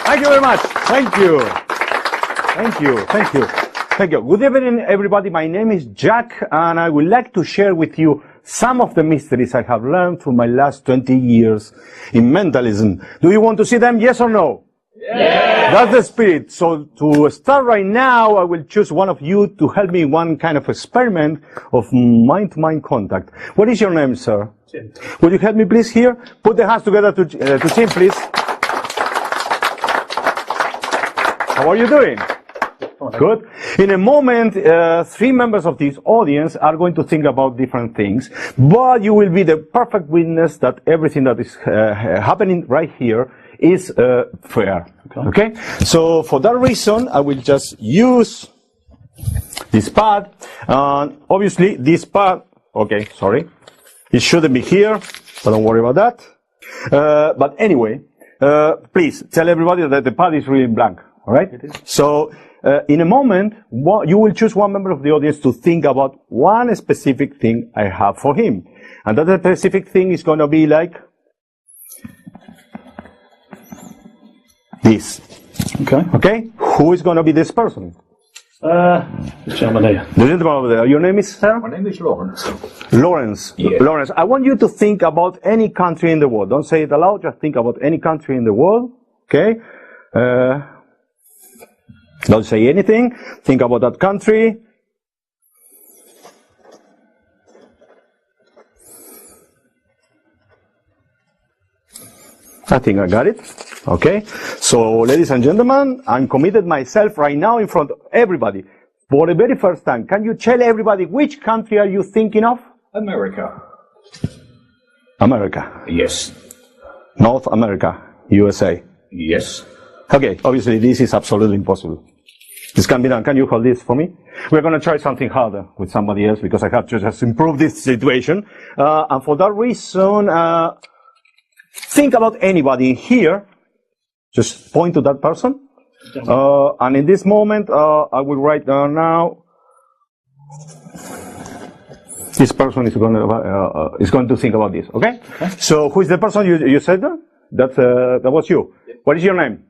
Thank you very much. Thank you. Thank you. Thank you. Thank you. Good evening, everybody. My name is Jack, and I would like to share with you some of the mysteries I have learned through my last 20 years in mentalism. Do you want to see them? Yes or no? Yeah. That's the spirit. So to start right now, I will choose one of you to help me one kind of experiment of mind-to-mind contact. What is your name, sir? Tim. Would you help me please here? Put the hands together to Tim, please. How are you doing? Good. In a moment, 3 members of this audience are going to think about different things, but you will be the perfect witness that everything that is happening right here is fair. Okay? So for that reason, I will just use this pad. Obviously, this pad, okay, sorry, it shouldn't be here, so don't worry about that. But anyway, please tell everybody that the pad is really blank. All right? So in a moment, you will choose one member of the audience to think about one specific thing I have for him. And that specific thing is going to be like this. Okay. Okay? Who is going to be this person? The gentleman there. The gentleman over there. Your name is, sir? My name is Lawrence. Lawrence. Yeah. Lawrence, I want you to think about any country in the world. Don't say it aloud, just think about any country in the world. Okay? Don't say anything. Think about that country. I think I got it. Okay. So, ladies and gentlemen, I'm committed myself right now in front of everybody. For the very first time, can you tell everybody which country are you thinking of? America. America. Yes. North America. USA. Yes. Okay, obviously this is absolutely impossible. This can be done. Can you hold this for me? We're going to try something harder with somebody else because I have to just improve this situation. And for that reason, think about anybody here. Just point to that person. And in this moment, I will write down now. This person is going to think about this. Okay? So who is the person you said that? That was you. What is your name?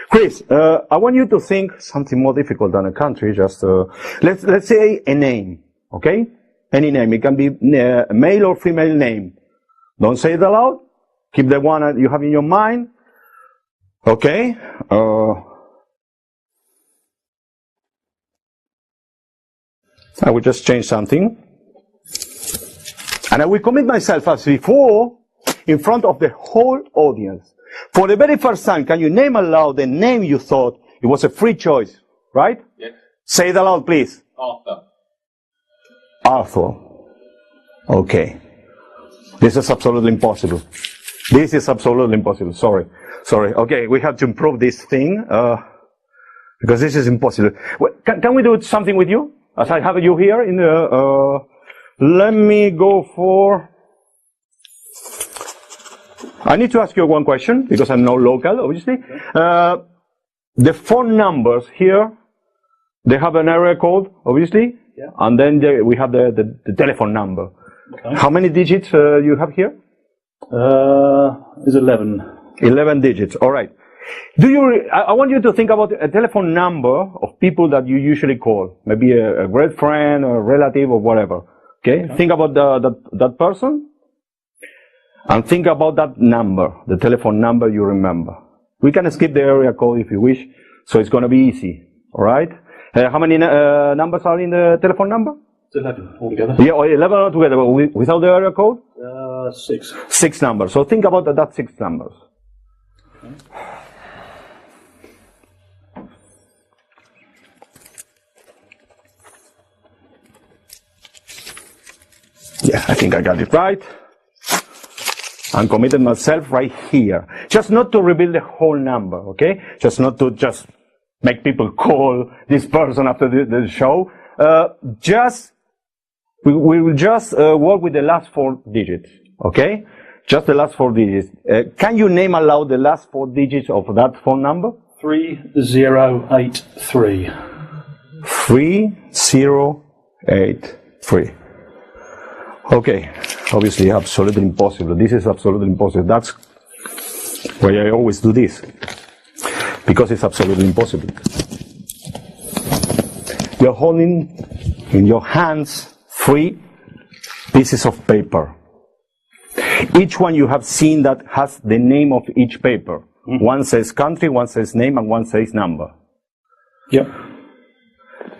Chris, I want you to think something more difficult than a country. Just let's say a name, okay? Any name. It can be a male or female name. Don't say it aloud. Keep the one you have in your mind. Okay. I will just change something, and I will commit myself as before in front of the whole audience. For the very first time, can you name aloud the name you thought? It was a free choice, right? Yes. Say it aloud, please. Arthur. Arthur. Okay. This is absolutely impossible. This is absolutely impossible. Sorry. Okay, we have to improve this thing, because this is impossible. Well, can we do something with you? As I have you here in the, let me go for, I need to ask you one question, because I'm not local, obviously. The phone numbers here, they have an area code, obviously, and then we have the telephone number. Okay. How many digits you have here? Is 11. 11 digits, all right. I want you to think about a telephone number of people that you usually call. Maybe a great friend or a relative or whatever. Okay? Think about that person. And think about that number, the telephone number you remember. We can skip the area code if you wish, so it's going to be easy. All right? How many numbers are in the telephone number? 11 altogether. Yeah, 11 altogether, but without the area code? 6. 6 numbers. So think about that 6 numbers. Okay. Yeah, I think I got it right. I'm committed myself right here. Just not to reveal the whole number, okay? Just not to just make people call this person after the show. We will just work with the last 4 digits, okay? Just the last 4 digits. Can you name aloud the last 4 digits of that phone number? 3083. 3083. Okay, obviously absolutely impossible. This is absolutely impossible. That's why I always do this. because it's absolutely impossible. You're holding in your hands 3 pieces of paper. Each one you have seen that has the name of each paper. One says country, one says name, and one says number. Yep.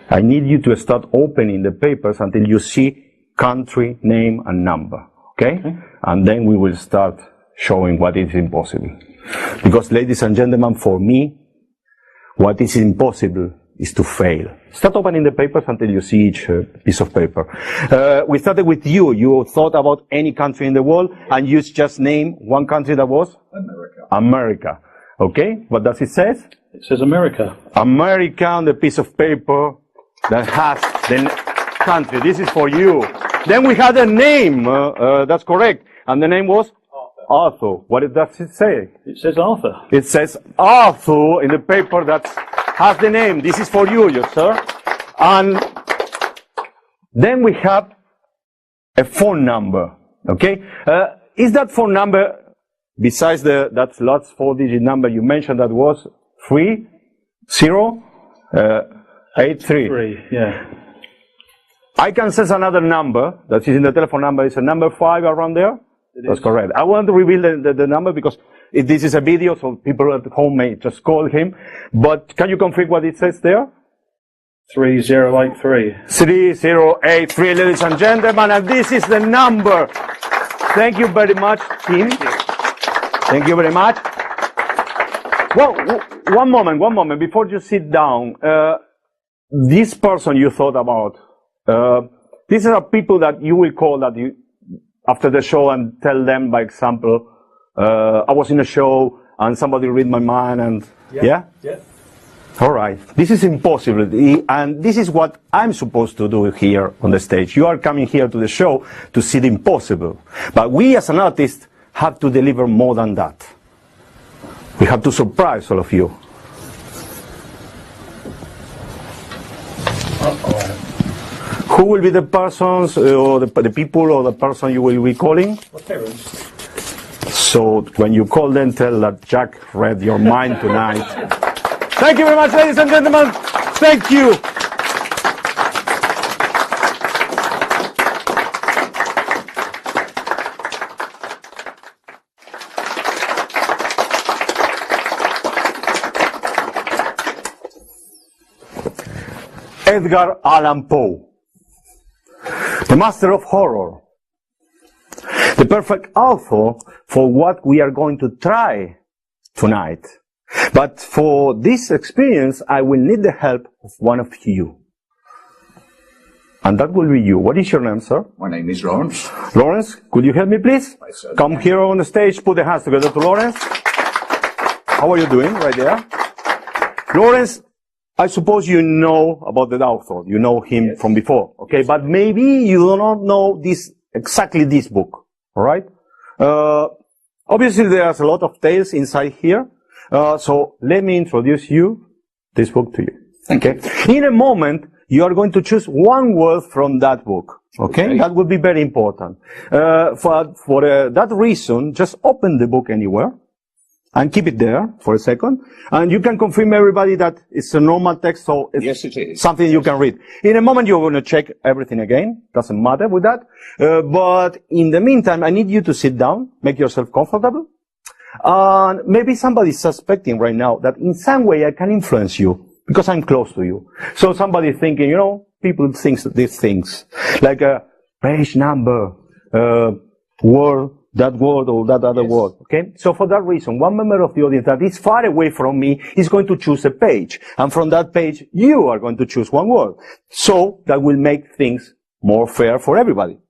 I need you to start opening the papers until you see country, name, and number. Okay? And then we will start showing what is impossible. Because, ladies and gentlemen, for me, what is impossible is to fail. Start opening the papers until you see each piece of paper. We started with you. You thought about any country in the world, and you just named one country that was? America. America. Okay? What does it say? It says America. America on the piece of paper that has the country. This is for you. Then we had a name. That's correct. And the name was? Arthur. What does it say? It says Arthur. It says Arthur in the paper that has the name. This is for you, yes, sir. And then we have a phone number. Okay? Is that phone number, besides that last 4-digit number you mentioned, that was 3083? 3, yeah. I can sense another number that is in the telephone number. Is a number 5 around there? That's correct. I want to reveal the number because this is a video, so people at home may just call him. But can you confirm what it says there? 3083. 3083, ladies and gentlemen, and this is the number. Thank you very much, Tim. Thank you very much. Well, one moment, before you sit down. This person you thought about, these are people that you will call that you, after the show, and tell them, by example, I was in a show and somebody read my mind, and yeah? Yeah. All right. This is impossible, and this is what I'm supposed to do here on the stage. You are coming here to the show to see the impossible. But we as an artist have to deliver more than that. We have to surprise all of you. Who will be the persons, or the people, or the person you will be calling? Okay. So when you call them, tell that Jack read your mind tonight. Thank you very much, ladies and gentlemen. Thank you. Edgar Allan Poe, the master of horror, the perfect author for what we are going to try tonight. But for this experience, I will need the help of one of you. And that will be you. What is your name, sir? My name is Lawrence. Lawrence, could you help me, please? Hi, sir. Come here on the stage, put the hands together to Lawrence. How are you doing, right there? Lawrence, I suppose you know about the author. You know him from before, okay? Yes. But maybe you do not know exactly this book, all right? Obviously, there's a lot of tales inside here. So let me introduce this book to you. Okay? In a moment, you are going to choose one word from that book. Okay? That will be very important. For that reason, just open the book anywhere and keep it there for a second. And you can confirm everybody that it's a normal text, so it's Yes, it is. something you can read. In a moment, you're going to check everything again. Doesn't matter with that. But in the meantime, I need you to sit down, make yourself comfortable. And maybe somebody's suspecting right now that in some way I can influence you because I'm close to you. So somebody's thinking, you know, people think these things like a page number, word, that word or that other word. Okay. So for that reason, one member of the audience that is far away from me is going to choose a page. And from that page, you are going to choose one word. So that will make things more fair for everybody.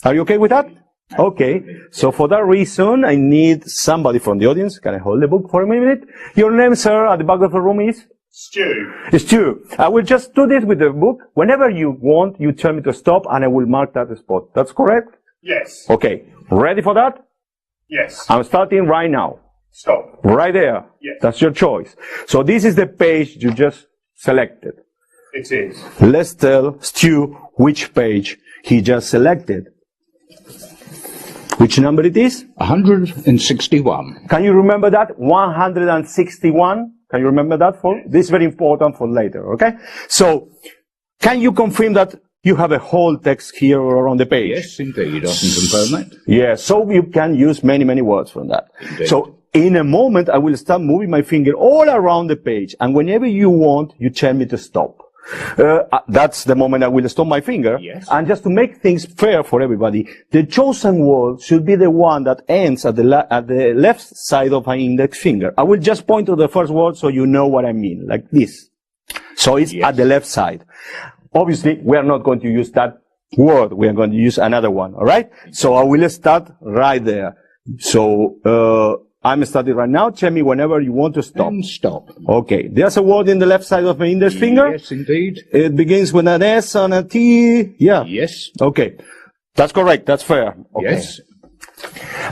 Are you okay with that? Okay, so for that reason, I need somebody from the audience. Can I hold the book for a minute? Your name, sir, at the back of the room is? Stu. Stu. I will just do this with the book. Whenever you want, you tell me to stop, and I will mark that spot. That's correct? Yes. Okay, ready for that? Yes. I'm starting right now. Stop. Right there. Yes. That's your choice. So this is the page you just selected. It is. Let's tell Stu which page he just selected. Which number it is? 161. Can you remember that? 161? Can you remember that? This is very important for later, okay? So, can you confirm that you have a whole text here or on the page? Yes, indeed, I can confirm that. Yeah, so you can use many, many words from that. Indeed. So, in a moment, I will start moving my finger all around the page, and whenever you want, you tell me to stop. That's the moment I will stop my finger. Yes. And just to make things fair for everybody, the chosen word should be the one that ends at the left side of my index finger. I will just point to the first word so you know what I mean, like this. So it's at the left side. Obviously, we are not going to use that word. We are going to use another one, all right? So I will start right there. So, I'm starting right now. Tell me whenever you want to stop. And stop. Okay. There's a word in the left side of my index finger. Yes, indeed. It begins with an S and a T. Yeah. Yes. Okay. That's correct. That's fair. Okay. Yes.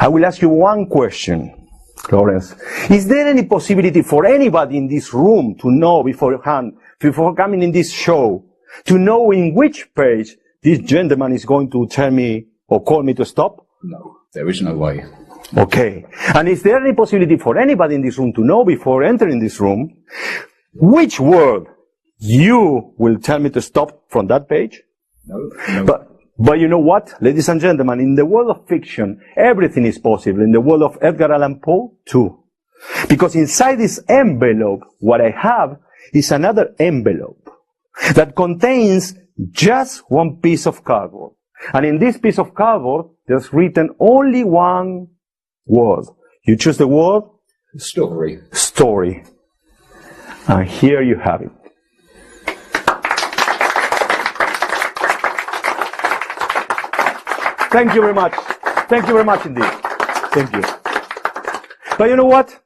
I will ask you one question, Lawrence. Is there any possibility for anybody in this room to know beforehand, before coming in this show, to know in which page this gentleman is going to tell me or call me to stop? No, there is no way. Okay. And is there any possibility for anybody in this room to know before entering this room which word you will tell me to stop from that page? No. But you know what, ladies and gentlemen, in the world of fiction, everything is possible. In the world of Edgar Allan Poe, too. Because inside this envelope, what I have is another envelope that contains just one piece of cardboard. And in this piece of cardboard, there's written only one word. You choose the word? Story. Story. And here you have it. Thank you very much. Thank you very much indeed. Thank you. But you know what?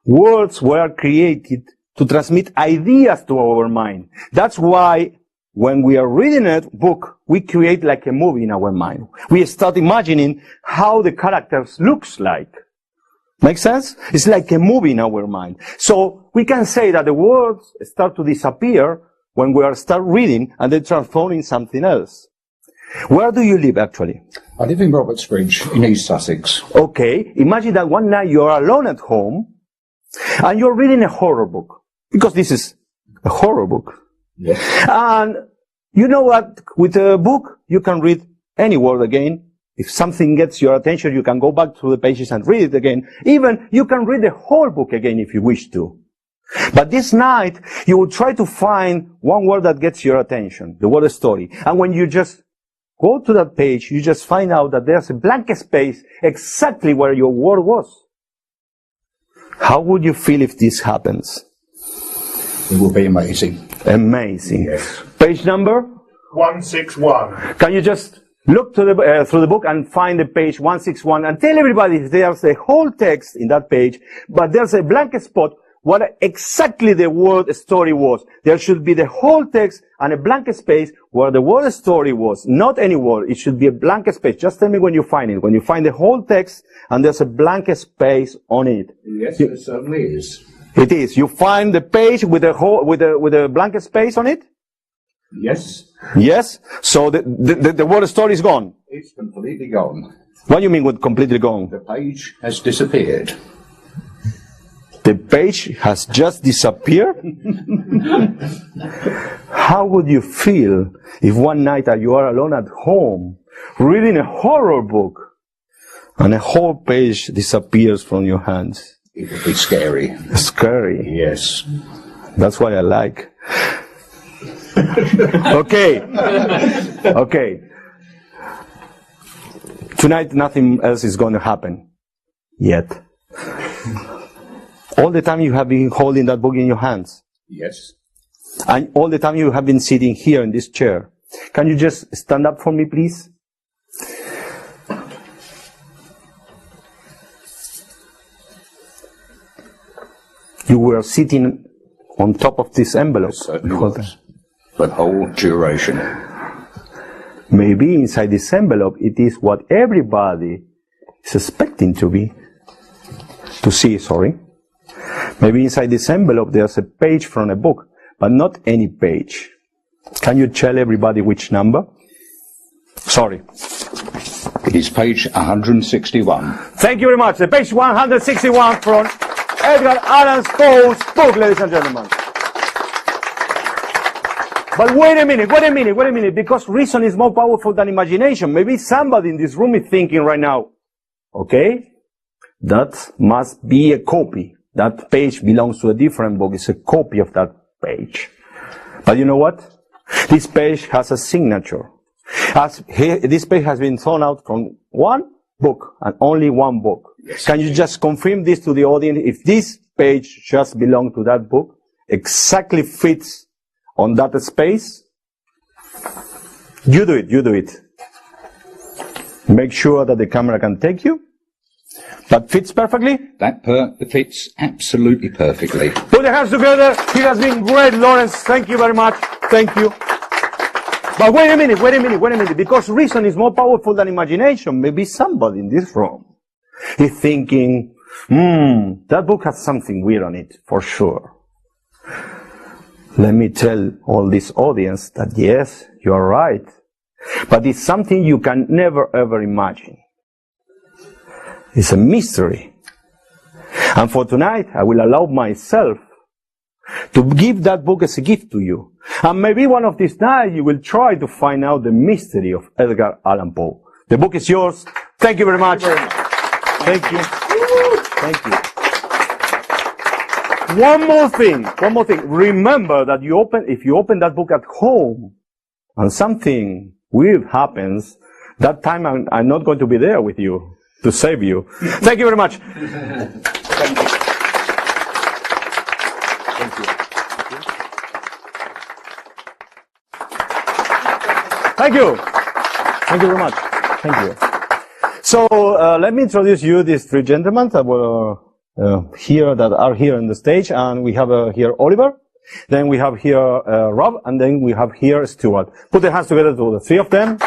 Words were created to transmit ideas to our mind. That's why when we are reading a book, we create like a movie in our mind. We start imagining how the characters looks like. Make sense? It's like a movie in our mind. So we can say that the words start to disappear when we start reading and they transform in something else. Where do you live actually? I live in Robertsbridge in East Sussex. Okay, imagine that one night you are alone at home and you're reading a horror book. Because this is a horror book. Yes. And you know what? With a book, you can read any word again. If something gets your attention, you can go back to the pages and read it again. Even you can read the whole book again if you wish to. But this night, you will try to find one word that gets your attention, the word story. And when you just go to that page, you just find out that there's a blank space exactly where your word was. How would you feel if this happens? It will be amazing. Amazing. Yes. Page number? 161. Can you just look to the, through the book and find the page 161 and tell everybody there's a whole text in that page, but there's a blank spot what exactly the word story was. There should be the whole text and a blank space where the word story was. Not any word. It should be a blank space. Just tell me when you find it. When you find the whole text and there's a blank space on it. Yes, it certainly is. It is. You find the page with a whole, with a blank space on it? Yes. Yes? So the word story is gone. It's completely gone. What do you mean with completely gone? The page has disappeared. The page has just disappeared? How would you feel if one night you are alone at home, reading a horror book, and a whole page disappears from your hands? It would be scary. Scary. Yes. That's what I like. Okay. Okay. Tonight nothing else is going to happen. Yet. All the time you have been holding that book in your hands. Yes. And all the time you have been sitting here in this chair. Can you just stand up for me, please? You were sitting on top of this envelope. Certainly was. The whole duration. Maybe inside this envelope it is what everybody is expecting to see, sorry. Maybe inside this envelope there's a page from a book, but not any page. Can you tell everybody which number? Sorry. It is page 161. Thank you very much. The page 161 from Edgar Allan Poe's book, ladies and gentlemen. But wait a minute, because reason is more powerful than imagination. Maybe somebody in this room is thinking right now, okay, that must be a copy. That page belongs to a different book. It's a copy of that page. But you know what? This page has a signature. This page has been thrown out from one book, and only one book. Yes. Can you just confirm this to the audience? If this page just belongs to that book, exactly fits on that space, you do it. Make sure that the camera can take you. That fits perfectly? That fits absolutely perfectly. Put your hands together. It has been great, Lawrence. Thank you very much. Thank you. But wait a minute, because reason is more powerful than imagination. Maybe somebody in this room is thinking, that book has something weird on it, for sure. Let me tell all this audience that yes, you are right, but it's something you can never ever imagine. It's a mystery. And for tonight, I will allow myself to give that book as a gift to you. And maybe one of these nights you will try to find out the mystery of Edgar Allan Poe. The book is yours. Thank you very much. Thank you. Thank you. One more thing. Remember that if you open that book at home and something weird happens, that time I'm not going to be there with you to save you. Thank you very much. Thank you. Thank you. Thank you very much. Thank you. So let me introduce you these three gentlemen that were that are here on the stage, and we have here Oliver, then we have here Rob, and then we have here Stuart. Put your hands together to the three of them.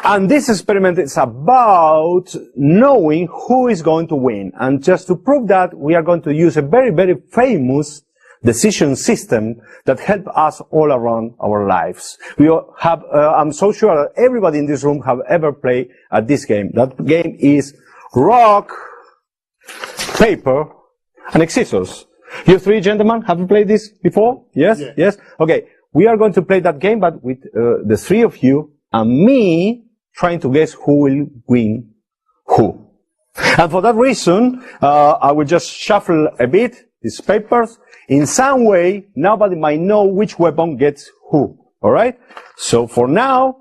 And this experiment is about knowing who is going to win. And just to prove that, we are going to use a very, very famous decision system that helps us all around our lives. We all have, I'm so sure that everybody in this room have ever played at this game. That game is rock, paper, and scissors. You three gentlemen, have you played this before? Yes? Yeah. Yes? Okay. We are going to play that game, but with the three of you and me trying to guess who will win who. And for that reason, I will just shuffle a bit these papers. In some way, nobody might know which weapon gets who. Alright? So for now,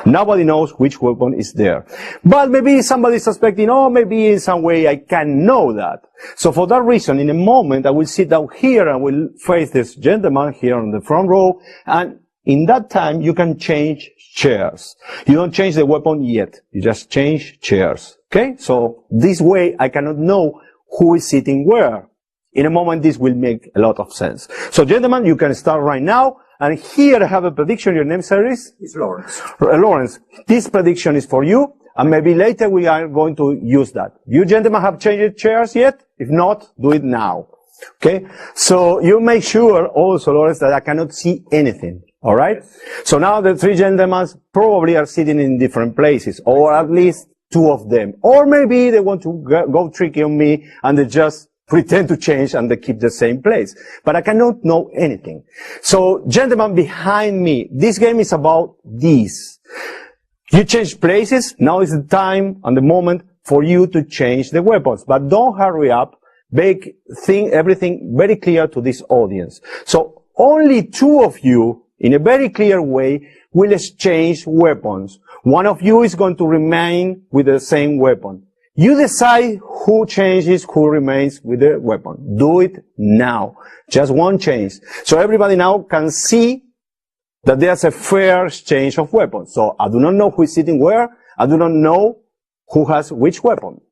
nobody knows which weapon is there. But maybe somebody is suspecting, oh, maybe in some way I can know that. So for that reason, in a moment, I will sit down here and will face this gentleman here on the front row. And in that time, you can change chairs. You don't change the weapon yet. You just change chairs. Okay? So this way, I cannot know who is sitting where. In a moment, this will make a lot of sense. So gentlemen, you can start right now. And here I have a prediction. Your name, sir, is? It's Lawrence. Lawrence. This prediction is for you. And maybe later we are going to use that. You gentlemen have changed chairs yet? If not, do it now. Okay? So you make sure also, Lawrence, that I cannot see anything. Alright? Yes. So now the three gentlemen probably are sitting in different places. Or at least two of them. Or maybe they want to go tricky on me and they just pretend to change and they keep the same place. But I cannot know anything. So, gentlemen behind me, this game is about this. You change places, now is the time and the moment for you to change the weapons. But don't hurry up, make everything very clear to this audience. So, only two of you, in a very clear way, will exchange weapons. One of you is going to remain with the same weapon. You decide who changes, who remains with the weapon. Do it now. Just one change. So everybody now can see that there's a fair exchange of weapons. So I do not know who is sitting where. I do not know who has which weapon.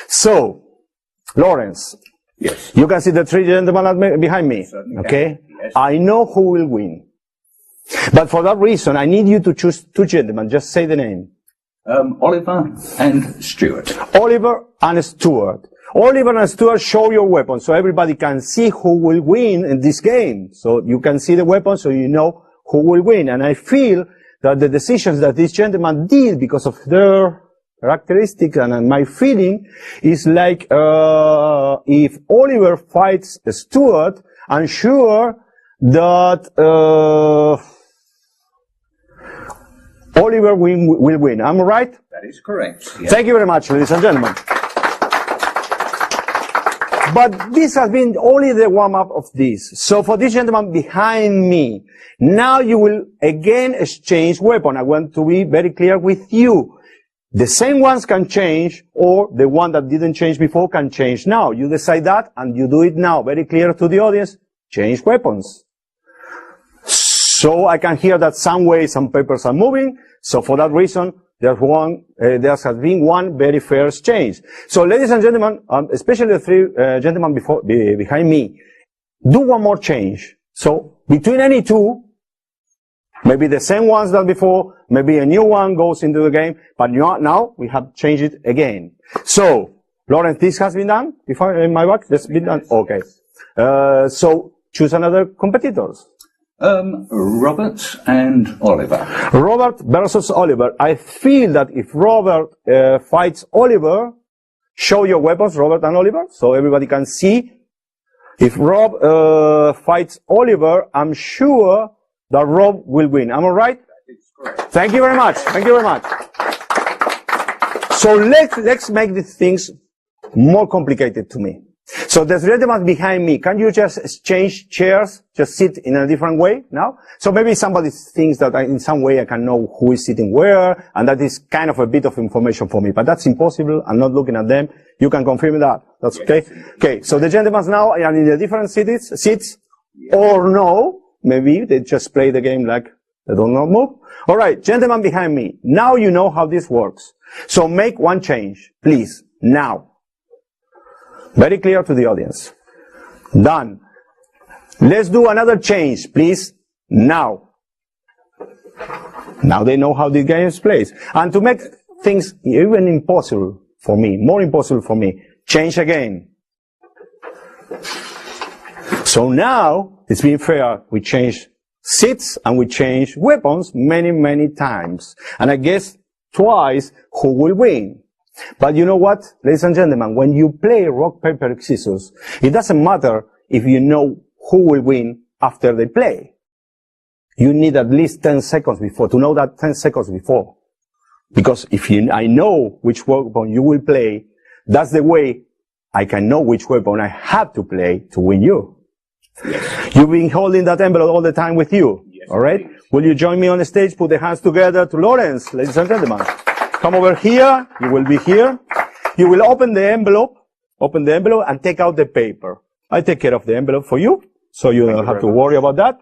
So, Lawrence. Yes. You can see the three gentlemen behind me. Okay? Yes. I know who will win. But for that reason, I need you to choose two gentlemen. Just say the name. Oliver and Stuart. Oliver and Stuart. Oliver and Stuart, show your weapon so everybody can see who will win in this game. So you can see the weapon so you know who will win. And I feel that the decisions that these gentlemen did because of their characteristic and my feeling is like if Oliver fights Stuart, I'm sure that Oliver will win. Am I right? That is correct. Yeah. Thank you very much, ladies and gentlemen. But this has been only the warm-up of this. So for this gentleman behind me, now you will again exchange weapon. I want to be very clear with you. The same ones can change, or the one that didn't change before can change now. You decide that, and you do it now. Very clear to the audience. Change weapons. So I can hear that some papers are moving. So for that reason, there has been one very fair exchange. So ladies and gentlemen, especially the three gentlemen behind me, do one more change. So between any two, maybe the same ones that before, maybe a new one goes into the game, but now we have changed it again. So, Lawrence, this has been done before in my back? That's been done? Okay. So choose another competitors. Robert and Oliver. Robert versus Oliver. I feel that if Robert fights Oliver, show your weapons, Robert and Oliver, so everybody can see. If Rob fights Oliver, I'm sure that Rob will win. Am I right? That is correct. Thank you very much. Thank you very much. So let's make these things more complicated to me. So the gentleman behind me, can you just change chairs, just sit in a different way now? So maybe somebody thinks that in some way I can know who is sitting where, and that is kind of a bit of information for me, but that's impossible. I'm not looking at them. You can confirm that. That's okay? Okay, so the gentlemen now are in the different seats, or no, maybe they just play the game like they don't know move. Alright, gentleman behind me, now you know how this works. So make one change, please, now. Very clear to the audience. Done. Let's do another change, please, now. Now they know how the game is played. And to make things even impossible for me, more impossible for me, change again. So now, it's been fair. We change seats and we change weapons many, many times. And I guess twice who will win. But you know what, ladies and gentlemen, when you play rock, paper, scissors, it doesn't matter if you know who will win after they play. You need at least 10 seconds before, to know that 10 seconds before. Because if I know which weapon you will play, that's the way I can know which weapon I have to play to win you. Yes. You've been holding that envelope all the time with you, yes, alright? Please. Will you join me on the stage, put the hands together to Lawrence, ladies and gentlemen. Come over here, you will be here. You will open the envelope and take out the paper. I take care of the envelope for you, so you don't have to worry about that.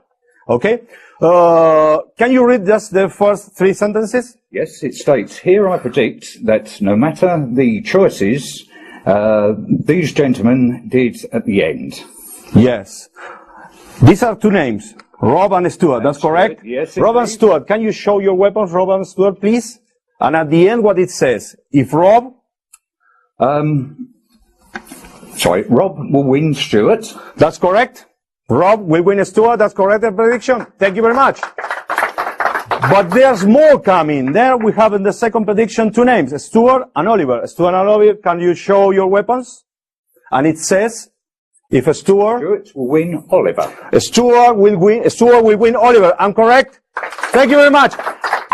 Okay? Can you read just the first 3 sentences? Yes, it states, here I predict that no matter the choices, these gentlemen did at the end. Yes. These are 2 names, Rob and Stuart, that's correct? Right. Yes, Rob and Stuart, can you show your weapons, Rob and Stuart, please? And at the end, what it says, if Rob... Rob will win Stuart. That's correct. Rob will win Stuart, that's correct, the prediction. Thank you very much. But there's more coming. There we have in the second prediction 2 names, Stuart and Oliver. Stuart and Oliver, can you show your weapons? And it says, if Stuart will win Oliver. Stuart will win Oliver. I'm correct? Thank you very much.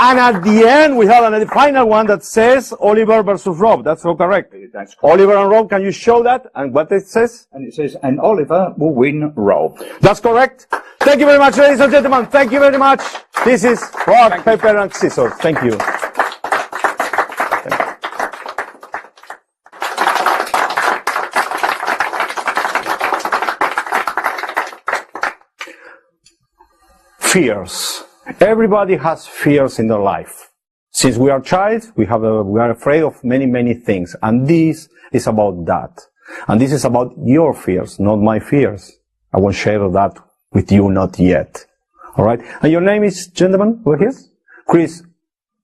And at the end, we have a final one that says Oliver versus Rob. That's all correct. That's correct. Oliver and Rob, can you show that? And what it says? And it says, and Oliver will win Rob. That's correct. Thank you very much, ladies and gentlemen. Thank you very much. This is rock, paper, and scissors. Thank you. Fears. Everybody has fears in their life. Since we are child, we are afraid of many, many things. And this is about that. And this is about your fears, not my fears. I won't share that with you, not yet. Alright? And your name is, gentlemen, over here? Chris.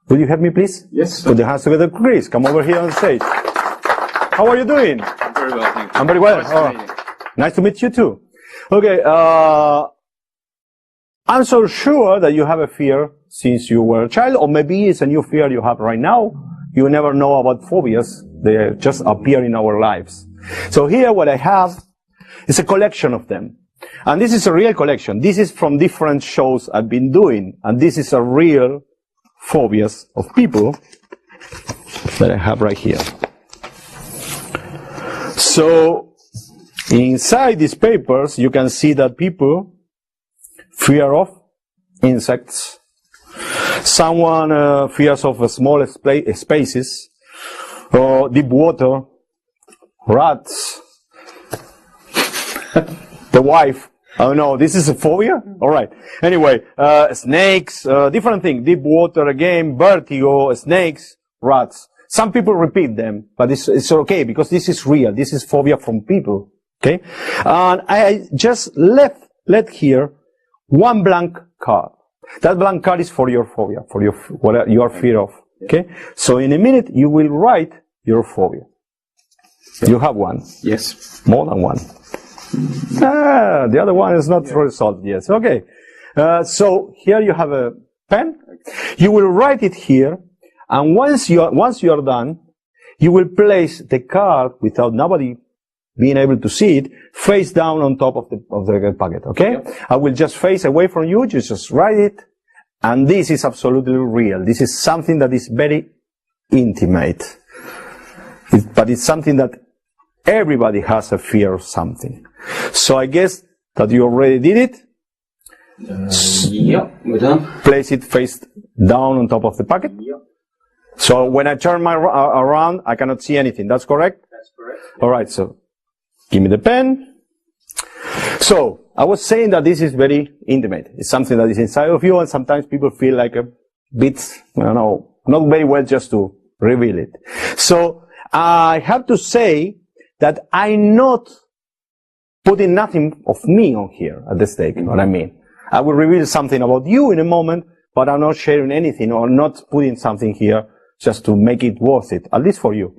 Will you help me, please? Yes. Put the hands together. Chris, come over here on stage. How are you doing? I'm very well, thank you. I'm very well. Nice to meet you too. Okay, I'm so sure that you have a fear since you were a child, or maybe it's a new fear you have right now. you never know about phobias. They just appear in our lives. So here what I have is a collection of them. And this is a real collection. This is from different shows I've been doing. And this is a real phobias of people that I have right here. So inside these papers, you can see that people fear of insects. Someone fears of small spaces, or deep water, rats, the wife. Oh no, this is a phobia? Alright. Anyway, snakes, different things. Deep water again, vertigo, snakes, rats. Some people repeat them, but it's okay because this is real. This is phobia from people. Okay? And I just left here one blank card. That blank card is for your phobia, for your, what you are fear of. Okay? So in a minute, you will write your phobia. You have one. Yes. More than one. The other one is not resolved yet. Okay. So here you have a pen. You will write it here. And once you are done, you will place the card without nobody being able to see it, face down on top of the packet, okay? Yep. I will just face away from you, you just write it, and this is absolutely real. This is something that is very intimate. But it's something that everybody has a fear of something. So I guess that you already did it. Yep, we're done. Place it face down on top of the packet. Yep. So when I turn my around, I cannot see anything. That's correct? That's correct. Yep. All right, so give me the pen. So I was saying that this is very intimate. It's something that is inside of you, and sometimes people feel like a bit, not very well just to reveal it. So I have to say that I'm not putting nothing of me on here at the stake, what I mean. I will reveal something about you in a moment, but I'm not sharing anything or not putting something here just to make it worth it, at least for you.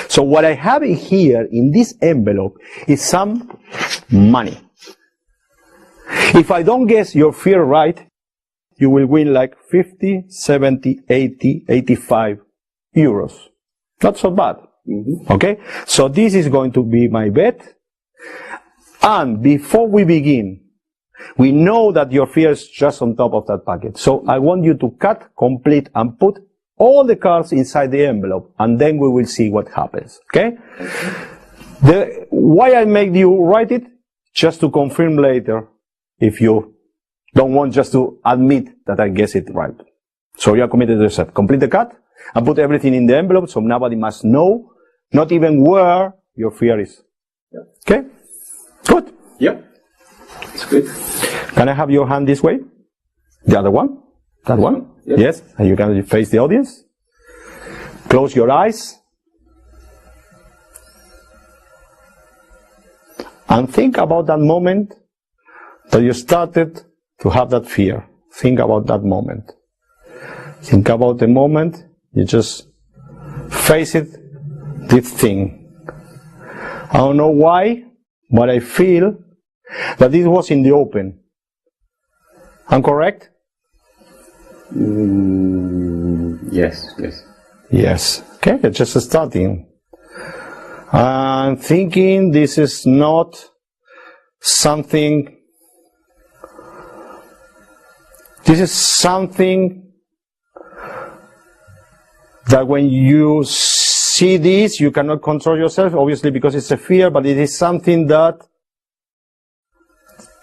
So what I have here in this envelope is some money. If I don't guess your fear right, you will win like 50, 70, 80, 85 euros. Not so bad. Mm-hmm. Okay? So this is going to be my bet. And before we begin, we know that your fear is just on top of that packet. So I want you to cut, complete, and put all the cards inside the envelope, and then we will see what happens. Okay? Why I make you write it? Just to confirm later if you don't want just to admit that I guess it right. So you are committed to yourself. Complete the cut and put everything in the envelope so nobody must know, not even where your fear is. Yep. Okay? Good? Yep. It's good. Can I have your hand this way? The other one? That one? Yep. Yes? And you can face the audience. Close your eyes. And think about that moment that you started to have that fear. Think about that moment. Think about the moment you just face it, this thing. I don't know why, but I feel that this was in the open. I'm correct? Yes, yes. Yes. Okay, it's just starting. I'm thinking this is not something. This is something that when you see this, you cannot control yourself, obviously because it's a fear, but it is something that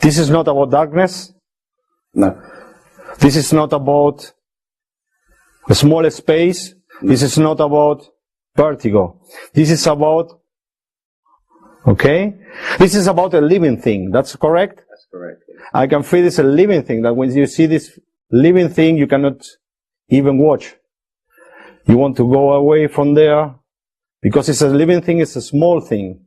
this is not about darkness. No. This is not about a small space. This is not about vertigo. This is about, okay? This is about a living thing. That's correct? That's correct. Yeah. I can feel it's a living thing, that when you see this living thing, you cannot even watch. You want to go away from there because it's a living thing, it's a small thing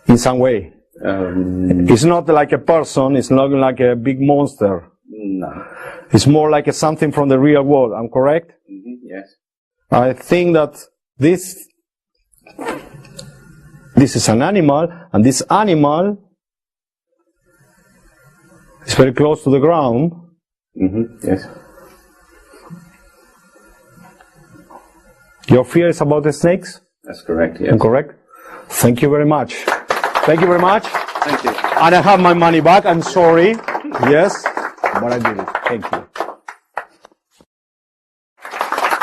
in some way. It's not like a person, it's not like a big monster. No. It's more like something from the real world. I'm correct? Mm-hmm. Yes. I think that this is an animal, and this animal is very close to the ground. Mm-hmm. Yes. Your fear is about the snakes? That's correct, yes. Correct? Thank you very much. Thank you very much. Thank you. And I have my money back. I'm sorry. Yes, but I did it. Thank you.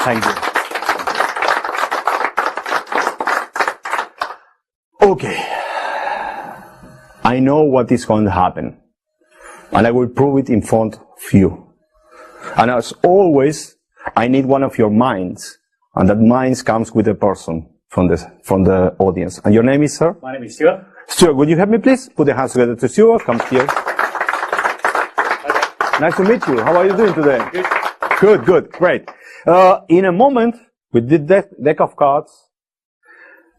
Thank you. Okay. I know what is going to happen. And I will prove it in front of you. And as always, I need one of your minds. And that mind comes with a person from the audience. And your name is, sir? My name is Stuart. Stuart, would you help me, please? Put your hands together to Stuart. Come here. Nice to meet you. How are you doing today? Good. Good, good, great. In a moment, with the deck of cards,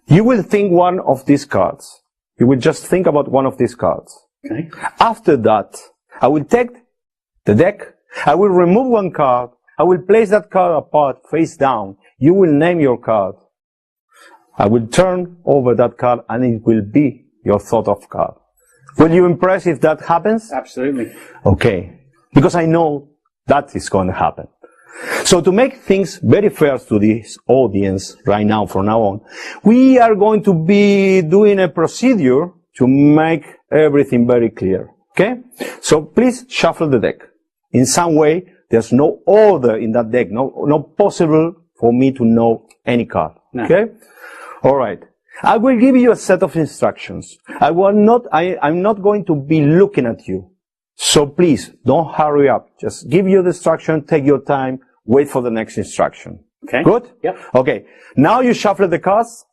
you will think one of these cards. You will just think about one of these cards. Okay. After that, I will take the deck, I will remove one card, I will place that card apart, face down. You will name your card. I will turn over that card and it will be your thought of card. Will you impress if that happens? Absolutely. Okay. Because I know that is going to happen. So to make things very fair to this audience right now, from now on, we are going to be doing a procedure to make everything very clear. Okay? So please shuffle the deck. In some way, there's no order in that deck. No possible for me to know any card. No. Okay? Alright. I will give you a set of instructions. I'm not going to be looking at you. So please, don't hurry up. Just give you the instruction, take your time, wait for the next instruction. Okay. Good? Yep. Okay. Now you shuffle the cards.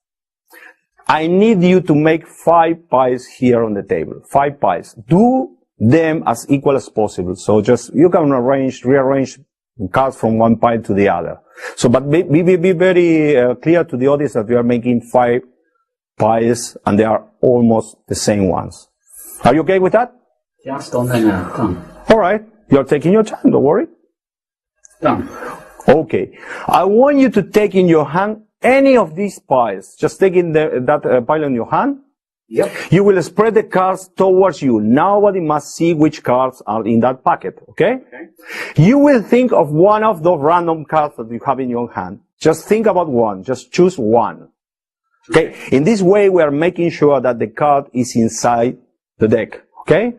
I need you to make 5 piles here on the table. 5 piles. Do them as equal as possible. So just, you can rearrange cards from one pile to the other. So, but be very clear to the audience that we are making 5 piles and they are almost the same ones. Are you okay with that? Just on there now. Done. Alright. You're taking your time, don't worry. Done. Okay. I want you to take in your hand any of these piles. Just take in that pile in your hand. Yep. You will spread the cards towards you. Nobody must see which cards are in that packet. Okay? Okay. You will think of one of those random cards that you have in your hand. Just think about one. Just choose one. Okay? In this way, we are making sure that the card is inside the deck. Okay?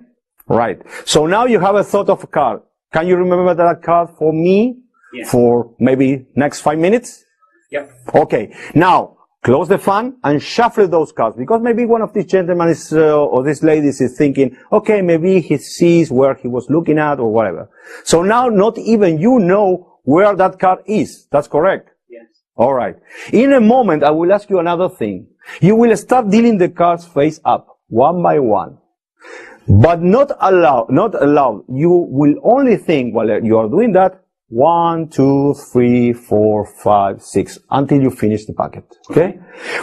Right. So now you have a thought of a card. Can you remember that card for me? Yeah. For maybe next 5 minutes? Yep. Okay. Now, close the fan and shuffle those cards. Because maybe one of these gentlemen is, or these ladies is thinking, okay, maybe he sees where he was looking at or whatever. So now not even you know where that card is. That's correct? Yes. Alright. In a moment, I will ask you another thing. You will start dealing the cards face up, one by one. But not allowed. You will only think while you are doing that, 1, 2, 3, 4, 5, 6, until you finish the packet. Okay?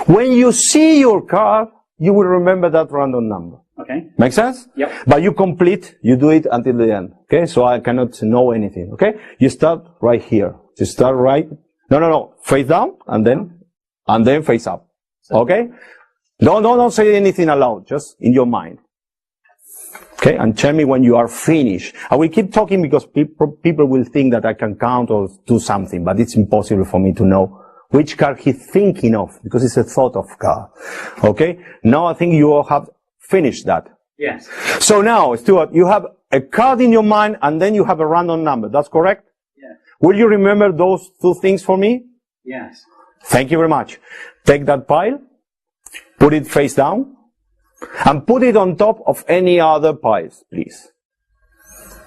When you see your card, you will remember that random number. Okay. Make sense? Yep. But you do it until the end. Okay? So I cannot know anything. Okay? You start right here. You start right, no, face down, and then face up. Okay? Don't say anything aloud, just in your mind. Okay, and tell me when you are finished. I will keep talking because people will think that I can count or do something, but it's impossible for me to know which card he's thinking of, because it's a thought of card. Okay, now I think you all have finished that. Yes. So now, Stuart, you have a card in your mind and then you have a random number, that's correct? Yes. Will you remember those 2 things for me? Yes. Thank you very much. Take that pile, put it face down, and put it on top of any other piles, please.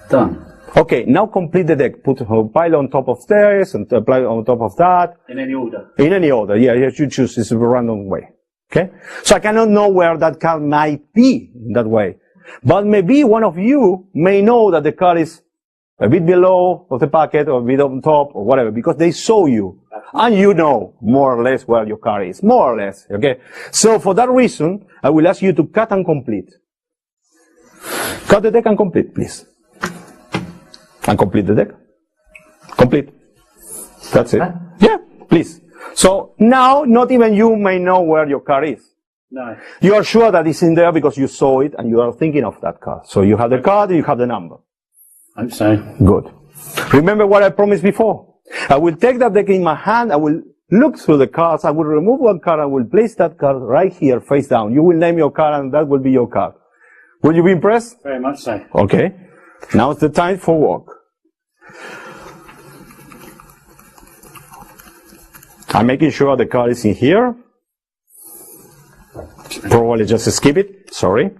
Done. Okay, now complete the deck. Put a pile on top of this and a pile on top of that. In any order. In any order, yeah, you choose. It's a random way. Okay? So I cannot know where that card might be in that way. But maybe one of you may know that the card is a bit below of the packet or a bit on top or whatever, because they saw you. And you know more or less where your card is. More or less. Okay? So for that reason, I will ask you to cut and complete. Cut the deck and complete, please. And complete the deck. Complete. That's it. Yeah, please. So now, not even you may know where your card is. No. You are sure that it's in there because you saw it and you are thinking of that card. So you have the card, you have the number. I hope so. Good. Remember what I promised before. I will take that deck in my hand, I will look through the cards. I will remove one card. I will place that card right here, face down. You will name your card, and that will be your card. Will you be impressed? Very much so. Okay. Now it's the time for walk. I'm making sure the card is in here. Probably just skip it. Sorry.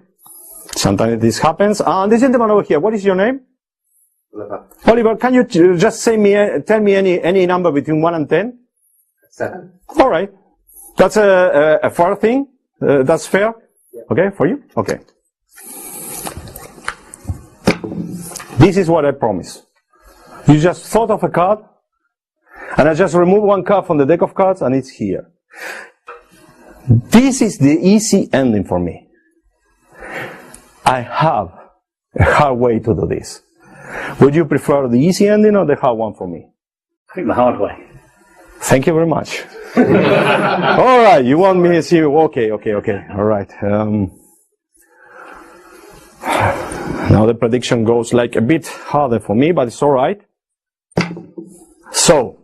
Sometimes this happens. And this gentleman over here, what is your name? Oliver. Oliver, can you just tell me any number between 1 and 10? 7. All right. That's a fair thing. That's fair. Yeah. Okay, for you? Okay. This is what I promise. You just thought of a card, and I just remove one card from the deck of cards, and it's here. This is the easy ending for me. I have a hard way to do this. Would you prefer the easy ending or the hard one for me? I think the hard way. Thank you very much. All right, you want me to see? Okay. All right. Now the prediction goes like a bit harder for me, but it's all right. So,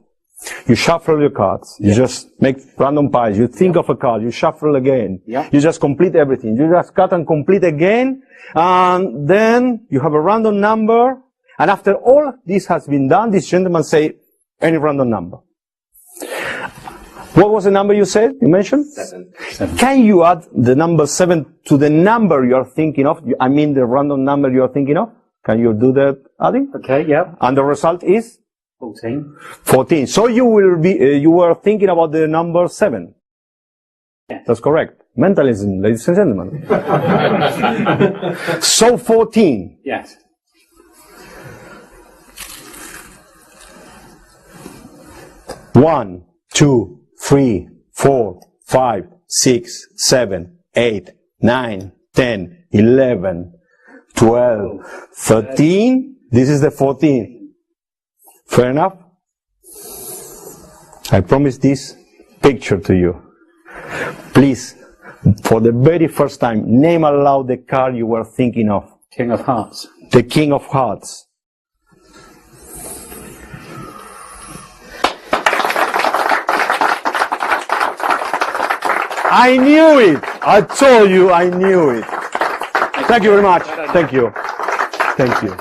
you shuffle your cards. You just make random piles. You think of a card. You shuffle again. Yeah. You just complete everything. You just cut and complete again. And then you have a random number. And after all this has been done, this gentleman say any random number. What was the number you said? You mentioned? 7. Can you add the number 7 to the number you are thinking of? I mean the random number you are thinking of? Can you do that adding? Okay, yeah. And the result is? 14. 14. So you will be, you were thinking about the number 7. Yeah. That's correct. Mentalism, ladies and gentlemen. So 14. Yes. One, 2, 3, 4, 5, 6, 7, 8, 9, 10, 11, 12, 13. This is the 14. Fair enough? I promise this picture to you. Please, for the very first time, name aloud the card you were thinking of. King of Hearts. The King of Hearts. I knew it! I told you I knew it. Thank you very much. Thank you. Thank you.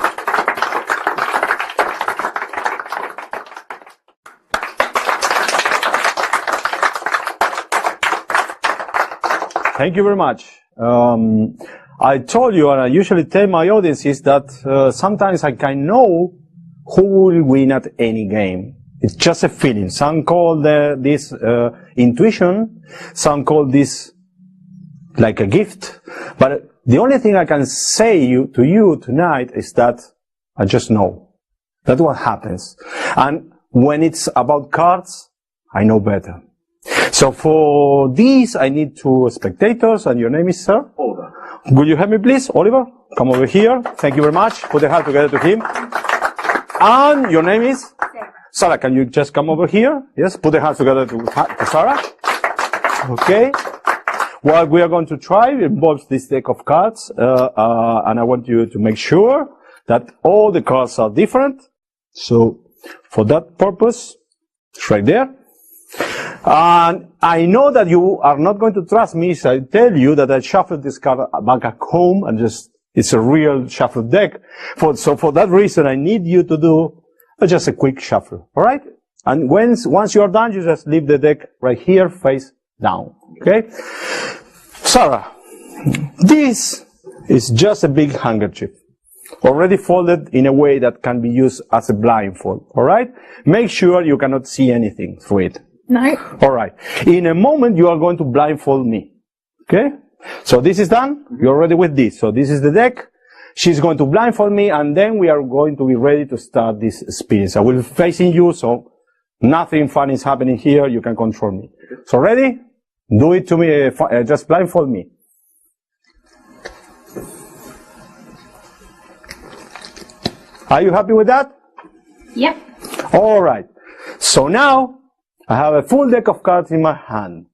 Thank you very much. I told you, and I usually tell my audiences that sometimes I can know who will win at any game. It's just a feeling. Some call this intuition. Some call this like a gift. But the only thing I can say to you tonight is that I just know. That's what happens. And when it's about cards, I know better. So for this, I need 2 spectators, and your name is, sir? Oliver. Will you help me, please? Oliver, come over here. Thank you very much. Put the hand together to him. And your name is? Sarah, can you just come over here? Yes, put the hands together to Sarah. Okay. What we are going to try involves this deck of cards, and I want you to make sure that all the cards are different. So, for that purpose, it's right there. And I know that you are not going to trust me if I tell you that I shuffled this card back at home and it's a real shuffle deck. So for that reason, I need you to do just a quick shuffle, all right? And once you are done, you just leave the deck right here, face down, okay? Sarah, this is just a big handkerchief, already folded in a way that can be used as a blindfold, all right? Make sure you cannot see anything through it. No. All right. In a moment, you are going to blindfold me, okay? So this is done. You're ready with this. So this is the deck. She's going to blindfold me, and then we are going to be ready to start this experience. I will be facing you, so nothing fun is happening here. You can control me. So ready? Do it to me. Just blindfold me. Are you happy with that? Yep. All right. So now, I have a full deck of cards in my hand.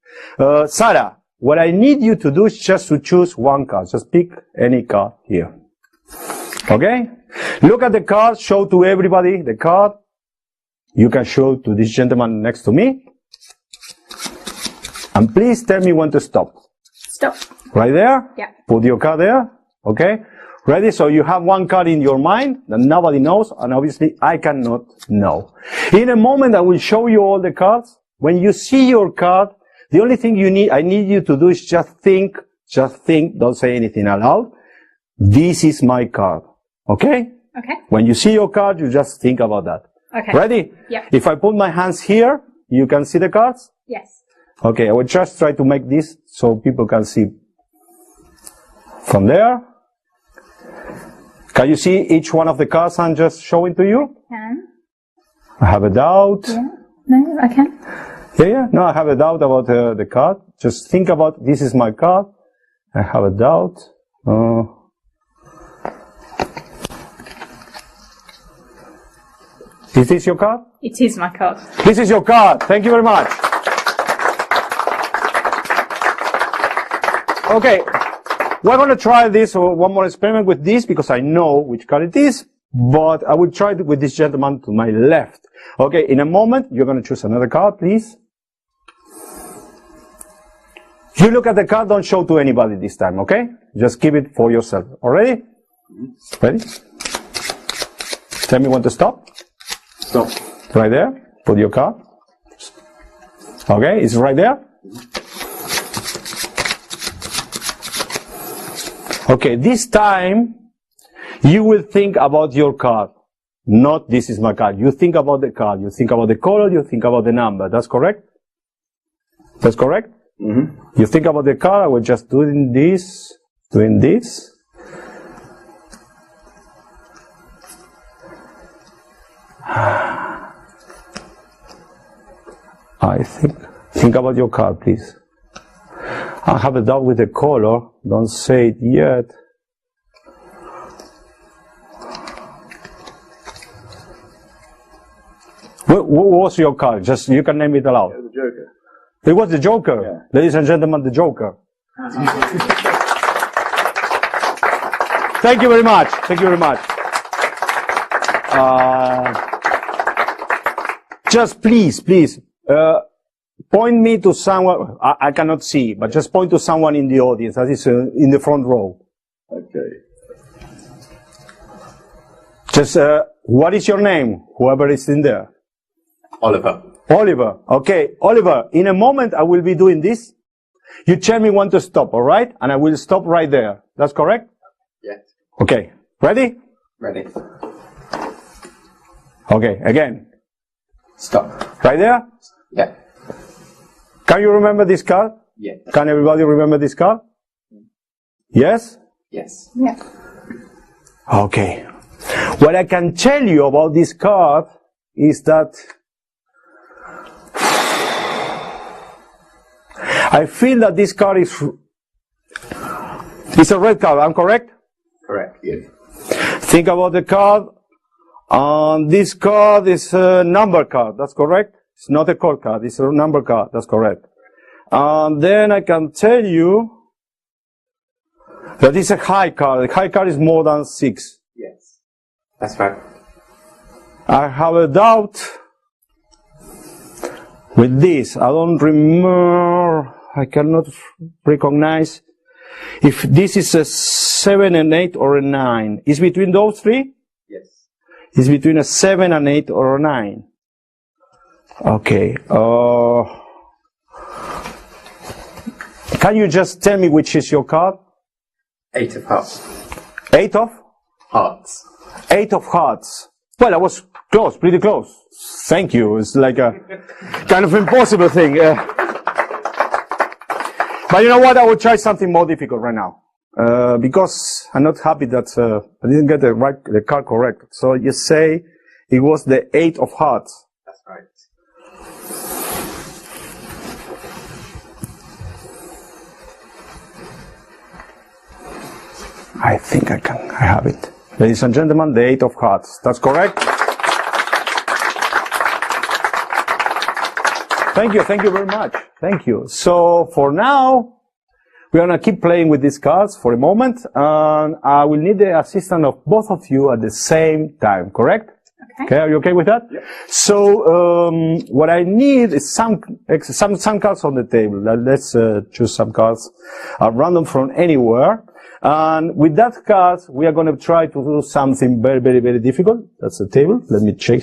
Sarah, what I need you to do is just to choose one card. Just pick any card here. Okay? Look at the card, show to everybody the card. You can show to this gentleman next to me. And please tell me when to stop. Stop. Right there? Yeah. Put your card there. Okay? Ready? So you have one card in your mind that nobody knows, and obviously I cannot know. In a moment, I will show you all the cards. When you see your card, the only thing I need you to do is just think, don't say anything aloud. This is my card. Okay? Okay. When you see your card, you just think about that. Okay. Ready? Yeah. If I put my hands here, you can see the cards? Yes. Okay, I will just try to make this so people can see from there. Can you see each one of the cards I'm just showing to you? Can. I have a doubt. Yeah. No, I can. Yeah. No, I have a doubt about the card. Just think about, this is my card. I have a doubt. Is this your card? It is my card. This is your card. Thank you very much. Okay. We're going to try this, or one more experiment with this, because I know which card it is, but I will try it with this gentleman to my left. Okay, in a moment, you're going to choose another card, please. You look at the card, don't show to anybody this time, okay? Just keep it for yourself. Already? Ready? Tell me when to stop. Stop. Right there. Put your card. Okay, it's right there. Okay, this time you will think about your card, not this is my card. You think about the card, you think about the color, you think about the number. That's correct? That's correct? Mm-hmm. You think about the card, I will just doing this. I think about your card, please. I have a doubt with the color. Don't say it yet. What was your card? Just, you can name it aloud. The Joker. It was the Joker. Yeah. Ladies and gentlemen, the Joker. Thank you very much. Thank you very much. Just please, point me to someone, I cannot see, but just point to someone in the audience, that is in the front row. Okay. Just, what is your name? Whoever is in there. Oliver. Oliver. Okay. Oliver, in a moment I will be doing this. You tell me when to stop, alright? And I will stop right there. That's correct? Yes. Okay. Ready? Ready. Okay. Again. Stop. Right there? Yeah. Can you remember this card? Yes. Can everybody remember this card? Yes? Yes. Yeah. Okay. What I can tell you about this card is that I feel that this card is a red card. I'm correct? Correct. Yes. Think about the card. This card is a number card. That's correct? It's not a code card. It's a number card. That's correct. And then I can tell you that it's a high card. The high card is more than 6. Yes. That's right. I have a doubt with this. I don't remember. I cannot recognize if this is a 7 and 8 or a 9. Is between those three? Yes. It's between a 7 and 8 or a 9. Okay. Can you just tell me which is your card? 8 of hearts. 8 of? Hearts. 8 of hearts. Well, I was close, pretty close. Thank you. It's like a kind of impossible thing. But you know what? I will try something more difficult right now. Because I'm not happy that I didn't get the card correct. So you say it was the 8 of hearts. That's right. I think I have it. Ladies and gentlemen, the 8 of hearts. That's correct? Thank you very much. Thank you. So for now, we're going to keep playing with these cards for a moment, and I will need the assistance of both of you at the same time, correct? Okay, are you okay with that? Yep. So what I need is some cards on the table. Let's choose some cards at random from anywhere. And with that card, we are going to try to do something very, very, very difficult. That's the table. Let me check.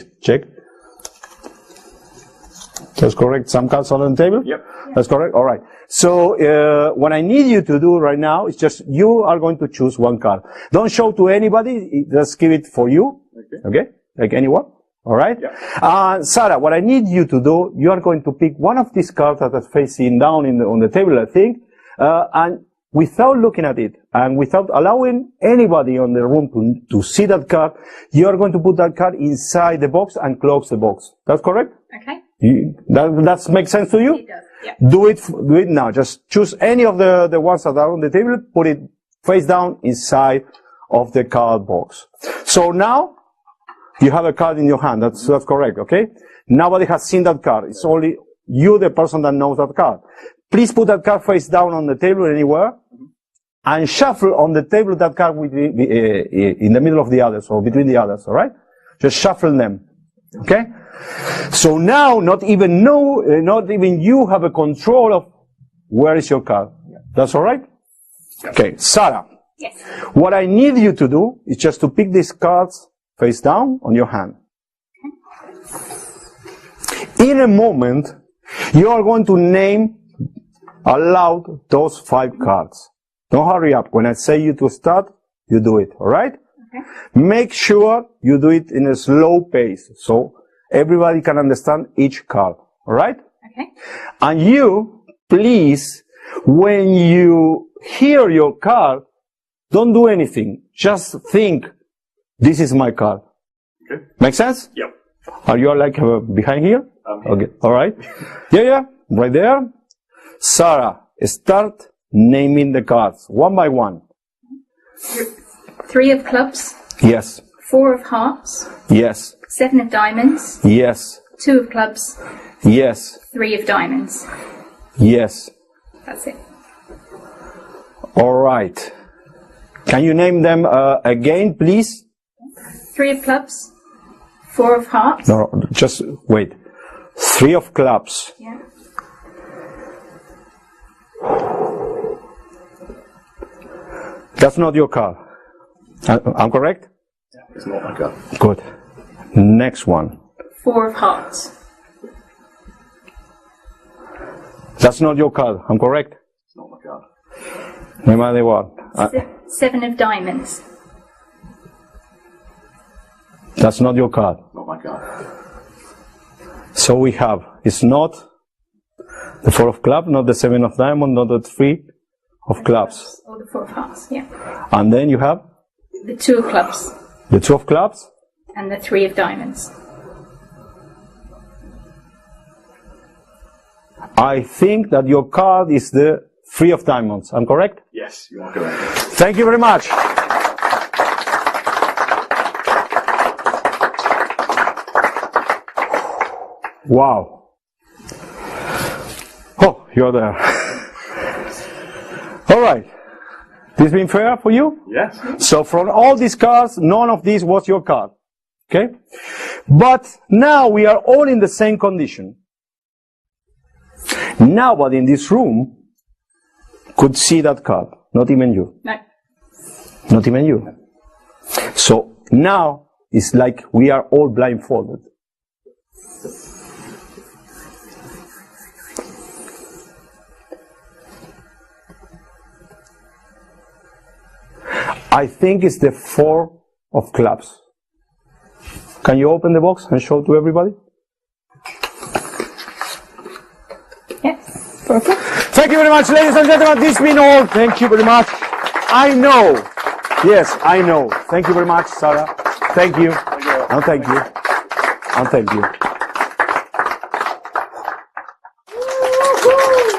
That's correct. Some cards on the table? Yep. That's correct? All right. So what I need you to do right now is just you are going to choose one card. Don't show to anybody. Just give it for you. Okay? Like anyone. All right? Yeah. Sarah, what I need you to do, you are going to pick one of these cards that is facing down on the table, I think, and without looking at it and without allowing anybody on the room to see that card, you are going to put that card inside the box and close the box. That's correct? Okay. That makes sense to you? It does. Yeah. Do it now. Just choose any of the ones that are on the table, put it face down inside of the card box. So now, you have a card in your hand. That's correct, okay? Nobody has seen that card. It's only you, the person that knows that card. Please put that card face down on the table anywhere, and shuffle on the table that card with in the middle of the others, or between the others, alright? Just shuffle them, okay? So now, not even you have a control of where is your card. That's alright? Okay, Sarah. Yes. What I need you to do is just to pick these cards face down on your hand. In a moment, you are going to name aloud those 5 cards. Don't hurry up. When I say you to start, you do it, alright? Okay. Make sure you do it in a slow pace, so everybody can understand each card, alright? Okay. And you, please, when you hear your card, don't do anything. Just think, this is my card. Okay. Make sense? Yep. Are you like behind here? Okay. All right. Yeah. Right there. Sarah, start naming the cards one by one. 3 of clubs. Yes. 4 of hearts. Yes. 7 of diamonds. Yes. 2 of clubs. Yes. 3 of diamonds. Yes. That's it. All right. Can you name them again, please? 3 of clubs. 4 of hearts. No, just wait. 3 of clubs. Yeah. That's not your card. I'm correct? Yeah, it's not my card. Good. Next one. 4 of hearts. That's not your card. I'm correct? It's not my card. No matter what. 7 of diamonds. That's not your card. Not my card. So we have, it's not the 4 of clubs, not the 7 of diamond, not the 3 of clubs. Or the 4 of hearts, yeah. And then you have The 2 of clubs. the 2 of clubs. And the 3 of diamonds. I think that your card is the 3 of diamonds. I'm correct? Yes, you are correct. Thank you very much. Wow. Oh, you're there. All right. This been fair for you? Yes. So from all these cards, none of these was your card. Okay? But now we are all in the same condition. Nobody in this room could see that card. Not even you. No. Not even you. So now it's like we are all blindfolded. I think it's the 4 of clubs. Can you open the box and show to everybody? Yes. 4 of clubs. Thank you very much, ladies and gentlemen. This has been all. Thank you very much. I know. Yes, I know. Thank you very much, Sarah. Thank you. And thank you. And thank you.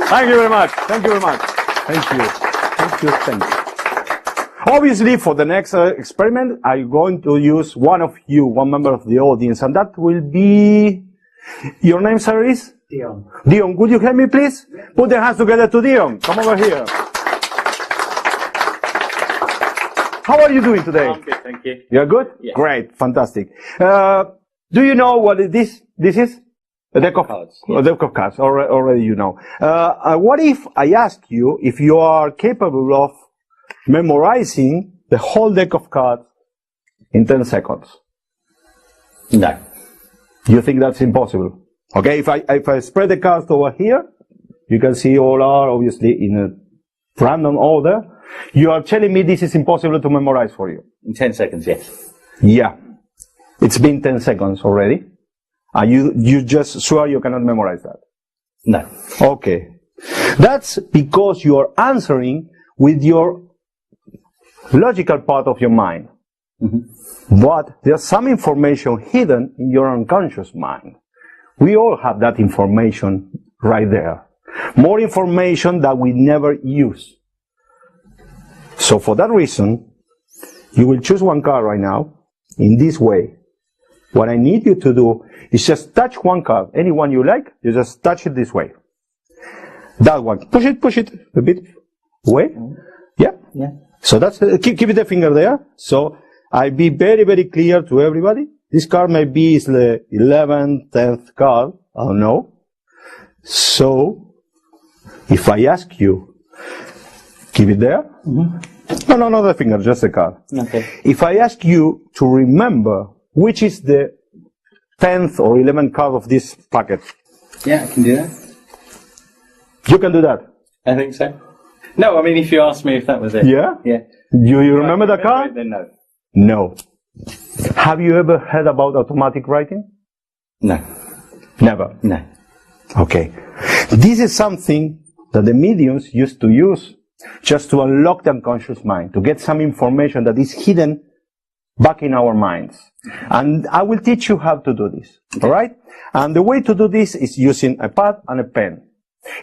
Thank you very much. Thank you very much. Thank you. Thank you. Thank you. Obviously, for the next experiment, I'm going to use one of you, one member of the audience, and that will be... Your name, sir, is? Dion. Dion, could you help me, please? Put the hands together to Dion. Come over here. How are you doing today? I'm good, thank you. You're good? Yes. Great, fantastic. Do you know what this is? A deck of Cards, A deck of cards. Already you know. What if I ask you if you are capable of memorizing the whole deck of cards in 10 seconds? No. You think that's impossible? Okay, if I spread the cards over here, you can see all are obviously in a random order. You are telling me this is impossible to memorize for you? In 10 seconds, yes. Yeah. It's been 10 seconds already. And you just swear you cannot memorize that? No. Okay. That's because you are answering with your logical part of your mind. But there's some information hidden in your unconscious mind. We all have that information right there. More information that we never use. So for that reason, you will choose one card right now in this way. What I need you to do is just touch one card, any one you like, you just touch it this way. That one. Push it a bit away. Yeah? Yeah. So that's, keep the finger there. So I'll be very, very clear to everybody. This card maybe is the 11th, 10th card. I don't know. So, if I ask you, keep it there. No, not the finger, just the card. Okay. If I ask you to remember which is the 10th or 11th card of this packet, Yeah, I can do that. you can do that. I think so. No, I mean, if you asked me if that was it. Yeah? Yeah. Do you remember the card? Then no. No. Have you ever heard about automatic writing? No. Never. No. Okay. This is something that the mediums used to use just to unlock the unconscious mind, to get some information that is hidden back in our minds. And I will teach you how to do this. All right? And the way to do this is using a pad and a pen.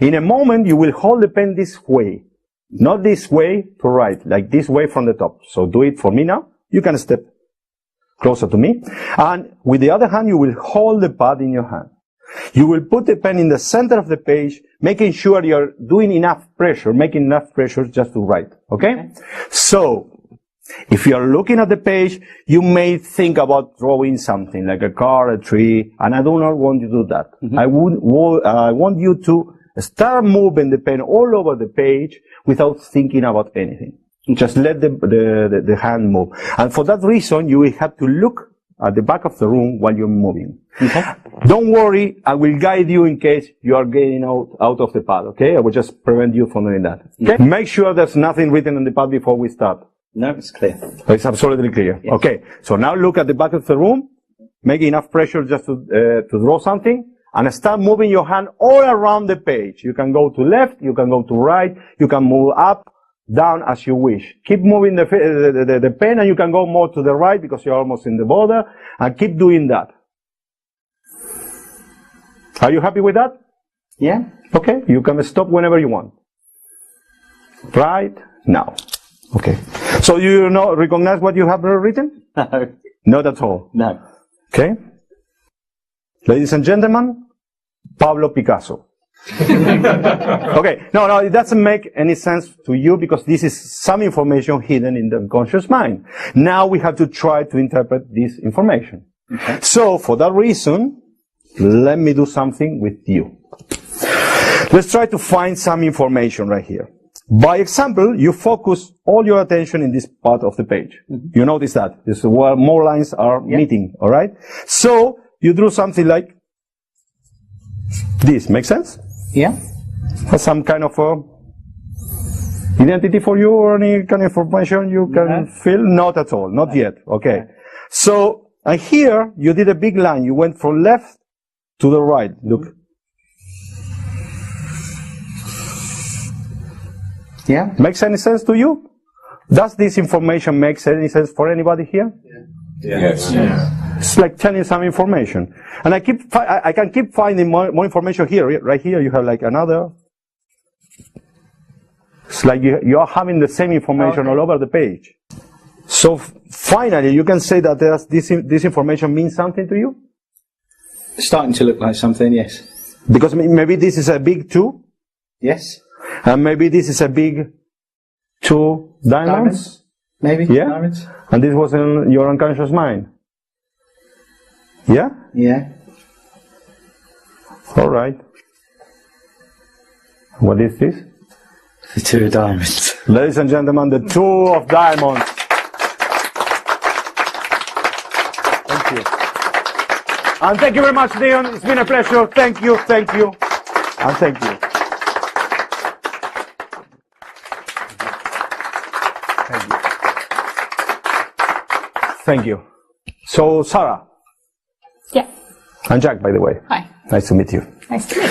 In a moment, you will hold the pen this way. Not this way to write, like this way from the top. So do it for me now. You can step closer to me. And with the other hand, you will hold the pad in your hand. You will put the pen in the center of the page, making sure you're doing enough pressure, making enough pressure just to write. Okay? So, if you're looking at the page, you may think about drawing something, like a car, a tree, and I do not want you to do that. I want you to start moving the pen all over the page without thinking about anything. Just let the hand move. And for that reason, you will have to look at the back of the room while you're moving. Okay. Don't worry, I will guide you in case you are getting out of the pad, okay? I will just prevent you from doing that. Okay? Make sure there's nothing written on the pad before we start. No, it's clear. It's absolutely clear. Yes. Okay, so now look at the back of the room, make enough pressure just to draw something, and start moving your hand all around the page. You can go to left, you can go to right, you can move up, down as you wish. Keep moving the pen, and you can go more to the right because you're almost in the border, and keep doing that. Are you happy with that? Yeah? Okay, you can stop whenever you want. Right now. Okay. So you recognize what you have written? No. Not at all. No. Okay. Ladies and gentlemen, Pablo Picasso. Okay. No, it doesn't make any sense to you because this is some information hidden in the unconscious mind. Now we have to try to interpret this information. Okay. So for that reason, let me do something with you. Let's try to find some information right here. By example, you focus all your attention in this part of the page. You notice that. This is where more lines are meeting, all right? So, you drew something like this. Make sense? Yeah? Has some kind of identity for you or any kind of information you can feel? Not at all. Not yet. Okay. So, and here, you did a big line. You went from left to the right. Look. Yeah? Makes any sense to you? Does this information make any sense for anybody here? Yes. It's like telling some information. And I can keep finding more information here. Right here you have like another. It's like you are having the same information all over the page. So finally you can say that this information means something to you? Starting to look like something, yes. Because maybe this is a big 2. Yes? And maybe this is a big 2 diamonds. Maybe? Yeah? Diamonds? And this was in your unconscious mind. Yeah? Yeah. All right. What is this? The two of diamonds. Ladies and gentlemen, the two of diamonds. Thank you. And thank you very much, Leon. It's been a pleasure. Thank you, and thank you. Thank you. Thank you. So, Sarah. Yeah. And Jack, by the way. Hi. Nice to meet you. Nice to meet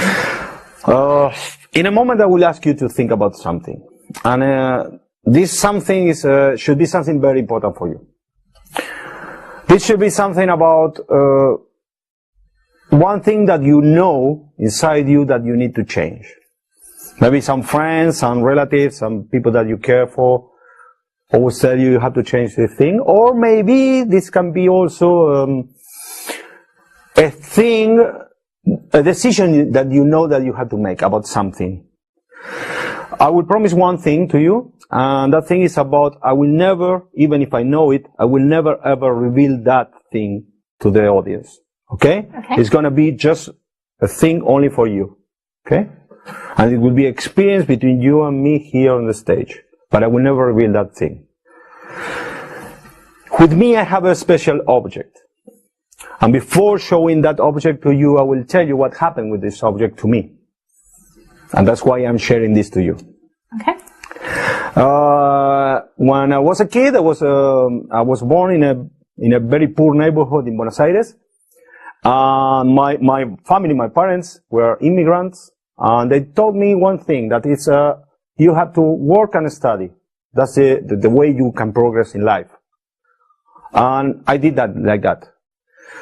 you. In a moment, I will ask you to think about something. And this something is, should be something very important for you. This should be something about one thing that you know inside you that you need to change. Maybe some friends, some relatives, some people that you care for always tell you have to change this thing. Or maybe this can be also a thing, a decision that you know that you have to make about something. I will promise one thing to you, and that thing is about I will never, even if I know it, I will never ever reveal that thing to the audience. Okay? It's going to be just a thing only for you. Okay? And it will be experience between you and me here on the stage. But I will never reveal that thing. With me, I have a special object. And before showing that object to you, I will tell you what happened with this object to me. And that's why I'm sharing this to you. Okay. When I was a kid, I was born in a very poor neighborhood in Buenos Aires. My family, my parents were immigrants, and they told me one thing, that it's you have to work and study. That's the way you can progress in life. And I did that like that.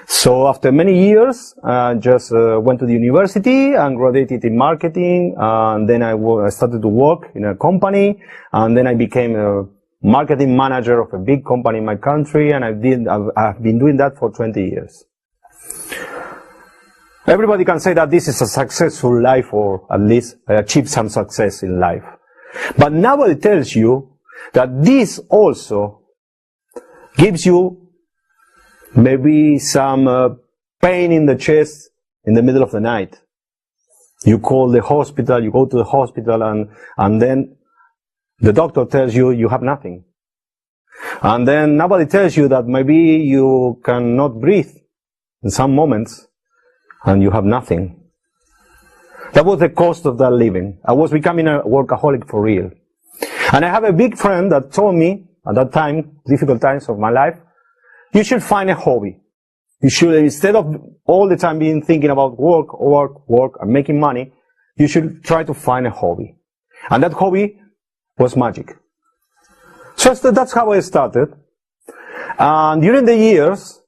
So after many years, I just went to the university and graduated in marketing, and then I started to work in a company, and then I became a marketing manager of a big company in my country, and I've been doing that for 20 years. Everybody can say that this is a successful life, or at least I achieved some success in life. But nobody tells you that this also gives you maybe some pain in the chest in the middle of the night. You call the hospital, you go to the hospital, and then the doctor tells you you have nothing. And then nobody tells you that maybe you cannot breathe in some moments, and you have nothing. That was the cost of that living. I was becoming a workaholic for real. And I have a big friend that told me, at that time, difficult times of my life, you should find a hobby. You should, instead of all the time being thinking about work, and making money, you should try to find a hobby. And that hobby was magic. So that's how I started. And during the years,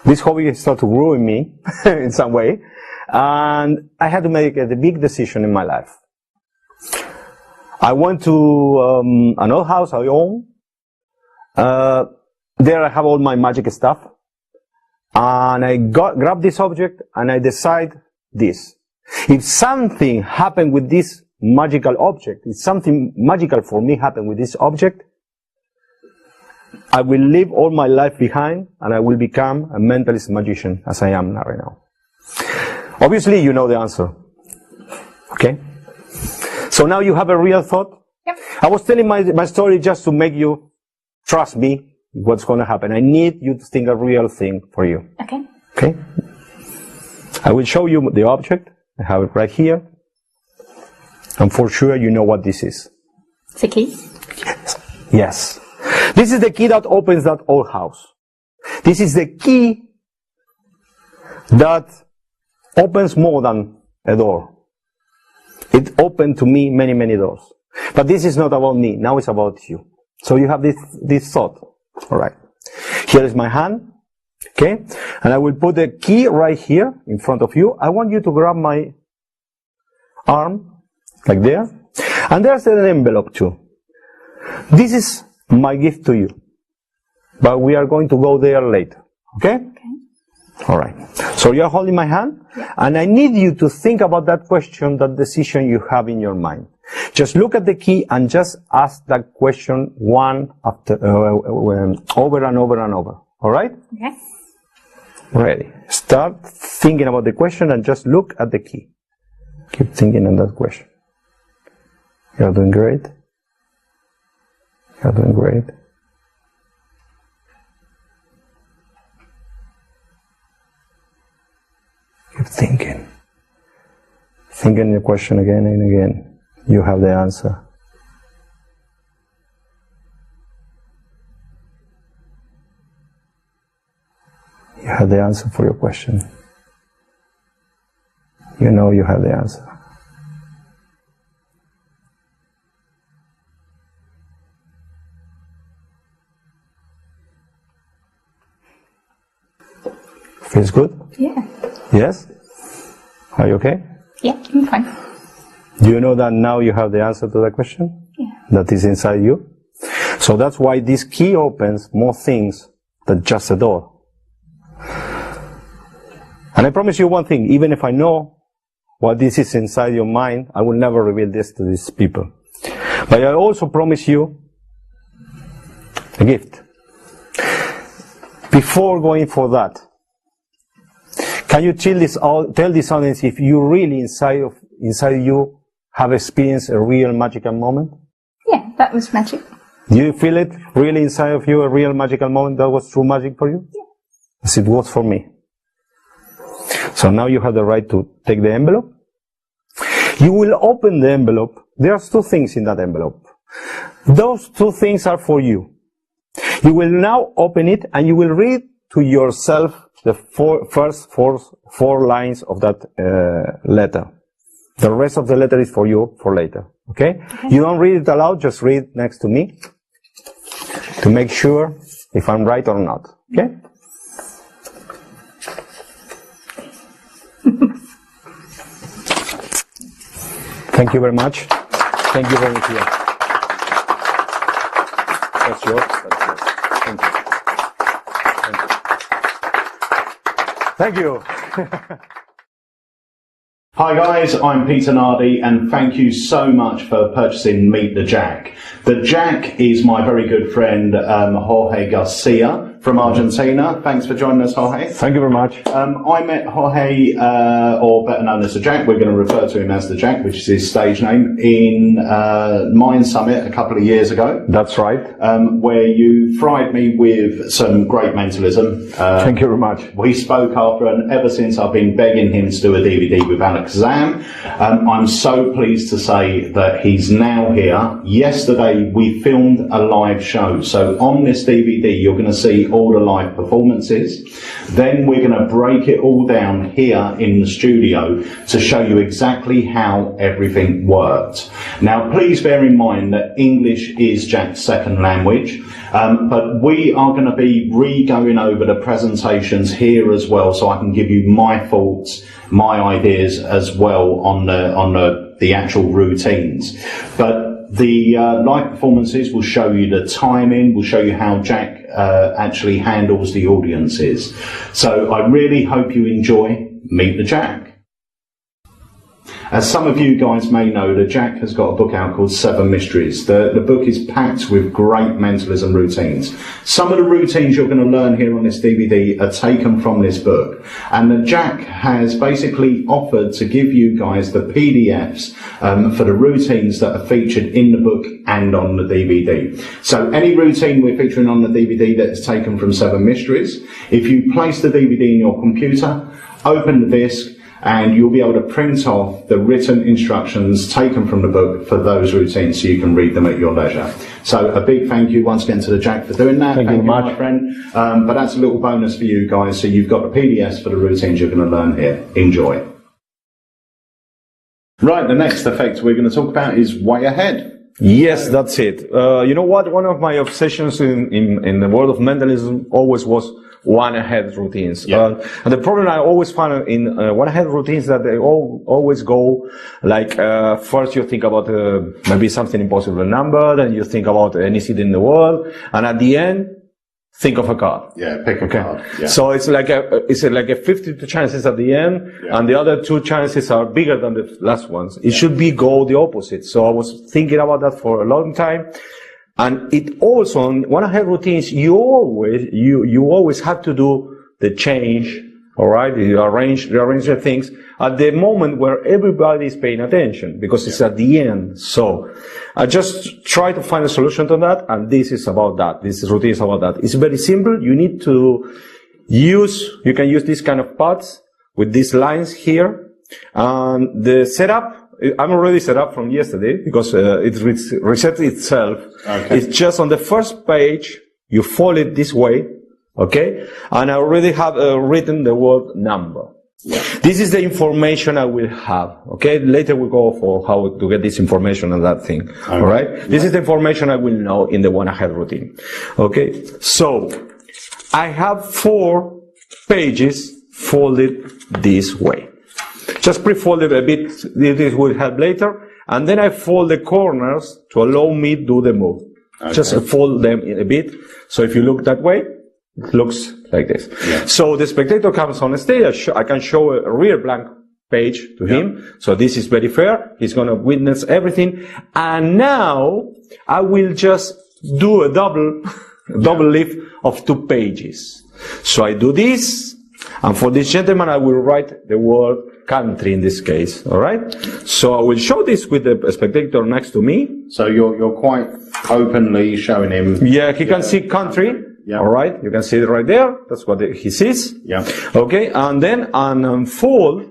this hobby started to grow in me in some way. And I had to make a big decision in my life. I went to an old house I own. There I have all my magic stuff. And I grabbed this object and I decide this. If something happened with this magical object, if something magical for me happened with this object, I will leave all my life behind and I will become a mentalist magician as I am right now. Obviously, you know the answer. Okay? So now you have a real thought. Yep. I was telling my story just to make you trust me what's going to happen. I need you to think a real thing for you. Okay. Okay? I will show you the object. I have it right here. And for sure you know what this is. It's a key. Yes. This is the key that opens that old house. This is the key that opens more than a door. It opened to me many, many doors. But this is not about me. Now it's about you. So you have this thought. All right. Here is my hand. Okay. And I will put the key right here in front of you. I want you to grab my arm, like there. And there's an envelope too. This is my gift to you. But we are going to go there later. Okay? Okay. All right. So you're holding my hand, and I need you to think about that question, that decision you have in your mind. Just look at the key and just ask that question one after over and over and over. All right? Okay. Ready. Start thinking about the question and just look at the key. Keep thinking on that question. You're doing great. You're doing great. Keep thinking. Thinking the question again and again. You have the answer. You have the answer for your question. You know you have the answer. Feels good? Yeah. Yes? Are you okay? Yeah, I'm fine. Do you know that now you have the answer to the question? Yeah. That is inside you? So that's why this key opens more things than just a door. And I promise you one thing, even if I know what this is inside your mind, I will never reveal this to these people. But I also promise you a gift. Before going for that, can you tell this audience if you really inside you have experienced a real magical moment? Yeah, that was magic. Do you feel it really inside of you, a real magical moment that was true magic for you? Yeah. As it was for me. So now you have the right to take the envelope. You will open the envelope. There's two things in that envelope. Those two things are for you. You will now open it and you will read to yourself the first four lines of that letter. The rest of the letter is for you for later. Okay? You don't read it aloud, just read next to me to make sure if I'm right or not. Okay? Thank you very much. Thank you very much. That's yours. Thank you. Thank you. Hi guys, I'm Peter Nardi and thank you so much for purchasing Meet the Jack. The Jack is my very good friend Jorge Garcia from Argentina. Thanks for joining us, Jorge. Thank you very much. I met Jorge, or better known as the Jack, we're going to refer to him as the Jack, which is his stage name, in Mind Summit a couple of years ago. That's right. Where you fried me with some great mentalism. Thank you very much. We spoke after, and ever since I've been begging him to do a DVD with Alex Zam. I'm so pleased to say that he's now here. Yesterday we filmed a live show, so on this DVD you're going to see all the live performances. Then we're going to break it all down here in the studio to show you exactly how everything worked. Now please bear in mind that English is Jack's second language, but we are going to be re-going over the presentations here as well, so I can give you my thoughts, my ideas as well on the actual routines. But the live performances will show you the timing, will show you how Jack actually handles the audiences. So I really hope you enjoy Meet the Jack. As some of you guys may know, the Jack has got a book out called 7 Mysteries. The book is packed with great mentalism routines. Some of the routines you're going to learn here on this DVD are taken from this book. And the Jack has basically offered to give you guys the PDFs for the routines that are featured in the book and on the DVD. So any routine we're featuring on the DVD that is taken from 7 Mysteries, if you place the DVD in your computer, open the disc, and you'll be able to print off the written instructions taken from the book for those routines so you can read them at your leisure. So a big thank you once again to the Jack for doing that. Thank you, my friend. But that's a little bonus for you guys. So you've got the PDFs for the routines you're going to learn here. Enjoy. Right, the next effect we're going to talk about is way ahead. Yes, that's it. You know what? One of my obsessions in the world of mentalism always was one-ahead routines. Yeah. And the problem I always find in one-ahead routines that they always go like, first you think about maybe something impossible number, then you think about any city in the world, and at the end, think of a card. Yeah, pick a card. Yeah. So it's like a 50 chances at the end, and the other 2 chances are bigger than the last ones. It should be go the opposite. So I was thinking about that for a long time. And it also, on one-ahead routines, you always have to do the change, all right? You rearrange the things at the moment where everybody is paying attention, because it's at the end. So I just try to find a solution to that, and this is about that. This routine is about that. It's very simple. You need to you can use this kind of paths with these lines here. And the setup, I'm already set up from yesterday because it resets itself. Okay. It's just on the first page, you fold it this way, okay? And I already have written the word number. Yeah. This is the information I will have, okay? Later we'll go for how to get this information and that thing, Okay. all right? This is the information I will know in the one ahead routine, okay? So, I have 4 pages folded this way. Just pre-fold it a bit, this will help later, and then I fold the corners to allow me to do the move. Okay. Just fold them in a bit, so if you look that way, it looks like this. Yeah. So the spectator comes on stage, I can show a real blank page to him, so this is very fair, he's going to witness everything, and now I will just do a double lift of 2 pages. So I do this, and for this gentleman I will write the word country in this case, alright? So I will show this with the spectator next to me. So you're quite openly showing him. Yeah, he can see country. Yeah. Alright, you can see it right there. That's what he sees. Yeah. Okay, and then unfold,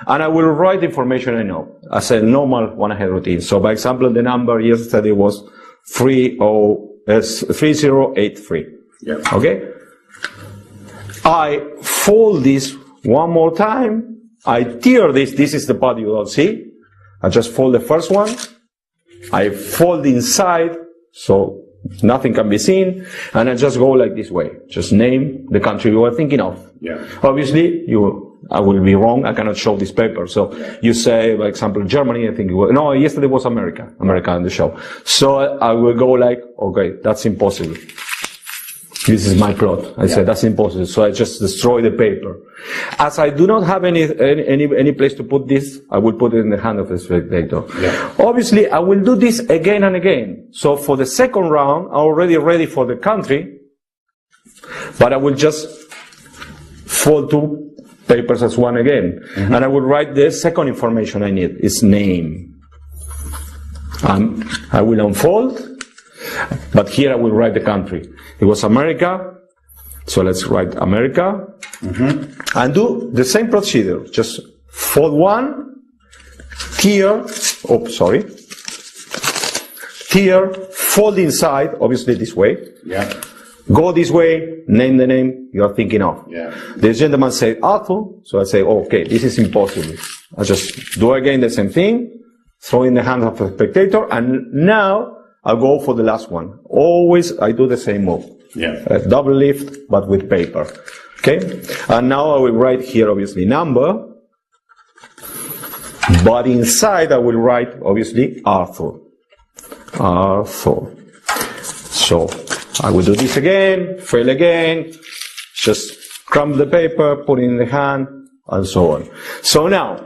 and I will write the information I know as a normal one ahead routine. So by example, the number yesterday was 3083. Yeah. Okay? I fold this one more time. I tear this. This is the part you don't see. I just fold the first one. I fold inside, so nothing can be seen. And I just go like this way. Just name the country you are thinking of. Yeah. Obviously, I will be wrong. I cannot show this paper. So you say, for example, Germany, I think it was, no, yesterday was America in the show. So I will go like, okay, that's impossible. This is my plot. I said, that's impossible. So I just destroy the paper. As I do not have any place to put this, I will put it in the hand of the spectator. Yeah. Obviously, I will do this again and again. So for the second round, I'm already ready for the country, but I will just fold 2 papers as one again. Mm-hmm. And I will write the second information I need, its name. I will unfold, but here I will write the country. It was America, so let's write America, and do the same procedure. Just fold one, tear, fold inside, obviously this way. Yeah. Go this way, name the name you are thinking of. Yeah. The gentleman said Arthur, so I say, okay, this is impossible. I just do again the same thing, throw in the hand of the spectator, and now I'll go for the last one. Always I do the same move. Yeah. A double lift, but with paper. Okay? And now I will write here, obviously, number. But inside I will write, obviously, Arthur. Arthur. So I will do this again, fail again, just crumble the paper, put it in the hand, and so on. So now,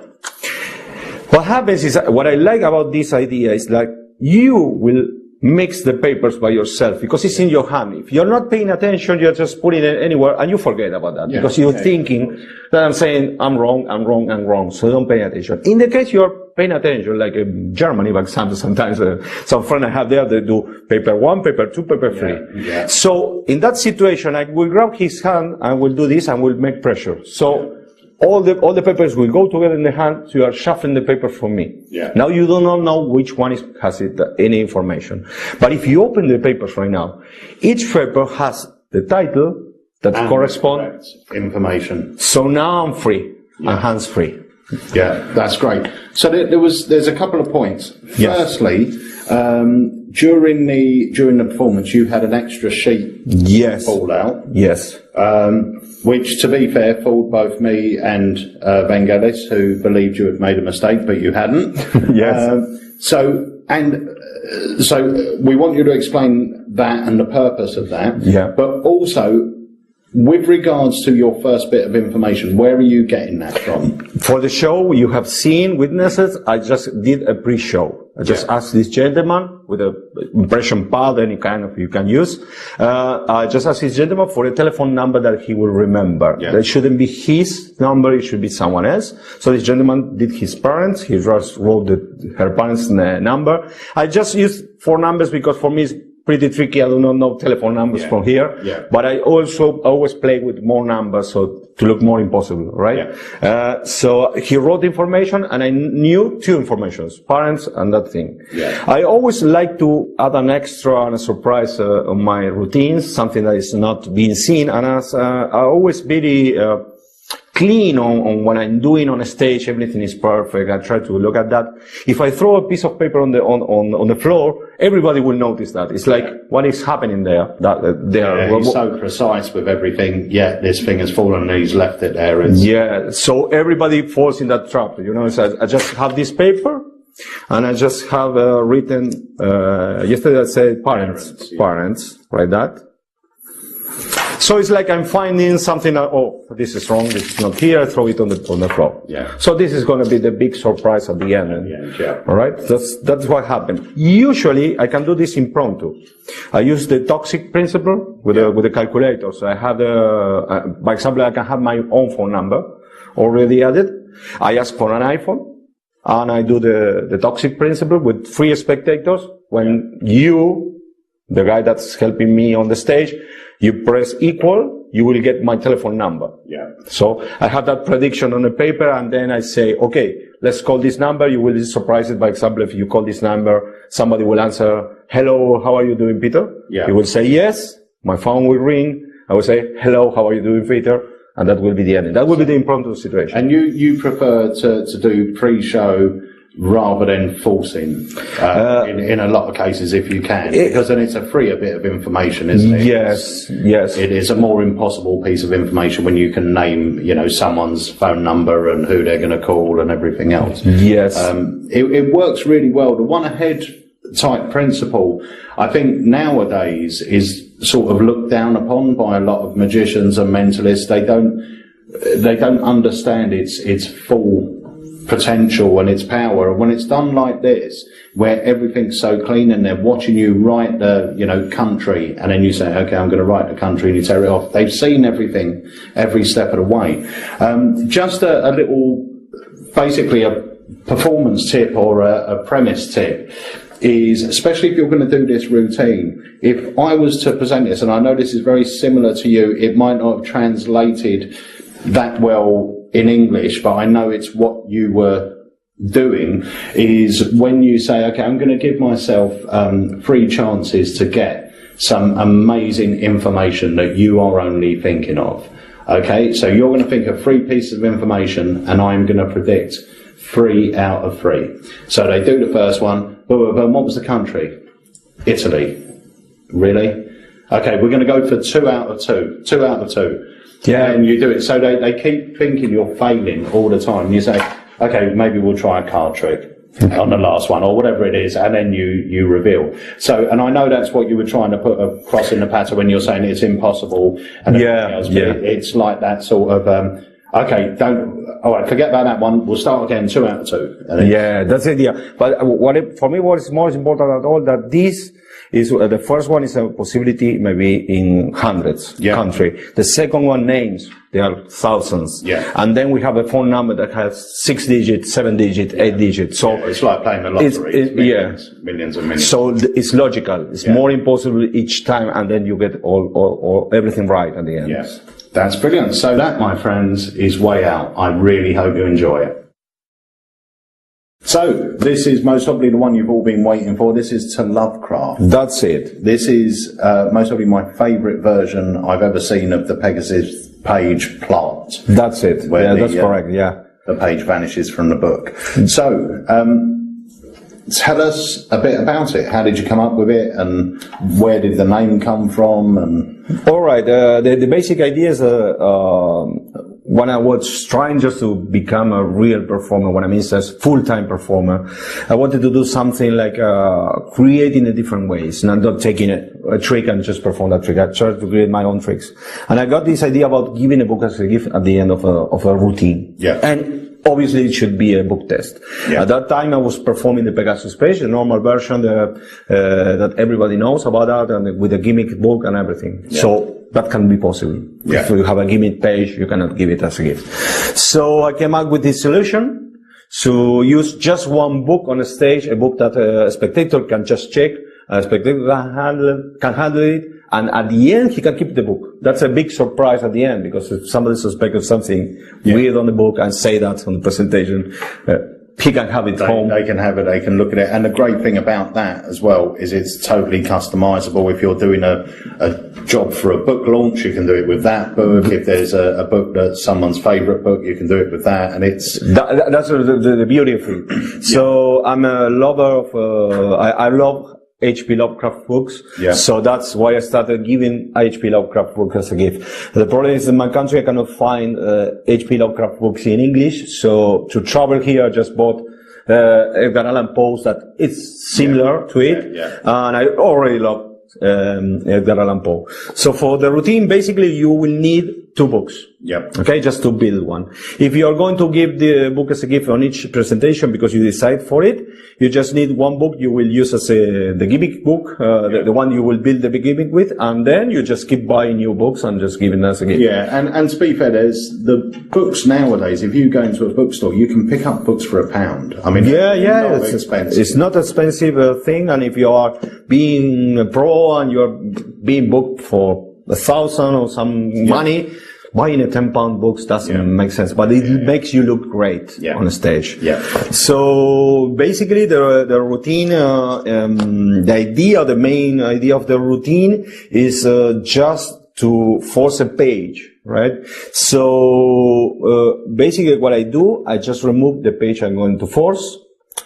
what happens is, what I like about this idea is like, you will mix the papers by yourself because it's in your hand. If you're not paying attention, you're just putting it anywhere and you forget about that because you're thinking that I'm saying I'm wrong, so don't pay attention. In the case you're paying attention, like in Germany, for example, sometimes some friend I have there, they do paper 1, paper 2, paper 3. Yeah. So in that situation, I will grab his hand and will do this and will make pressure. So all the papers will go together in the hand, so you are shuffling the paper for me. Yeah. Now you do not know which one has any information. But if you open the papers right now, each paper has the title that corresponds. Information. So now I'm free, and hands free. Yeah, that's great. So there's a couple of points. Yes. Firstly, during the performance, you had an extra sheet fall out. Yes. Which, to be fair, fooled both me and Vangelis, who believed you had made a mistake, but you hadn't. Yes. So we want you to explain that and the purpose of that. Yeah. But also, with regards to your first bit of information, where are you getting that from? For the show, you have seen witnesses. I just did a pre-show. I just ask this gentleman with a impression pad, any kind of you can use. I just ask this gentleman for a telephone number that he will remember. Yeah. That shouldn't be his number, it should be someone else. So this gentleman did his parents, he just wrote her parents' number. I just used 4 numbers because for me it's pretty tricky. I do not know telephone numbers from here. Yeah. But I also always play with more numbers so to look more impossible, right? Yeah. So he wrote information and I knew 2 informations, parents and that thing. Yeah. I always like to add an extra and a surprise on my routines, something that is not being seen. And as I always very clean on when I'm doing on a stage, everything is perfect. I try to look at that. If I throw a piece of paper on the floor, everybody will notice that. It's like, what is happening there? He's so precise with everything. Yeah, this thing has fallen and he's left it there. Yeah, so everybody falls in that trap, you know. So I just have this paper, and I just have written, yesterday I said parents, like that. So it's like I'm finding something that, oh, this is wrong, this is not here, I throw it on the floor. Yeah. So this is going to be the big surprise at the end. Yeah. All right? That's what happened. Usually, I can do this impromptu. I use the toxic principle with the calculator. So I have by example, I can have my own phone number already added. I ask for an iPhone, and I do the toxic principle with 3 spectators. When you, the guy that's helping me on the stage, you press equal, you will get my telephone number. Yeah. So I have that prediction on the paper, and then I say, okay, let's call this number. You will be surprised. By example, if you call this number, somebody will answer, hello, how are you doing, Peter? Yeah. You will say yes. My phone will ring. I will say, hello, how are you doing, Peter? And that will be the ending. That will be the impromptu situation. And you prefer to do pre-show rather than forcing in a lot of cases if you can, because then it's a freer bit of information, isn't it? Yes. It is a more impossible piece of information when you can name, someone's phone number and who they're going to call and everything else. Yes. It works really well. The one ahead type principle, I think nowadays is sort of looked down upon by a lot of magicians and mentalists. They don't understand its full potential and its power. And when it's done like this, where everything's so clean and they're watching you write the, country, and then you say, okay, I'm going to write the country, and you tear it off. They've seen everything, every step of the way. Just a little, basically a performance tip or a premise tip is, especially if you're going to do this routine, if I was to present this, and I know this is very similar to you, it might not have translated that well in English, but I know it's what you were doing, is when you say, okay, I'm going to give myself 3 chances to get some amazing information that you are only thinking of. Okay, so you're going to think of 3 pieces of information, and I'm going to predict 3 out of 3. So they do the first one, but what was the country? Italy. Really? Okay, we're going to go for 2 out of 2. 2 out of 2. Yeah, and you do it. So they keep thinking you're failing all the time. You say, okay, maybe we'll try a card trick on the last one, or whatever it is, and then you reveal. So, and I know that's what you were trying to put across in the pattern when you're saying it's impossible and everything else, but it's like that sort of, okay, all right, forget about that one, we'll start again, 2 out of 2. Yeah, that's it, yeah. But for me, what is most important at all, that this is, the first one is a possibility maybe in hundreds country. The second one, names, there are thousands. Yeah. And then we have a phone number that has 6 digits, 7 digits, 8 digits. So it's like playing the lottery. Millions and millions. So it's logical. It's more impossible each time, and then you get all everything right at the end. Yes. That's brilliant. So that, my friends, is Way Out. I really hope you enjoy it. So, this is most probably the one you've all been waiting for. This is To Lovecraft. That's it. This is most probably my favourite version I've ever seen of the Pegasus page plot. That's it. That's correct, yeah. The page vanishes from the book. So, tell us a bit about it. How did you come up with it, and where did the name come from? And all right, the basic idea is when I was trying just to become a real performer, what I mean is full-time performer, I wanted to do something like creating in different ways, not taking a trick and just perform that trick. I tried to create my own tricks, and I got this idea about giving a book as a gift at the end of a routine. Yeah. And obviously it should be a book test. Yeah. At that time I was performing the Pegasus page, the normal version that everybody knows about that, and with a gimmick book and everything. Yeah. So that can be possible. Yeah. If you have a gimmick page, you cannot give it as a gift. So I came up with this solution. So use just one book on a stage, a book that a spectator can just check, a spectator can handle it, and at the end he can keep the book. That's a big surprise at the end, because if somebody suspects something weird on the book and say that on the presentation, he can have it home. They can have it, they can look at it. And the great thing about that as well is it's totally customizable. If you're doing a job for a book launch, you can do it with that book. If there's a book that's someone's favorite book, you can do it with that. And it's... That's the beauty of it. So I'm a lover of, I love H.P. Lovecraft books. Yeah. So that's why I started giving H.P. Lovecraft books as a gift. The problem is in my country I cannot find H.P. Lovecraft books in English. So to travel here, I just bought Edgar Allan Poe's that it's similar to it. Yeah. And I already love Edgar Allan Poe. So for the routine, basically you will need 2 books. Yep. Okay, just to build one. If you are going to give the book as a gift on each presentation because you decide for it, you just need one book you will use as the gimmick book, the one you will build the gimmick with, and then you just keep buying new books and just giving as a gift. Yeah, and to be fair, there's the books nowadays, if you go into a bookstore, you can pick up books for £1. I mean, it's expensive. It's not expensive thing, and if you are being a pro and you're being booked for 1,000 or some money, buying a £10 books doesn't make sense, but it makes you look great on a stage. Yeah. So basically, the routine, the main idea of the routine is just to force a page, right? So basically, what I do, I just remove the page I'm going to force.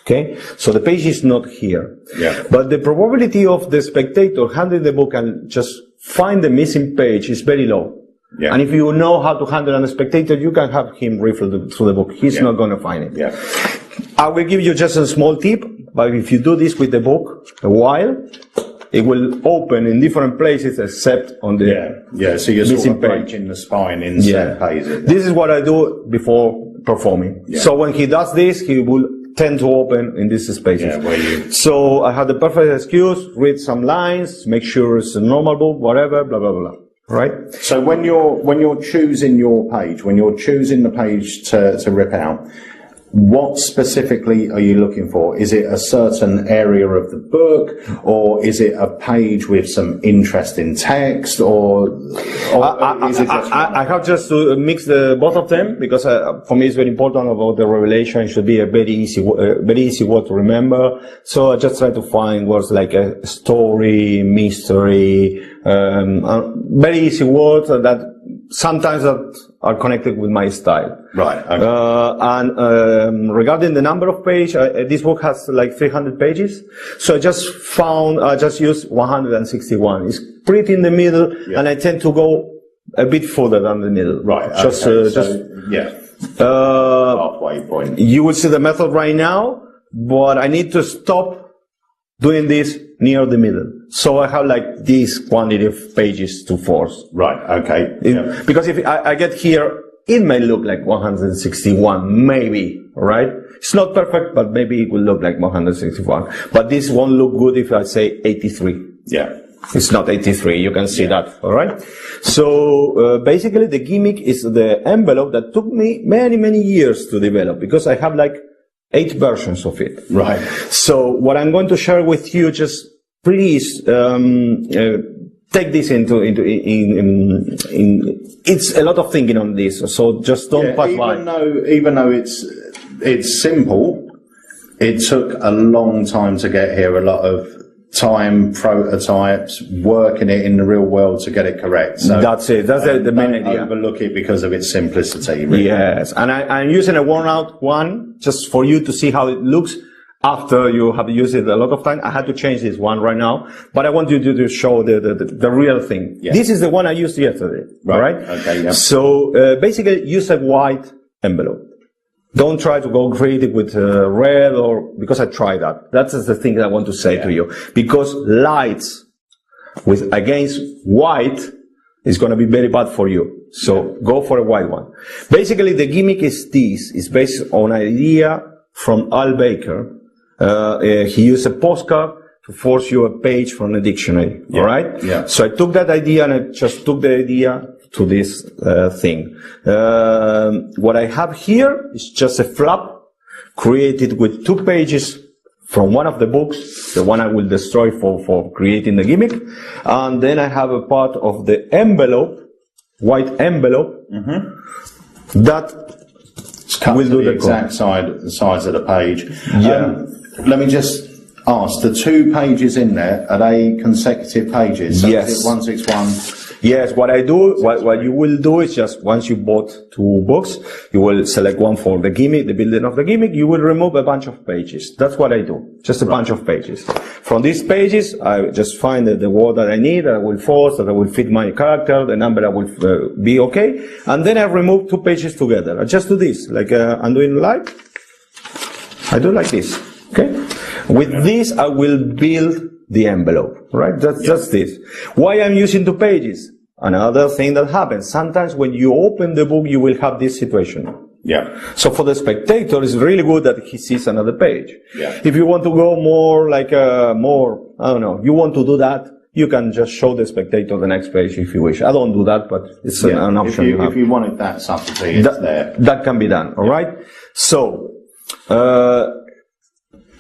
Okay, so the page is not here. Yeah. But the probability of the spectator handling the book and just find the missing page is very low. Yeah. And if you know how to handle a spectator, you can have him riffle through the book. He's not going to find it. Yeah. I will give you just a small tip, but if you do this with the book a while, it will open in different places except on the So you're sort missing of page. breaking the spine in certain pages. This is what I do before performing. Yeah. So when he does this, he will tend to open in these spaces. Yeah, where you... So I have the perfect excuse, read some lines, make sure it's a normal book, whatever, blah, blah, blah. Right? So when you're choosing your page, when you're choosing the page to rip out, what specifically are you looking for? Is it a certain area of the book, or is it a page with some interesting text, or is it just... I have just to mix both of them, because for me it's very important about the revelation. It should be a very easy word to remember. So I just try to find words like a story, mystery, very easy words that sometimes are connected with my style. Right. Okay. And regarding the number of pages, this book has like 300 pages. So I just used 161. It's pretty in the middle, and I tend to go a bit further than the middle. Right. Halfway point. You will see the method right now, but I need to stop doing this near the middle. So I have like this quantity of pages to force. Right, okay. Because if I get here, it may look like 161, maybe, right? It's not perfect, but maybe it will look like 161. But this won't look good if I say 83. Yeah. It's not 83, you can see that, alright? So, basically the gimmick is the envelope that took me many, many years to develop, because I have like 8 versions of it. Right. So what I'm going to share with you, just please take this into it's a lot of thinking on this. So just don't pass by. Even though it's simple, it took a long time to get here. A lot of time, prototypes, working it in the real world to get it correct. So that's it. That's the main idea. Don't overlook it because of its simplicity. Really. Yes, and I'm using a worn-out one just for you to see how it looks after you have used it a lot of time. I had to change this one right now, but I want you to show the real thing. Yeah. This is the one I used yesterday. Right? Okay. Yeah. So basically, use a white envelope. Don't try to go creative with red, or because I tried that. That's the thing that I want to say to you. Because lights against white is going to be very bad for you. So go for a white one. Basically, the gimmick is this. It's based on an idea from Al Baker. He used a postcard to force you a page from a dictionary. All right? Yeah. So I took that idea and I just took the idea to this thing. What I have here is just a flap created with 2 pages from one of the books, the one I will destroy for creating the gimmick. And then I have a part of the envelope, white envelope, that Cut will to do the the exact size of the page. Yeah. Let me just ask, the 2 pages in there, are they consecutive pages? So Yes. is it 161? Yes, what I do, what you will do is just once you bought 2 books, you will select one for the gimmick, the building of the gimmick, you will remove a bunch of pages. That's what I do. Just a bunch of pages. From these pages, I just find the word that I need, that I will force, that I will fit my character, the number that will be okay, and then I remove 2 pages together. I just do this, like I'm doing live. I do like this, okay? With this, I will build the envelope, right? That's just this. Why I'm using 2 pages? Another thing that happens. Sometimes when you open the book, you will have this situation. Yeah. So for the spectator, it's really good that he sees another page. Yeah. If you want to go more like I don't know, you want to do that, you can just show the spectator the next page if you wish. I don't do that, but it's an option you have. If you wanted that subtlety, it's there. That can be done, all right? So,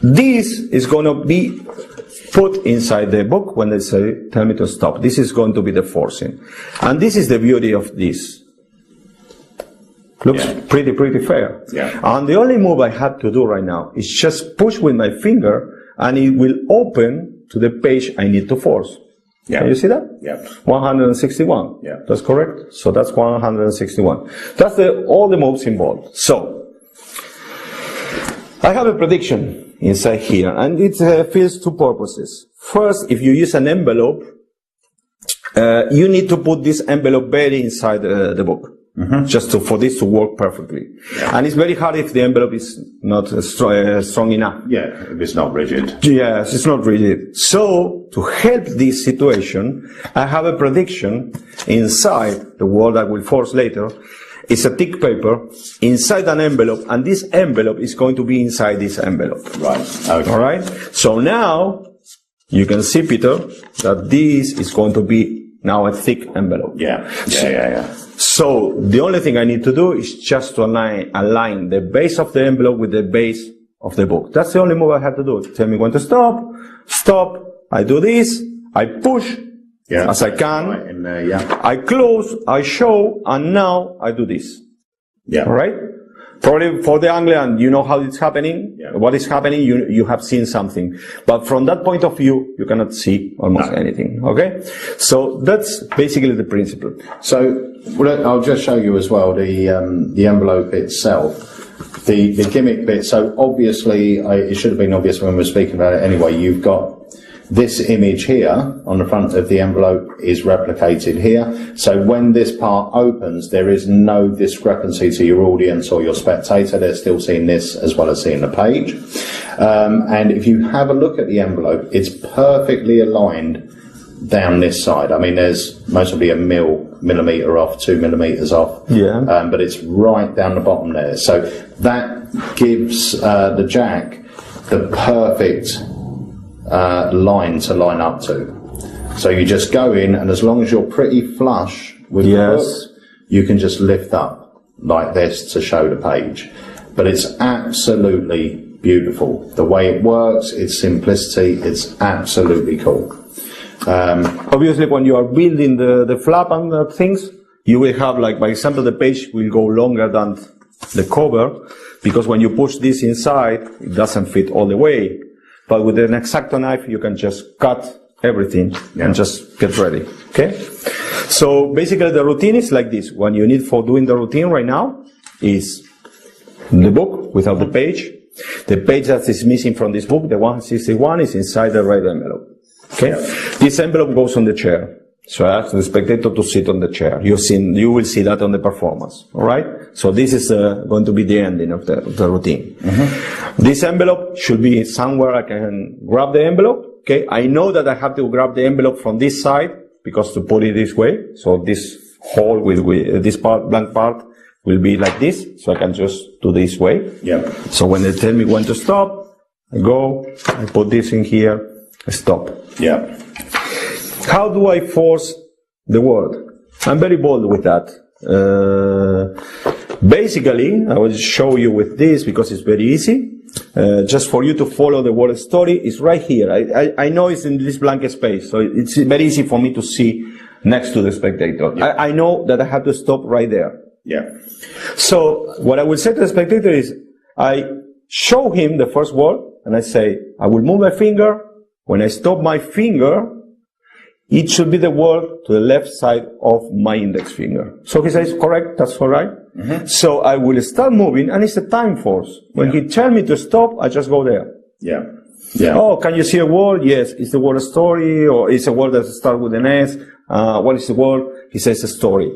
this is going to be put inside the book when they say, tell me to stop. This is going to be the forcing. And this is the beauty of this. Looks pretty fair. Yeah. And the only move I have to do right now is just push with my finger and it will open to the page I need to force. Yeah. Can you see that? Yeah. 161. Yeah. That's correct. So that's 161. That's all the moves involved. So, I have a prediction inside here, and it fills 2 purposes. First, if you use an envelope, you need to put this envelope very inside the book, just for this to work perfectly. Yeah. And it's very hard if the envelope is not strong enough. Yeah, if it's not rigid. Yes, it's not rigid. So, to help this situation, I have a prediction inside the word I will force later. It's a thick paper inside an envelope, and this envelope is going to be inside this envelope. Right. Okay. All right? So now, you can see, Peter, that this is going to be now a thick envelope. Yeah. So, the only thing I need to do is just to align the base of the envelope with the base of the book. That's the only move I have to do. Tell me when to stop. Stop. I do this. I push. Yeah. As I can. Right in there, yeah. I close, I show, and now I do this. Yeah. All right? Probably for the Anglian, you know how it's happening. Yeah. What is happening, you have seen something. But from that point of view, you cannot see almost anything. Okay? So that's basically the principle. So I'll just show you as well the envelope itself, the gimmick bit. So obviously, it should have been obvious when we were speaking about it anyway. You've got this image here on the front of the envelope is replicated here. So when this part opens, there is no discrepancy to your audience or your spectator. They're still seeing this as well as seeing the page. And if you have a look at the envelope, it's perfectly aligned down this side. I mean, there's mostly a millimeter off, 2 millimeters off. Yeah. But it's right down the bottom there. So that gives the jack the perfect line to line up to. So you just go in, and as long as you're pretty flush with the book, you can just lift up like this to show the page. But it's absolutely beautiful. The way it works, its simplicity, it's absolutely cool. Obviously, when you are building the flap and things, you will have, like, by example, the page will go longer than the cover, because when you push this inside, it doesn't fit all the way. But with an X-Acto knife, you can just cut everything and just get ready. Okay? So basically, the routine is like this. What you need for doing the routine right now is the book without the page. The page that is missing from this book, the 161, is inside the red envelope. Okay? This envelope goes on the chair. So I ask the spectator to sit on the chair. You will see that on the performance. All right? So this is going to be the ending of the routine. This envelope should be somewhere I can grab the envelope. Okay? I know that I have to grab the envelope from this side, because to put it this way, so this hole with this part, blank part, will be like this, so I can just do this way. Yeah. So when they tell me when to stop, I go, I put this in here, I stop. Yeah. How do I force the word? I'm very bold with that. Basically, I will show you with this because it's very easy. Just for you to follow the word story, it's right here. I know it's in this blank space, so it's very easy for me to see next to the spectator. Yeah. I know that I have to stop right there. Yeah. So what I will say to the spectator is, I show him the first word, and I say, I will move my finger. When I stop my finger, it should be the word to the left side of my index finger. So he says, correct, that's all right. Mm-hmm. So I will start moving, and it's a time force. When he tells me to stop, I just go there. Yeah. Yeah. Oh, can you see a word? Yes. Is the word a story, or is a word that starts with an S? What is the word? He says a story.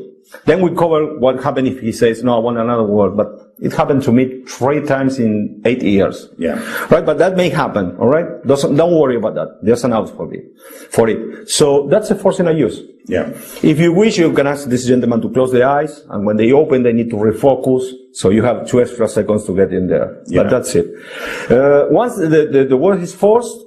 Then we cover what happened if he says, no, I want another word. But it happened to me 3 times in 8 years. Yeah. Right? But that may happen, all right? Don't worry about that. There's an out for it. So that's the forcing I use. Yeah. If you wish, you can ask this gentleman to close the eyes, and when they open, they need to refocus, so you have 2 extra seconds to get in there. Yeah. But that's it. Once the word is forced,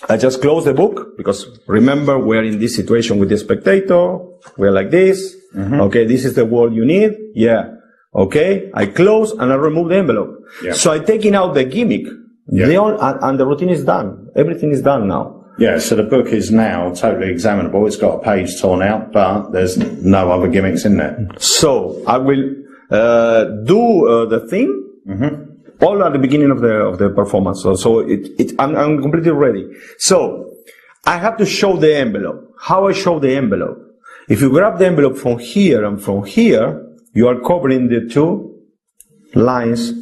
I just close the book, because remember, we're in this situation with the spectator. We're like this. Mm-hmm. Okay, this is the word you need. Yeah. Okay, I close and I remove the envelope. Yeah. So I'm taking out the gimmick. Yeah. And the routine is done. Everything is done now. Yeah, so the book is now totally examinable. It's got a page torn out, but there's no other gimmicks in there. So I will do the thing all at the beginning of the performance. So I'm completely ready. So I have to show the envelope. How I show the envelope? If you grab the envelope from here and from here, you are covering the 2 lines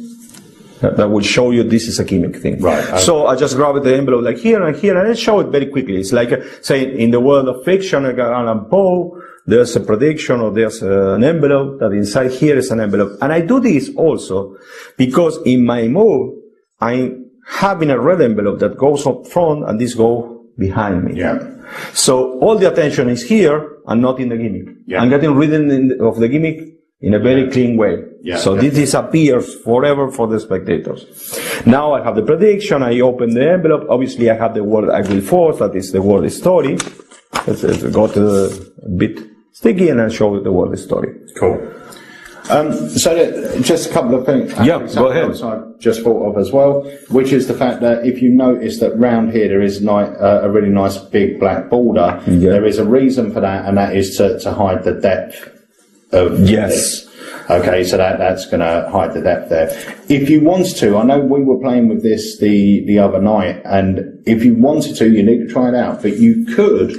that will show you this is a gimmick thing. Right. Okay. So I just grab the envelope like here and here, and I show it very quickly. It's like saying in the world of fiction, Allan Poe, there's a prediction or there's an envelope, that inside here is an envelope. And I do this also because in my move, I'm having a red envelope that goes up front and this goes behind me. Yeah. So all the attention is here and not in the gimmick. Yeah. I'm getting rid of the gimmick in a very clean way. Yeah, So yeah. this disappears forever for the spectators. Now I have the prediction, I open the envelope, obviously I have the word I will force, that is the word story. Let's go to a bit sticky and I'll show the word story. Cool. Just a couple of things. Yeah, go ahead. Else I just thought of as well, which is the fact that if you notice that round here there is a really nice big black border, Yeah. there is a reason for that, and that is to hide the depth of Yes. this. Okay, so that's going to hide the depth there. If you want to, I know we were playing with this the other night, and if you wanted to, you need to try it out, but you could.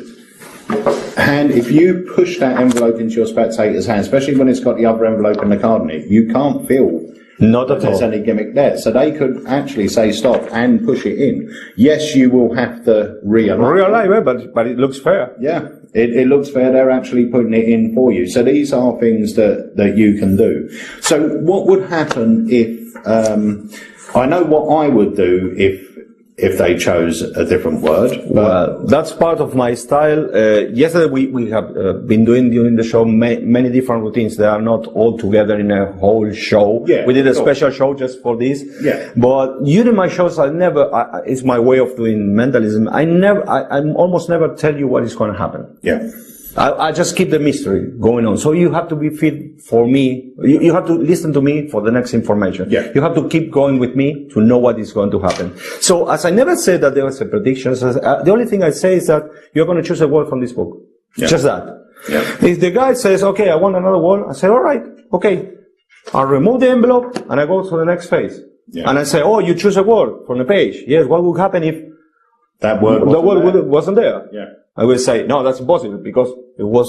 And if you push that envelope into your spectator's hand, especially when it's got the other envelope and the card in it, you can't feel Not at there's all. any gimmick there. So they could actually say stop and push it in. Yes, you will have to realign. Real life, but it looks fair. Yeah, it looks fair. They're actually putting it in for you. So these are things that you can do. So what would happen if, I know what I would do if they chose a different word. Well, that's part of my style. Yesterday we have been doing during the show many different routines. They are not all together in a whole show. Yeah, we did a sure. special show just for this. Yeah. But during my shows, it's my way of doing mentalism. I almost never tell you what is going to happen. Yeah. I just keep the mystery going on. So you have to be fit for me. You have to listen to me for the next information. Yeah. You have to keep going with me to know what is going to happen. So as I never said that there was a prediction, the only thing I say is that you're going to choose a word from this book. Yeah. Just that. Yeah. If the guy says, okay, I want another word, I say, all right, okay. I'll remove the envelope and I go to the next phase. Yeah. And I say, oh, you choose a word from the page. Yes, what would happen if That word the wasn't word there. wasn't there? Yeah. I will say, no, that's impossible because it was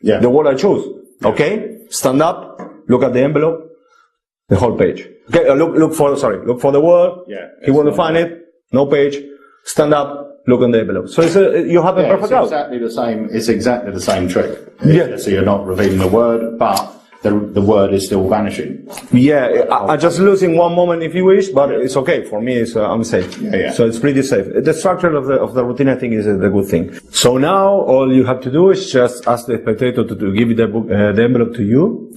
Yeah. the word I chose. Okay? Stand up, look at the envelope, the whole page. Okay, look for the word. Yeah. You want to find it, no page, stand up, look on the envelope. So you have a Yeah, perfect it's out. exactly the same. It's exactly the same trick. Yeah. So you're not revealing the word, but the word is still vanishing. Yeah, I just lose in one moment if you wish, but it's okay for me. It's, I'm safe. Yeah. So it's pretty safe. The structure of the routine, I think, is the good thing. So now all you have to do is just ask the spectator to give the book, the envelope to you.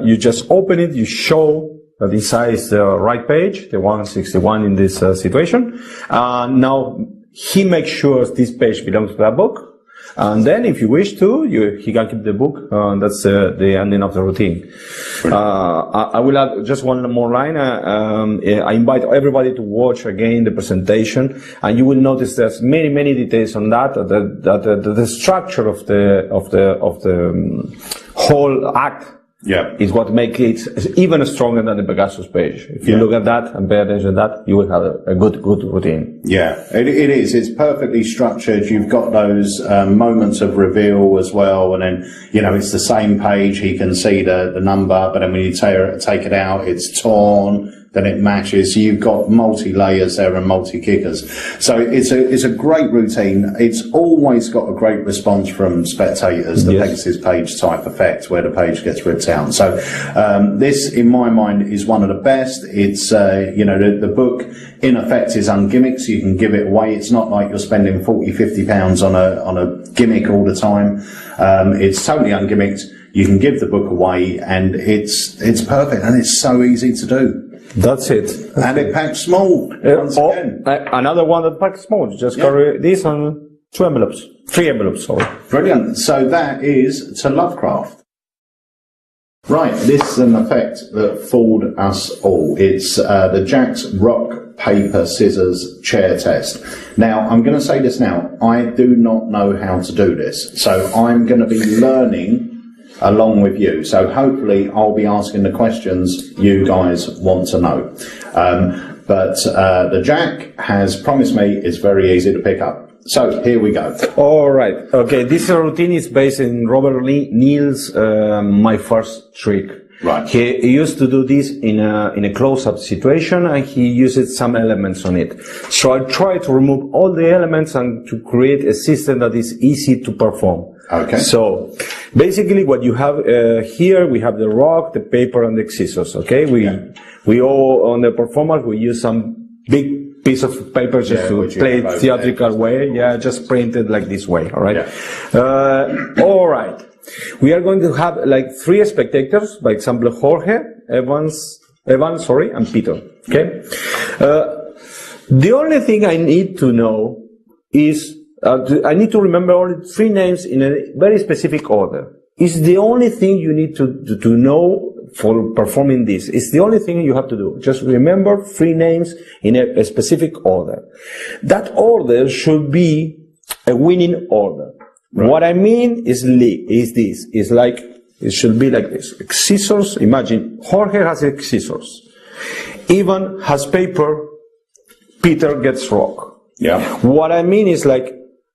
You just open it. You show that inside is the right page, the 161 in this situation. Now he makes sure this page belongs to that book. And then, if you wish to, he can keep the book. That's the ending of the routine. I will add just one more line. I invite everybody to watch again the presentation, and you will notice there's many details on that. The structure of the whole act. Yeah. Is what makes it even stronger than the Pegasus page. If you look at that and pay attention to that, you will have a good routine. Yeah, it is. It's perfectly structured. You've got those moments of reveal as well, and then, it's the same page. He can see the number, but then when you take it out, it's torn. Then it matches. So you've got multi-layers there and multi-kickers. So it's a great routine. It's always got a great response from spectators, the Pegasus page type effect, where the page gets ripped out. So this, in my mind, is one of the best. It's, the book, in effect, is ungimmicked, so you can give it away. It's not like you're spending £40-50 on a gimmick all the time. It's totally ungimmicked. You can give the book away, and it's perfect, and it's so easy to do. That's it. And it packs small, once again. Another one that packs small. Just carry this and 3 envelopes, sorry. Brilliant. So that is to Lovecraft. Right, this is an effect that fooled us all. It's the Jack's rock, paper, scissors, chair test. Now, I'm going to say this now. I do not know how to do this. So I'm going to be learning along with you. So hopefully I'll be asking the questions you guys want to know. But the Jack has promised me it's very easy to pick up. So here we go. All right. Okay, this routine is based in Robert Neal's My First Trick. Right. He used to do this in a close-up situation, and he used some elements on it. So I tried to remove all the elements and to create a system that is easy to perform. Okay. So basically what you have here, we have the rock, the paper, and the scissors. Okay. We all, on the performance, we use some big piece of paper just to play it theatrical way. Yeah, just print it like this way. All right. Yeah. All right. We are going to have like 3 spectators, by example, Jorge, Evan, and Peter. Okay. The only thing I need to know is I need to remember only 3 names in a very specific order. It's the only thing you need to know for performing this. It's the only thing you have to do. Just remember 3 names in a specific order. That order should be a winning order. Right. What I mean is this. It's like, it should be like this. Scissors, imagine, Jorge has scissors. Ivan has paper, Peter gets rock. Yeah. What I mean is like,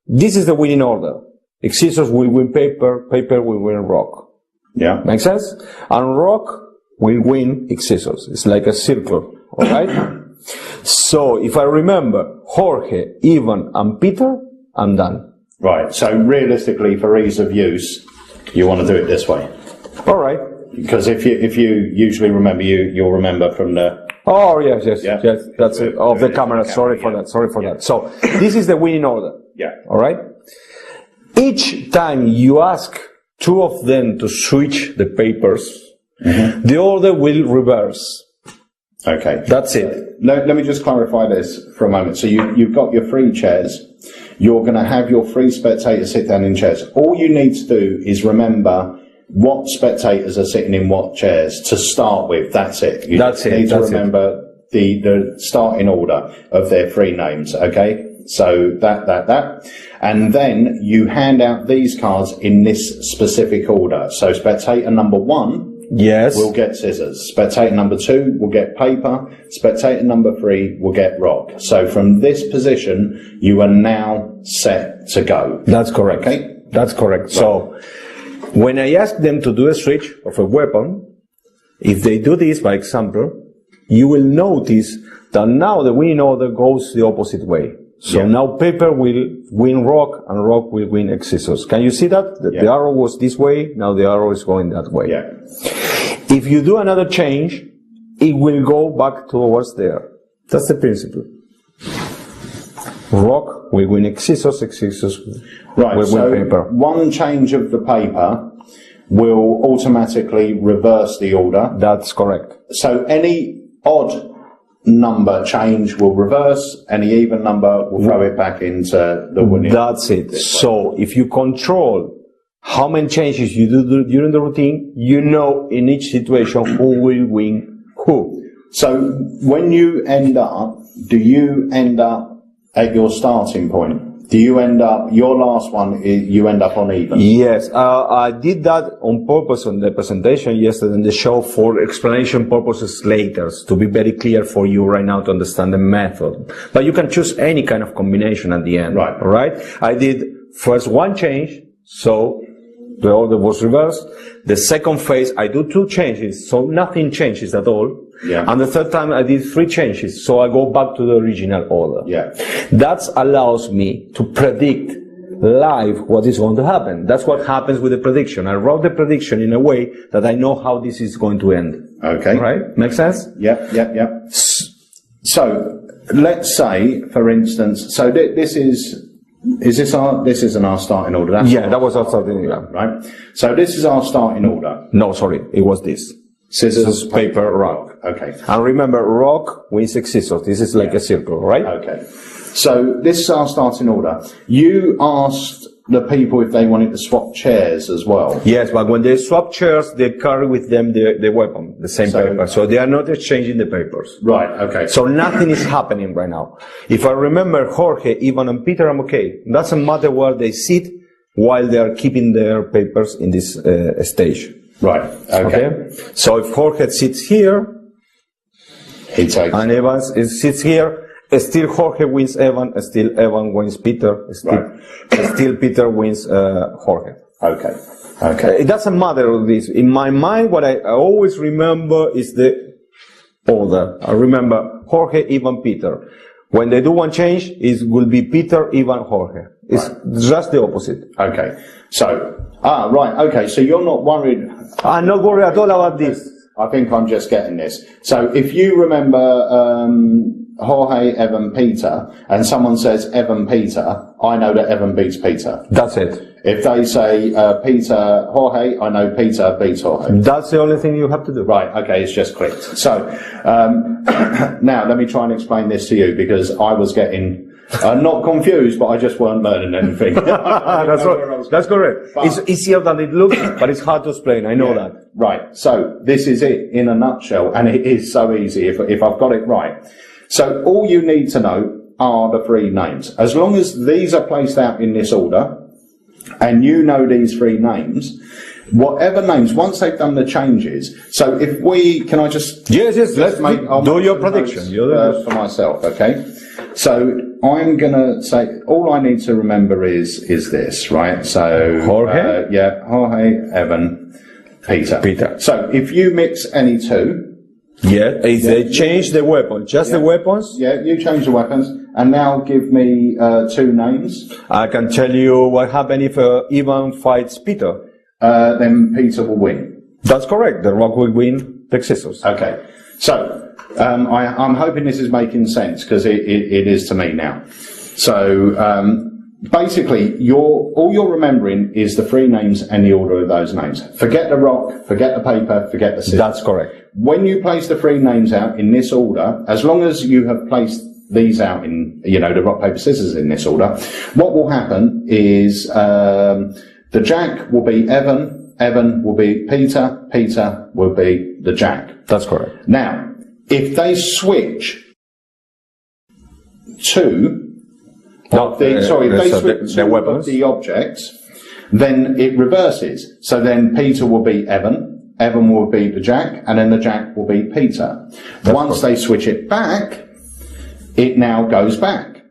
this is the winning order. Scissors will win paper, paper will win rock. Yeah. Make sense? And rock will win scissors. It's like a circle, alright? So, if I remember Jorge, Ivan, and Peter, I'm done. Right. So realistically, for ease of use, you want to do it this way. Alright. Because if you usually remember, you'll remember from the... Oh, yes. That's it. Of the camera. Sorry for that. So, this is the winning order. Yeah. All right. Each time you ask 2 of them to switch the papers, the order will reverse. Okay. That's it. Let me just clarify this for a moment. So you've got your 3 chairs. You're going to have your 3 spectators sit down in chairs. All you need to do is remember what spectators are sitting in what chairs to start with. That's it. You need to remember the starting order of their 3 names. Okay. So that. And then you hand out these cards in this specific order. So spectator number 1 will get scissors. Spectator number 2 will get paper. Spectator number 3 will get rock. So from this position, you are now set to go. That's correct. Okay? That's correct. Right. So when I ask them to do a switch of a weapon, if they do this, by example, you will notice that now the winning order goes the opposite way. So Yeah. now paper will win rock and rock will win scissors. Can you see that? The arrow was this way, now the arrow is going that way. Yeah. If you do another change, it will go back towards there. That's the principle. Rock will win scissors, scissors Right, will so win paper. one change of the paper will automatically reverse the order. That's correct. So any odd number change will reverse, any even number will throw it back into the winning. That's it. So if you control how many changes you do during the routine, you know in each situation who will win who. So when you end up, do you end up at your starting point? Do you end up, your last one, you end up on even? Yes, I did that on purpose on the presentation yesterday in the show for explanation purposes later, to be very clear for you right now to understand the method. But you can choose any kind of combination at the end. Right. Right? I did first one change, so the order was reversed. The second phase, I do two changes, so nothing changes at all. Yeah. And the third time I did three changes, so I go back to the original order. Yeah. That allows me to predict live what is going to happen. That's what happens with the prediction. I wrote the prediction in a way that I know how this is going to end. Okay. Right? Make sense? Yep. So let's say, for instance, so this isn't our starting order? That's Yeah, that was our starting order. right. So this is our starting order. No, sorry, it was this. Scissors, paper, rock. Okay. And remember, rock wins scissors. This is like a circle, right? Okay. So this is our starting order. You asked the people if they wanted to swap chairs as well. Yes, but when they swap chairs, they carry with them the weapon, the same paper. So they are not exchanging the papers. Right. Okay. So nothing is happening right now. If I remember Jorge, Ivan, and Peter, I'm okay. Doesn't matter where they sit while they are keeping their papers in this stage. Right. Okay. So if Jorge sits here He takes. and Evan sits here, still Jorge wins Evan, still Evan wins Peter, still Peter wins Jorge. Okay. Okay. It doesn't matter this. In my mind, what I always remember is the order. I remember Jorge, Ivan, Peter. When they do one change, it will be Peter, Ivan, Jorge. It's just the opposite. Okay. So, right. Okay. So you're not worried. I'm not worried at all about this. I think I'm just getting this. So if you remember, Jorge, Evan, Peter, and someone says Evan, Peter, I know that Evan beats Peter. That's it. If they say Peter, Jorge, I know Peter beats Jorge. That's the only thing you have to do. Right, okay, it's just clicked. So, now let me try and explain this to you because I was getting, not confused, but I just weren't learning anything. That's right. That's correct. It's easier than it looks, but it's hard to explain. I know that. Right, so this is it in a nutshell, and it is so easy if I've got it right. So all you need to know are the three names. As long as these are placed out in this order, and you know these three names, whatever names, once they've done the changes, so if we, can I just... Yes, let's I'll do make your some prediction. notes, for myself, okay? So I'm going to say, all I need to remember is this, right? So... Jorge? Jorge, Evan, Peter. So if you mix any two... Yeah, if they change the weapon, just the weapons, Yeah, you change the weapons, and now give me two names. I can tell you what happened if Ivan fights Peter. Then Peter will win. That's correct. The rock will win the scissors. Okay. So, I'm hoping this is making sense, because it is to me now. So, basically, all you're remembering is the three names and the order of those names. Forget the rock, forget the paper, forget the scissors. That's correct. When you place the three names out in this order, as long as you have placed these out in, the rock, paper, scissors in this order, what will happen is the jack will be Evan, Evan will be Peter, Peter will be the jack. That's correct. Now, if they switch to if they switch the to weapons. the objects, then it reverses. So then Peter will be Evan, Evan will be the jack, and then the jack will be Peter. Once they switch it back, it now goes back.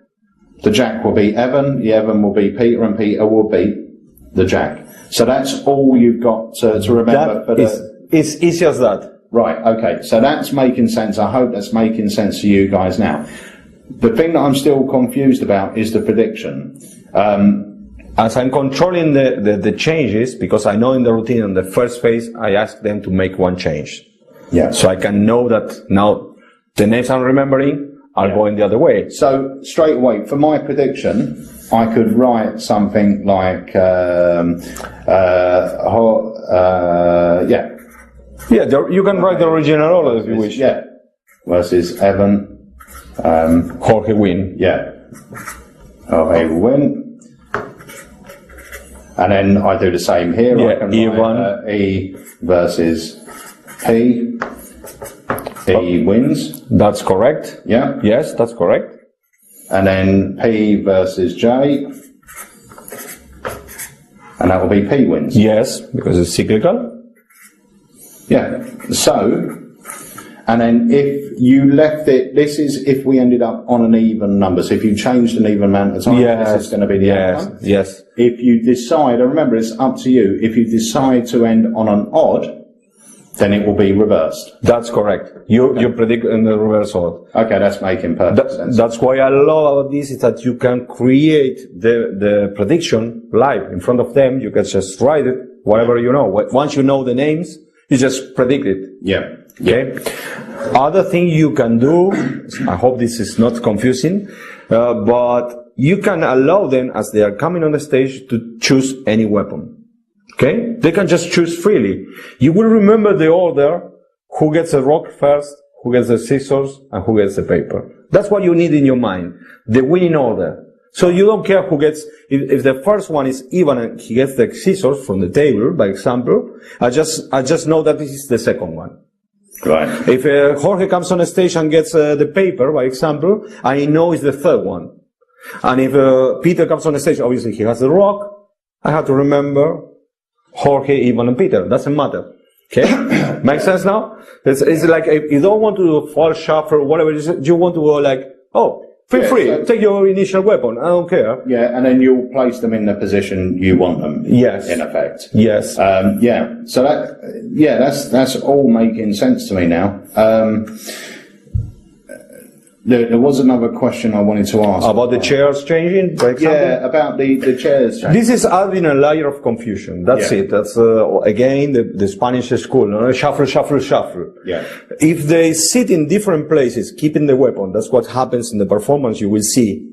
The jack will be Evan, the Evan will be Peter, and Peter will be the jack. So that's all you've got to remember. It's easy as that. Right, okay, so that's making sense. I hope that's making sense to you guys now. the thing that I'm still confused about is the prediction. As I'm controlling the changes, because I know in the routine on the first phase, I ask them to make one change. Yeah. So I can know that now the names I'm remembering are going the other way. So straight away, for my prediction, I could write something like, Yeah, you can write the original order if you wish. yeah, versus Evan, Jorge win. yeah, Jorge will win. And then I do the same here. Yeah, I can write, E versus P. E wins. That's correct. Yeah. Yes, that's correct. And then P versus J. And that will be P wins. Yes, because it's cyclical. Yeah. So, and then if you left it, this is if we ended up on an even number. So if you changed an even amount of times, this is going to be the outcome. Yes. If you decide, and remember it's up to you, if you decide to end on an odd, then it will be reversed. That's correct. You predict in the reverse order. Okay, that's making perfect sense. That's why I love about this is that you can create the prediction live in front of them. You can just write it, whatever you know. Once you know the names, you just predict it. Yeah. Okay. Other thing you can do, I hope this is not confusing, but you can allow them as they are coming on the stage to choose any weapon. Okay? They can just choose freely. You will remember the order, who gets a rock first, who gets the scissors, and who gets the paper. That's what you need in your mind. The winning order. So you don't care who gets, if the first one is even and he gets the scissors from the table, by example, I just know that this is the second one. Right. If Jorge comes on the stage and gets the paper, by example, I know it's the third one. And if Peter comes on the stage, obviously he has the rock, I have to remember Jorge, Ivan, and Peter. Doesn't matter. Okay? Makes sense now? It's like if you don't want to do a false shuffle or whatever, you want to go like, oh, feel free, take your initial weapon, I don't care. Yeah, and then you'll place them in the position you want them. Yes. In effect. Yes. Yeah. So that's all making sense to me now. There was another question I wanted to ask. About the chairs changing, for example? Yeah, about the chairs changing. This is adding a layer of confusion. That's it. That's, again, the Spanish school. No? Shuffle, shuffle, shuffle. Yeah. If they sit in different places, keeping the weapon, that's what happens in the performance, you will see.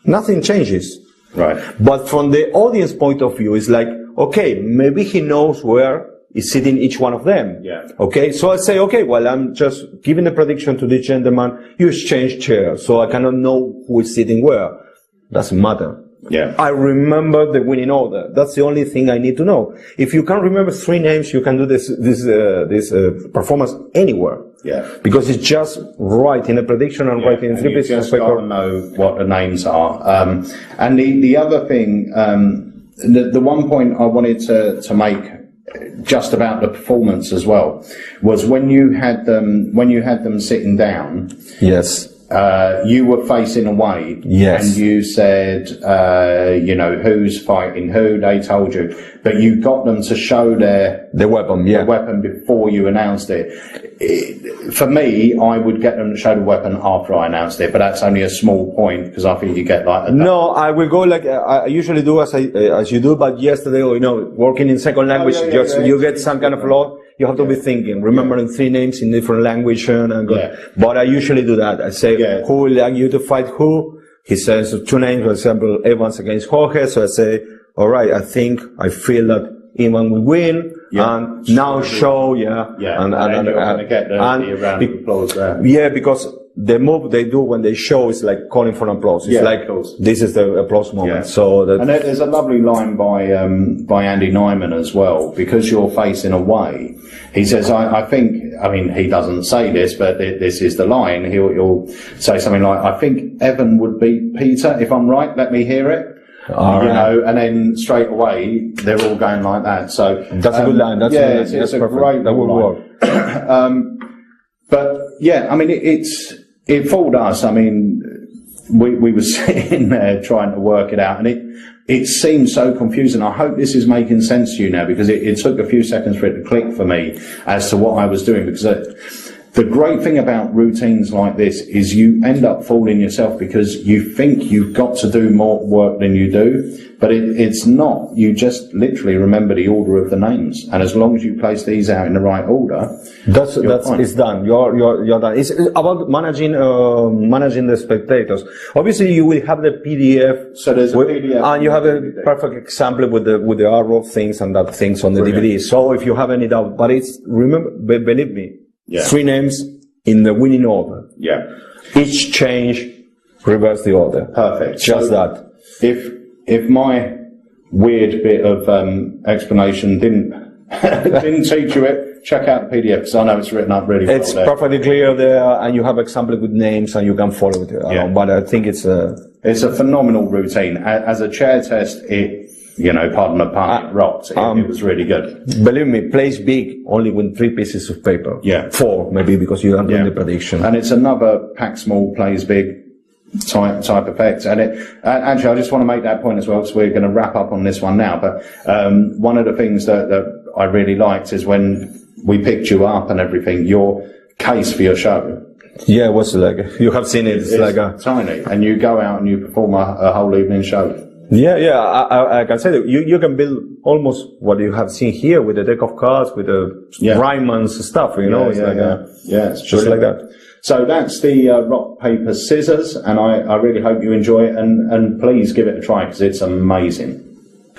Nothing changes. Right. But from the audience point of view, it's like, okay, maybe he knows where is sitting each one of them. Yeah. Okay, so I say, okay, well, I'm just giving the prediction to this gentleman, you exchange chairs, so I cannot know who is sitting where. Doesn't matter. Yeah. I remember the winning order. That's the only thing I need to know. If you can remember 3 names, you can do this performance anywhere. Yeah. Because it's just writing a prediction and writing in 3 pieces of just got paper. to know what the names are. And the other thing, the one point I wanted to make just about the performance as well was when you had them sitting down. Yes. You were facing away. Yes. And you said, who's fighting who, they told you. But you got them to show the weapon, the weapon before you announced it. For me, I would get them to show the weapon after I announced it, but that's only a small point because I think you get like No, I will go like I usually do as you do, but yesterday, working in second language, you get some kind of law. You have to be thinking, remembering 3 names in different language But I usually do that. I say, who would like you to fight who? He says 2 names, for example, Evans against Jorge. So I say, all right, I feel that Ivan will win. And now show, and you're going to get the round of applause there. Yeah, because the move they do when they show is like calling for an applause. It's like, this is the applause moment. So and there's a lovely line by Andy Nyman as well, because you're facing away. He says, I think, he doesn't say this, but this is the line. He'll say something like, I think Evan would beat Peter, if I'm right, let me hear it. And then straight away they're all going like that. So that's a good line. It's a great that will work. But it fooled us. We were sitting there trying to work it out, and it seemed so confusing. I hope this is making sense to you now, because it took a few seconds for it to click for me as to what I was doing, because The great thing about routines like this is you end up fooling yourself because you think you've got to do more work than you do, but it's not. You just literally remember the order of the names, and as long as you place these out in the right order, that's fine. it's done. You're done. It's about managing the spectators. Obviously, you will have the PDF. So there's a PDF and you have a DVD. perfect example with the arrow things and that things on the Brilliant. DVD. So if you have any doubt, but it's remember, believe me, Yeah. 3 names in the winning order. Yeah, Each change reverse the order. perfect. Just So that. If my weird bit of explanation didn't teach you it, check out the PDF because I know it's written up really well It's there. perfectly clear there, and you have example with names, and you can follow it along. Yeah. But I think it's It's a phenomenal routine. As a chair test, pardon the pun, it rocked. It was really good. believe me, plays big only with 3 pieces of paper. Yeah. 4 maybe because you are doing the prediction. And it's another pack small, plays big type effect. And actually, I just want to make that point as well, because we're going to wrap up on this one now. But one of the things that I really liked is when we picked you up and everything, your case for your show. Yeah, it was like, you have seen it, it's like a, tiny, and you go out and you perform a whole evening show. yeah, I can say that you can build almost what you have seen here with the deck of cards, with the Ryman's stuff, you know, it's it's just like that. So that's the rock, paper, scissors, and I really hope you enjoy it, and please give it a try because it's amazing.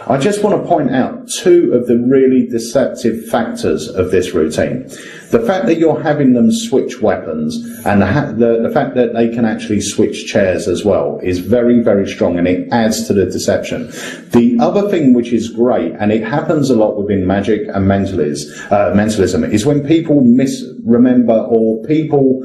I just want to point out 2 of the really deceptive factors of this routine. The fact that you're having them switch weapons, and the fact that they can actually switch chairs as well, is very, very strong, and it adds to the deception. The other thing which is great, and it happens a lot within magic and mentalism, is when people misremember or people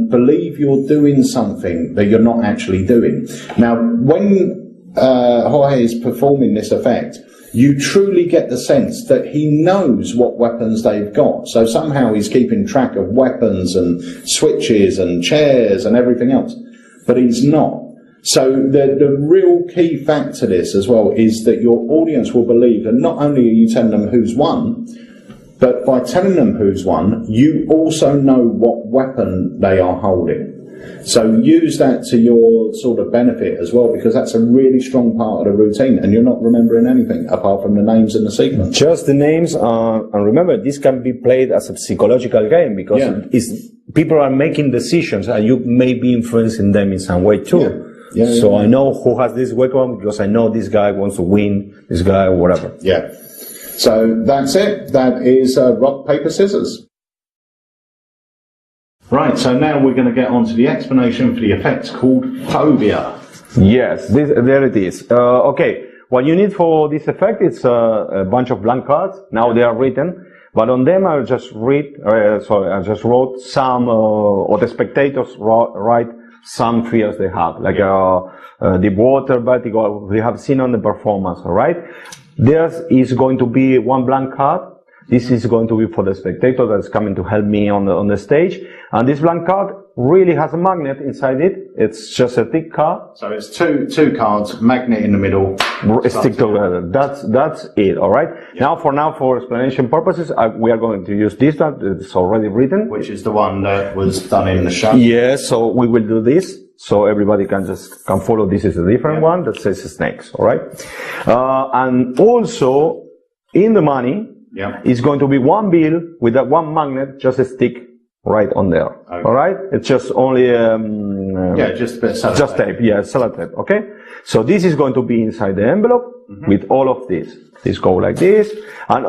believe you're doing something that you're not actually doing. Now, when Jorge is performing this effect, you truly get the sense that he knows what weapons they've got. So somehow he's keeping track of weapons and switches and chairs and everything else, but he's not. So the real key fact to this as well is that your audience will believe that not only are you telling them who's won, but by telling them who's won, you also know what weapon they are holding. So use that to your sort of benefit as well, because that's a really strong part of the routine, and you're not remembering anything apart from the names and the sequence. Just the names, and remember, this can be played as a psychological game because people are making decisions, and you may be influencing them in some way too. So I know who has this weapon because I know this guy wants to win, this guy, or whatever. Yeah. So that's it. That is rock, paper, scissors. Right, so now we're going to get on to the explanation for the effect called phobia. Yes, there it is. Okay, what you need for this effect is a bunch of blank cards. Now they are written, but on them I just I just wrote some, or the spectators write some fears they have, like the water vertigo we have seen on the performance, alright? There is going to be one blank card. This is going to be for the spectator that's coming to help me on the stage. And this blank card really has a magnet inside it. It's just a thick card. So it's two cards, magnet in the middle. Stick together. That's it, alright? Yeah. Now for explanation purposes, we are going to use this one. It's already written. Which is the one that was done in the show. Yes, so we will do this. So everybody can follow. This is a different one that says snakes, alright? And also, in the money, it's going to be one bill with that one magnet, just a stick right on there. Okay. All right? It's just only just a bit of just tape. Yeah, sellotape. Okay. So this is going to be inside the envelope with all of this. This go like this, and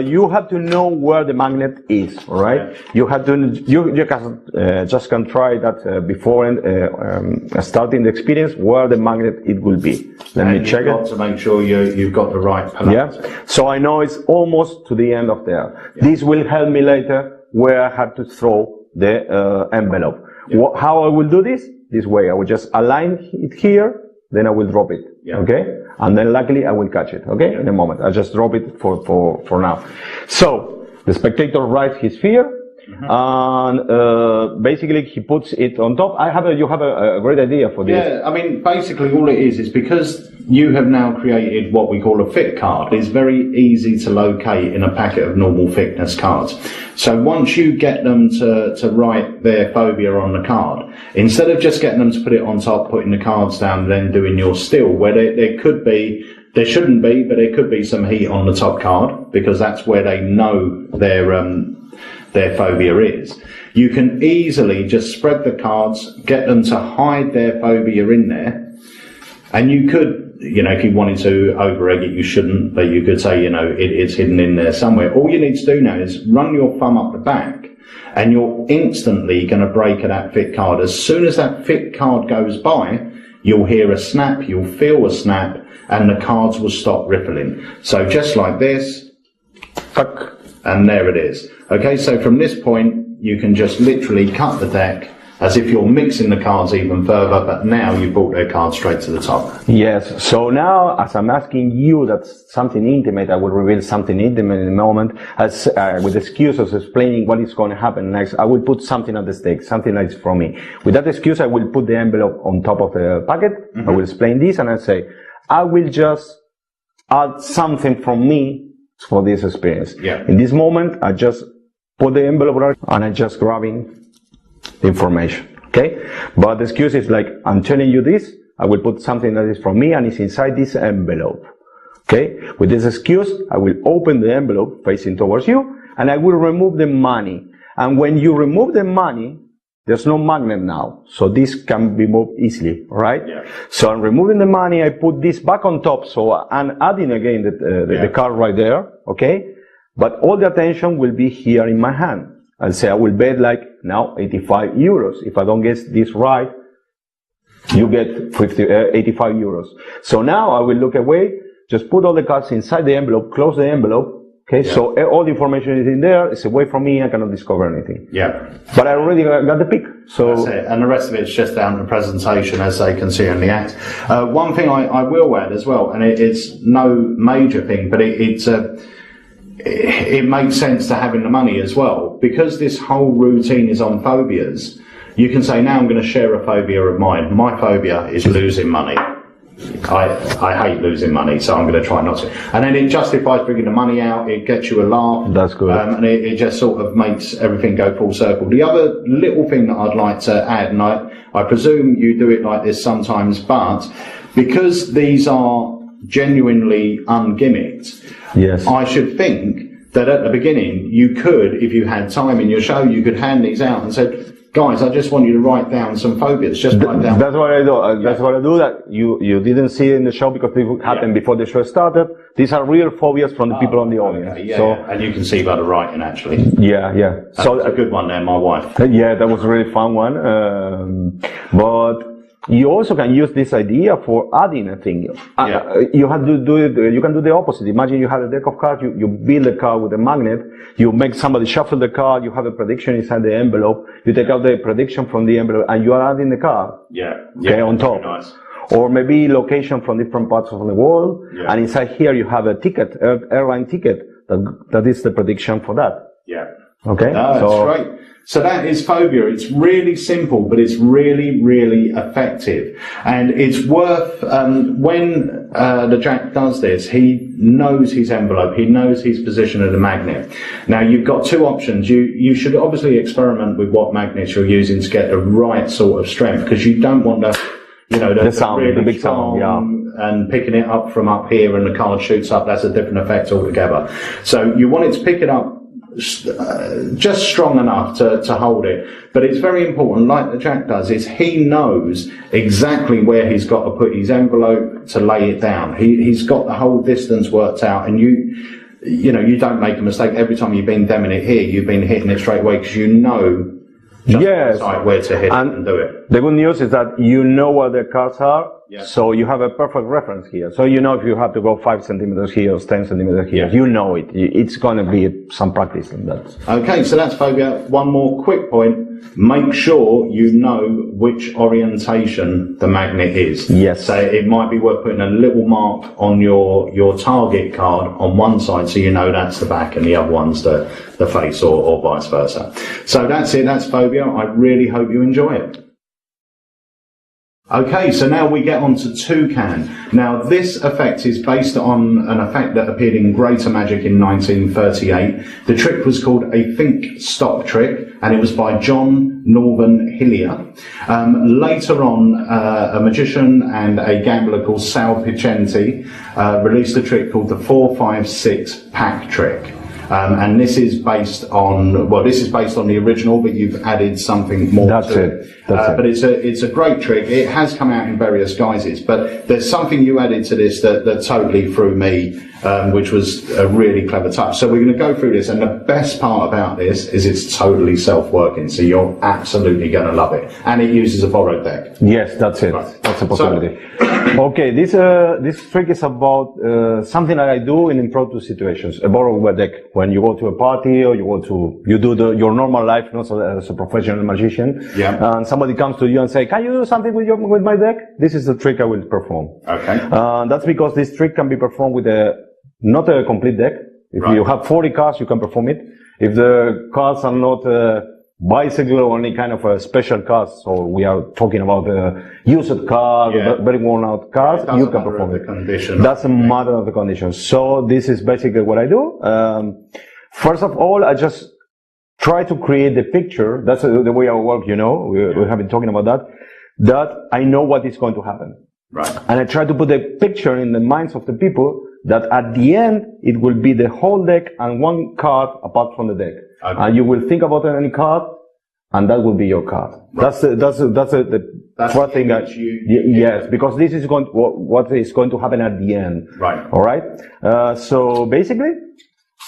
you have to know where the magnet is. All right. Yeah. You have to. You can just can try that before starting the experience where the magnet it will be. Let me check it to make sure you've got the right polarity. Yeah. So I know it's almost to the end of there. Yeah. This will help me later where I have to throw the envelope. Yeah. How I will do this? This way. I will just align it here. Then I will drop it. Yeah. Okay. And then luckily I will catch it, okay, in a moment. I just drop it for now. So, the spectator writes his fear. And basically he puts it on top. You have a great idea for this. Yeah, I mean, basically all it is because you have now created what we call a fit card. It's very easy to locate in a packet of normal thickness cards. So once you get them to write their phobia on the card, instead of just getting them to put it on top, putting the cards down, and then doing your still, where there shouldn't be, but there could be some heat on the top card, because that's where they know their phobia is. You can easily just spread the cards, get them to hide their phobia in there, and you could, if you wanted to over-egg it, you shouldn't, but you could say, it's hidden in there somewhere. All you need to do now is run your thumb up the back, and you're instantly going to break that fit card. As soon as that fit card goes by, you'll hear a snap, you'll feel a snap, and the cards will stop rippling. So just like this, and there it is. Okay, so from this point, you can just literally cut the deck as if you're mixing the cards even further, but now you brought their cards straight to the top. Yes, so now as I'm asking you that's something intimate, I will reveal something intimate in a moment, as with excuses explaining what is going to happen next. I will put something at the stake, something that's from me. With that excuse, I will put the envelope on top of the packet. I will explain this, and I say, I will just add something from me for this experience. Yeah. In this moment, I just put the envelope there, and I just grabbing the information. Okay? But the excuse is like, I'm telling you this, I will put something that is from me and it's inside this envelope. Okay? With this excuse, I will open the envelope facing towards you, and I will remove the money. And when you remove the money, there's no magnet now, so this can be moved easily, right? Yeah. So I'm removing the money, I put this back on top, so I'm adding again the card right there, okay? But all the attention will be here in my hand. I'll say I will bet like now 85 euros. If I don't get this right, you get 85 euros. So now I will look away, just put all the cards inside the envelope, close the envelope. Okay, so all the information is in there, it's away from me, I cannot discover anything. Yeah. But I already got the pick, so... That's it, and the rest of it's just down to presentation, as they can see in the act. One thing I will add as well, and it's no major thing, but it makes sense to having the money as well. Because this whole routine is on phobias, you can say, now I'm going to share a phobia of mine. My phobia is losing money. I hate losing money, so I'm going to try not to. And then it justifies bringing the money out, it gets you a laugh. That's good. And it just sort of makes everything go full circle. The other little thing that I'd like to add, and I presume you do it like this sometimes, but because these are genuinely ungimmicked, yes, I should think that at the beginning you could, if you had time in your show, you could hand these out and say, guys, I just want you to write down some phobias. Just write down. That's what I do. That's what I do. That you didn't see in the show because it happened before the show started. These are real phobias from the people on the audience. Okay, yeah, so and you can see by the writing actually. yeah. So a good one there, my wife. Yeah, that was a really fun one. But you also can use this idea for adding a thing. You have to do it. You can do the opposite. Imagine you have a deck of cards. You build a card with a magnet. You make somebody shuffle the card. You have a prediction inside the envelope. You take out the prediction from the envelope, and you are adding the card. Okay, on top. Nice. Or maybe location from different parts of the world. Yeah. And inside here you have a ticket, airline ticket. That is the prediction for that. Yeah. Okay. No, that's great. So that is phobia. It's really simple, but it's really, really effective. And it's worth, when the Jack does this, he knows his envelope, he knows his position of the magnet. Now, you've got two options. You should obviously experiment with what magnets you're using to get the right sort of strength, because you don't want the sound, really the big sound, and picking it up from up here and the card shoots up, that's a different effect altogether. So you want it to pick it up just strong enough to hold it, but it's very important, like the Jack does, is he knows exactly where he's got to put his envelope to lay it down. He's got the whole distance worked out, and you don't make a mistake. Every time you've been demming it here, you've been hitting it straight away because you know just where to hit it and do it. The good news is that you know where the cards are, Yeah. so you have a perfect reference here. So you know if you have to go 5 centimeters here or 10 centimeters here, you know it. It's going to be some practice in that. Okay, so that's phobia. One more quick point. Make sure you know which orientation the magnet is. Yes. So it might be worth putting a little mark on your target card on one side so you know that's the back and the other one's the face or vice versa. So that's it, that's phobia. I really hope you enjoy it. Okay, so now we get on to toucan. Now this effect is based on an effect that appeared in Greater Magic in 1938. The trick was called a think stop trick, and it was by John Northern Hillier. Later on, a magician and a gambler called Sal Picenti released a trick called the 4-5-6 pack trick. And this is based on the original, but you've added something more to it. But it's a great trick. It has come out in various guises, but there's something you added to this that totally threw me, which was a really clever touch. So we're going to go through this, and the best part about this is it's totally self-working, so you're absolutely going to love it. And it uses a borrowed deck. Yes, that's it. Right. That's a possibility. Okay, this trick is about something that I do in impromptu situations. A borrowed deck. When you go to a party or you do your normal life, not as a professional magician. Yeah. And somebody comes to you and say, "Can you do something with my deck?" This is the trick I will perform. Okay. That's because this trick can be performed with not a complete deck. If you have 40 cards, you can perform it. If the cards are not bicycle or any kind of a special cards, so we are talking about used cards, very worn out cards, you can perform it. Doesn't matter of the conditions. So this is basically what I do. First of all, I just try to create the picture. That's the way I work, you know. We have been talking about that I know what is going to happen. Right. And I try to put the picture in the minds of the people that at the end it will be the whole deck and one card apart from the deck. Okay. And you will think about any card, and that will be your card. Right. That's the first thing that yes, because this is what is going to happen at the end. Right. All right. So basically,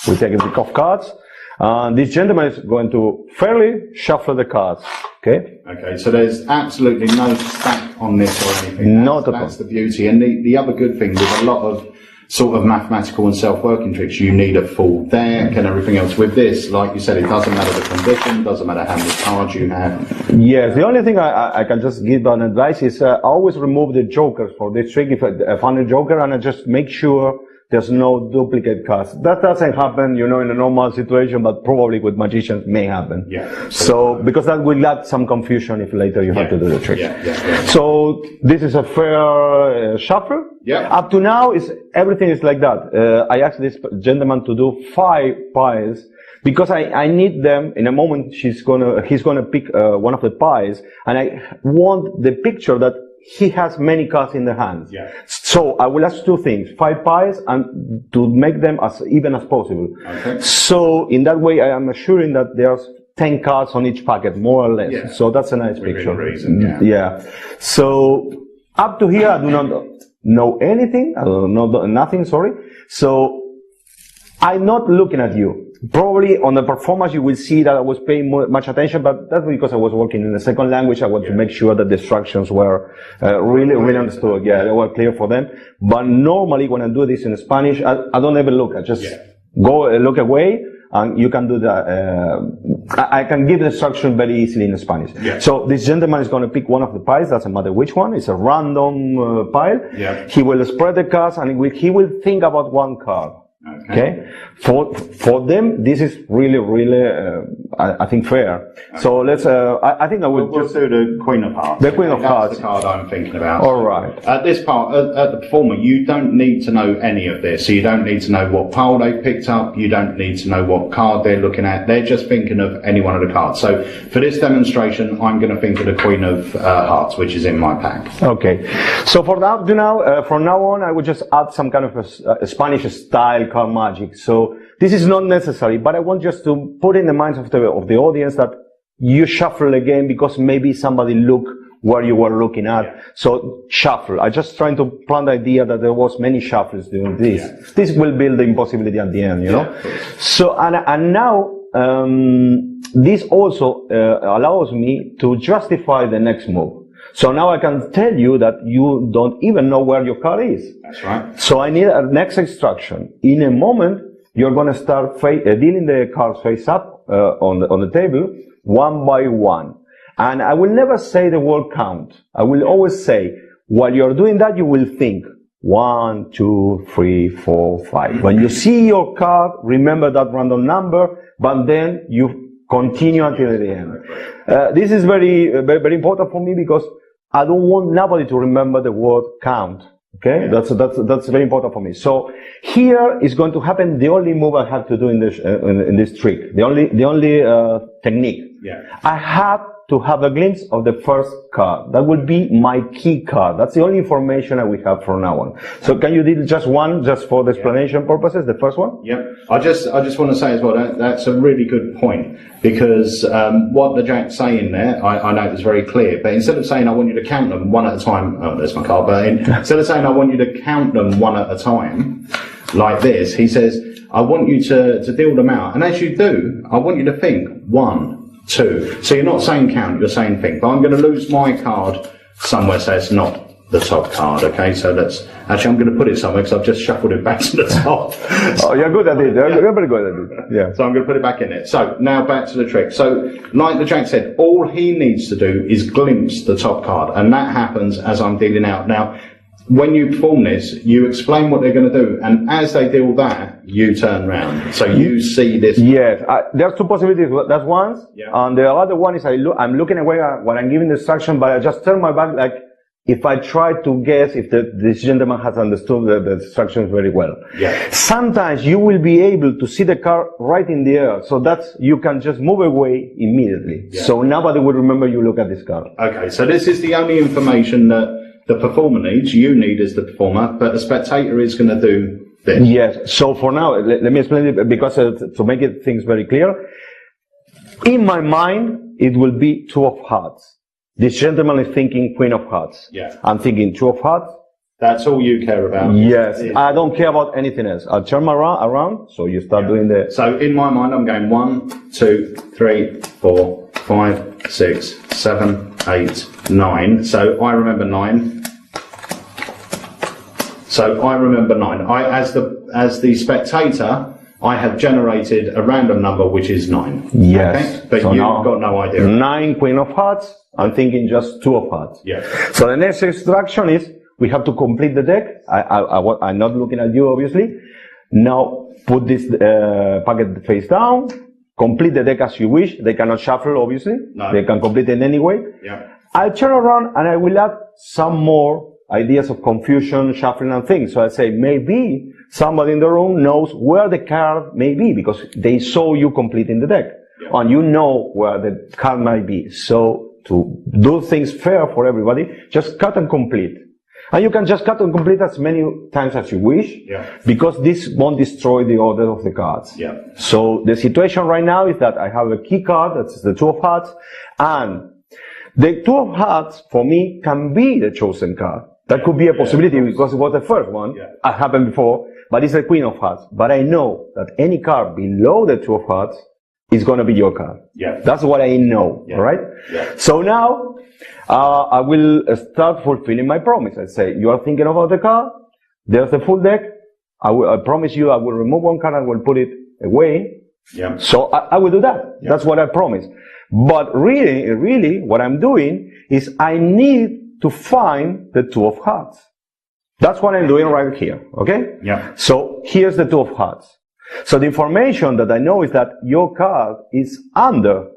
we take a deck of cards. This gentleman is going to fairly shuffle the cards. Okay. Okay. So there's absolutely no stack on this or anything. That's the beauty. And the other good thing with a lot of sort of mathematical and self-working tricks, you need a full deck and everything else. With this, like you said, it doesn't matter the condition, doesn't matter how many cards you have. Yes, the only thing I can just give an advice is always remove the jokers for this trick. If I find a joker, and I just make sure there's no duplicate cards. That doesn't happen, you know, in a normal situation, but probably with magicians may happen. Yeah. So, because that will add some confusion if later you have to do the trick. Yeah. So, this is a fair shuffle. Yeah. Up to now, everything is like that. I asked this gentleman to do 5 piles because I need them in a moment. He's gonna pick one of the piles, and I want the picture that he has many cards in the hands. Yeah. So I will ask 2 things: 5 piles, and to make them as even as possible. Okay. So in that way, I am assuring that there's 10 cards on each packet, more or less. Yeah. So that's a nice picture. Reason, yeah. So up to here, I do not know anything. I don't know nothing. Sorry. So I'm not looking at you. Probably on the performance you will see that I was paying much attention, but that's because I was working in a second language. I want to make sure that the instructions were really understood. Yeah, they were clear for them. But normally when I do this in Spanish, I don't ever look. I just go look away, and you can do that. I can give the instruction very easily in Spanish. Yeah. So this gentleman is going to pick one of the piles. Doesn't matter which one. It's a random pile. Yeah. He will spread the cards, and he will think about one card. Okay. For them, this is really, I think fair. Okay. So let's. I think I will just do the Queen of Hearts. The Queen of Hearts. That's the card I'm thinking about. All right. At this part, at the performer, you don't need to know any of this. So you don't need to know what pile they picked up. You don't need to know what card they're looking at. They're just thinking of any one of the cards. So for this demonstration, I'm going to think of the Queen of Hearts, which is in my pack. Okay. So from now on, I would just add some kind of a Spanish style card magic. So this is not necessary, but I want just to put in the minds of the audience that you shuffle again because maybe somebody looked where you were looking at. Yeah. So shuffle. I just trying to plant the idea that there was many shuffles doing this. Yeah. This will build the impossibility at the end, you know. So and now this also allows me to justify the next move. So now I can tell you that you don't even know where your card is. That's right. So I need a next instruction. In a moment, you're going to start dealing the cards face up on the table, one by one. And I will never say the word count. I will always say, while you're doing that, you will think 1, 2, 3, 4, 5. When you see your card, remember that random number, but then you continue until the end. This is very, very important for me because I don't want nobody to remember the word count. Okay, that's very important for me. So here is going to happen the only move I have to do in this trick. The only technique. Yeah. I have to have a glimpse of the first card. That will be my key card. That's the only information that we have from now on. So can you do just one, just for the explanation purposes, the first one? Yeah. I just want to say as well, that's a really good point, because what the Jack's saying there, I know it's very clear, but instead of saying I want you to count them one at a time, oh, there's my card, but instead of saying I want you to count them one at a time, like this, he says, I want you to deal them out. And as you do, I want you to think 1, 2. So you're not saying count, you're saying think. But I'm going to lose my card somewhere, so it's not the top card, okay? So actually I'm going to put it somewhere because I've just shuffled it back to the top. Oh, you're good at it. You're very good at it. Yeah. So I'm going to put it back in it. So now back to the trick. So like the Jack said, all he needs to do is glimpse the top card, and that happens as I'm dealing out. Now, when you perform this, you explain what they're going to do, and as they deal that, you turn round. So you see this. Yes, there's two possibilities. That's one, Yeah. And the other one is I'm looking away when I'm giving the instruction, but I just turn my back, like if I try to guess if this gentleman has understood the instructions very well. Yeah. Sometimes you will be able to see the card right in the air, so that you can just move away immediately. Yeah. So nobody will remember you look at this card. Okay, so this is the only information that the performer needs, you need as the performer, but the spectator is going to do this. Yes. So for now, let me explain it, because to make things very clear, in my mind, it will be 2 of hearts. This gentleman is thinking Queen of Hearts. Yeah. I'm thinking 2 of hearts. That's all you care about. Yes. I don't care about anything else. I'll turn around, so you start doing the... So in my mind, I'm going 1, 2, 3, 4, 5, 6, 7, 8, 9. So I remember 9. So I remember 9. As the spectator, I have generated a random number which is 9. Yes. Okay? But So you've now, got no idea. 9 Queen of Hearts. I'm thinking just 2 of Hearts. Yeah. So the next instruction is we have to complete the deck. I'm not looking at you, obviously. Now put this packet face down. Complete the deck as you wish. They cannot shuffle, obviously. No. They can complete it anyway. Yeah. I'll turn around and I will add some more ideas of confusion, shuffling and things. So I say, maybe somebody in the room knows where the card may be because they saw you completing the deck. Yeah. And you know where the card might be. So to do things fair for everybody, just cut and complete. And you can just cut and complete as many times as you wish, because this won't destroy the order of the cards. Yeah. So the situation right now is that I have a key card, that's the 2 of hearts, and the 2 of hearts, for me, can be the chosen card. That could be a possibility because it was the first one. Yeah. It happened before, but it's the Queen of Hearts. But I know that any card below the 2 of hearts is going to be your card. Yeah. That's what I know, all right? Yeah. So now, I will start fulfilling my promise. I say, you are thinking about the card, there's the full deck, I promise you I will remove one card and will put it away. Yeah. So I will do that. Yeah. That's what I promised. But really, what I'm doing is I need to find the 2 of hearts. That's what I'm doing right here, okay? Yeah. So here's the 2 of hearts. So the information that I know is that your card is under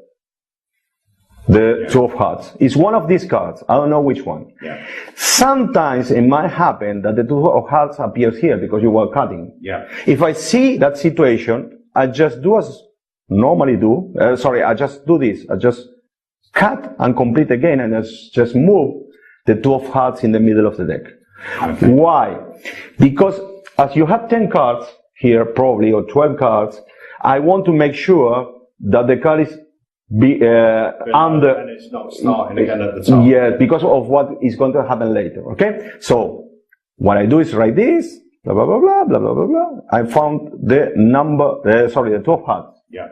the 2 of hearts. It's one of these cards. I don't know which one. Yeah. Sometimes it might happen that the 2 of hearts appears here because you were cutting. Yeah. If I see that situation, I just do as normally do. I just do this. I just cut and complete again, and I just move the 2 of hearts in the middle of the deck. Okay. Why? Because as you have 10 cards here, probably, or 12 cards, I want to make sure that the card is under. And it's not starting again at the top. Yeah, because of what is going to happen later. Okay? So what I do is write this, blah, blah, blah, blah, blah, blah, blah, blah. I found the the 2 of hearts. Yeah.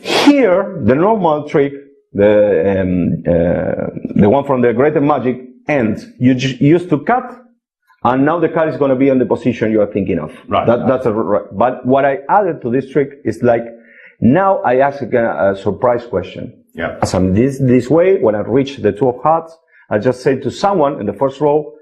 Here, the normal trick, the one from the greater magic ends. You used to cut, and now the card is going to be on the position you are thinking of. Right. That's right. But what I added to this trick is like, now I ask a surprise question. Yeah. As I'm this way, when I reach the 2 of hearts, I just say to someone in the first row,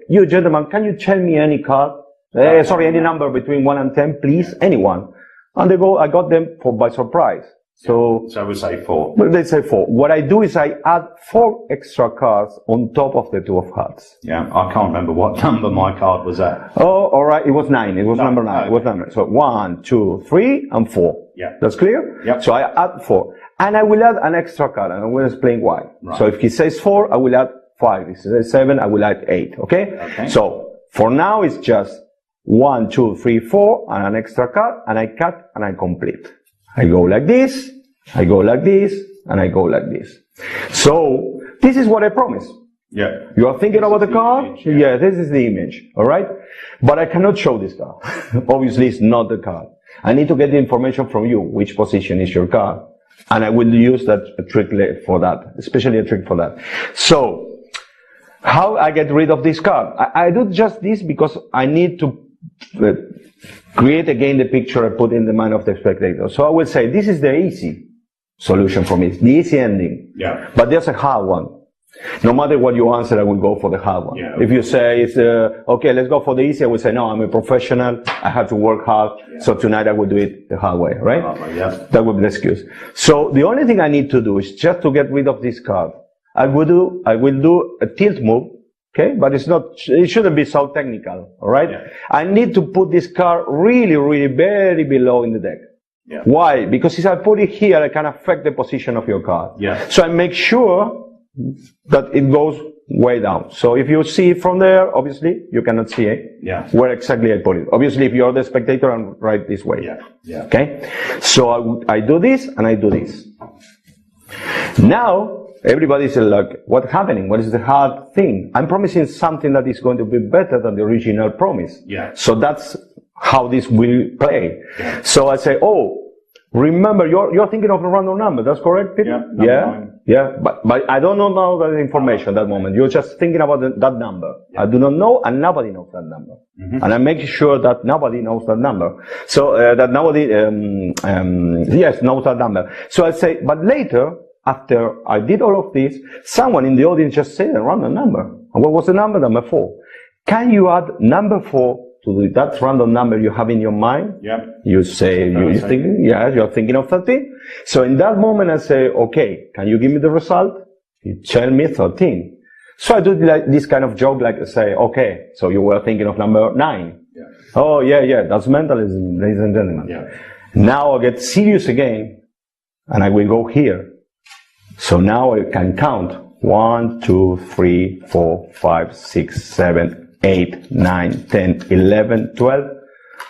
you gentlemen, can you tell me any card? Any number between 1 and 10, please, anyone. And they go, I got them by surprise. So we say 4. Well, they say 4. What I do is I add 4 extra cards on top of the 2 of hearts. Yeah, I can't remember what number my card was at. Oh, all right. It was 9. It was number 9. Okay. It was number. So 1, 2, 3, and 4. Yeah. That's clear? Yep. So I add 4. And I will add an extra card, and I will explain why. Right. So if he says 4, I will add 5. If he says 7, I will add 8. Okay? Okay. So for now, it's just 1, 2, 3, 4, and an extra card, and I cut and I complete. I go like this, I go like this, and I go like this. So this is what I promised. Yeah. You are thinking about the card? Image, Yeah, this is the image. All right? But I cannot show this card. Obviously, it's not the card. I need to get the information from you, which position is your card. And I will use that trick for that, especially a trick for that. So, how I get rid of this card? I do just this because I need to create again the picture I put in the mind of the spectator. So I will say, this is the easy solution for me, the easy ending. Yeah. But there's a hard one. No matter what you answer, I will go for the hard one. Yeah. If you say, it's, okay, let's go for the easy, I will say, no, I'm a professional, I have to work hard, so tonight I will do it the hard way, right? Yeah. That would be the excuse. So the only thing I need to do is just to get rid of this card. I will do a tilt move, okay? But it shouldn't be so technical, all right? Yeah. I need to put this card really, really very below in the deck. Yeah. Why? Because if I put it here, I can affect the position of your card. Yeah. So I make sure that it goes way down. So if you see it from there, obviously, you cannot see it. Yeah. Where exactly I put it. Obviously, if you're the spectator, I'm right this way. Yeah. Yeah. Okay? So I do this, and I do this. Now, everybody's like, what's happening? What is the hard thing? I'm promising something that is going to be better than the original promise. Yeah. So that's how this will play. Yeah. So I say, oh, remember, you're thinking of a random number. That's correct, Peter? Yeah. Number 9. Yeah. But I don't know that information at that moment. You're just thinking about that number. Yeah. I do not know, and nobody knows that number. Mm-hmm. And I make sure that nobody knows that number. So that nobody, knows that number. So I say, but later, after I did all of this, someone in the audience just said a random number. And what was the number? Number 4. Can you add number 4 to that random number you have in your mind? Yeah. You say, you're thinking of 13. So in that moment, I say, okay, can you give me the result? You tell me 13. So I do like this kind of joke, like I say, okay, so you were thinking of number 9. Yeah. Oh, yeah, that's mentalism, ladies and gentlemen. Yeah. Now I get serious again, and I will go here. So now I can count 1, 2, 3, 4, 5, 6, 7, 8, 9, 10, 11, 12,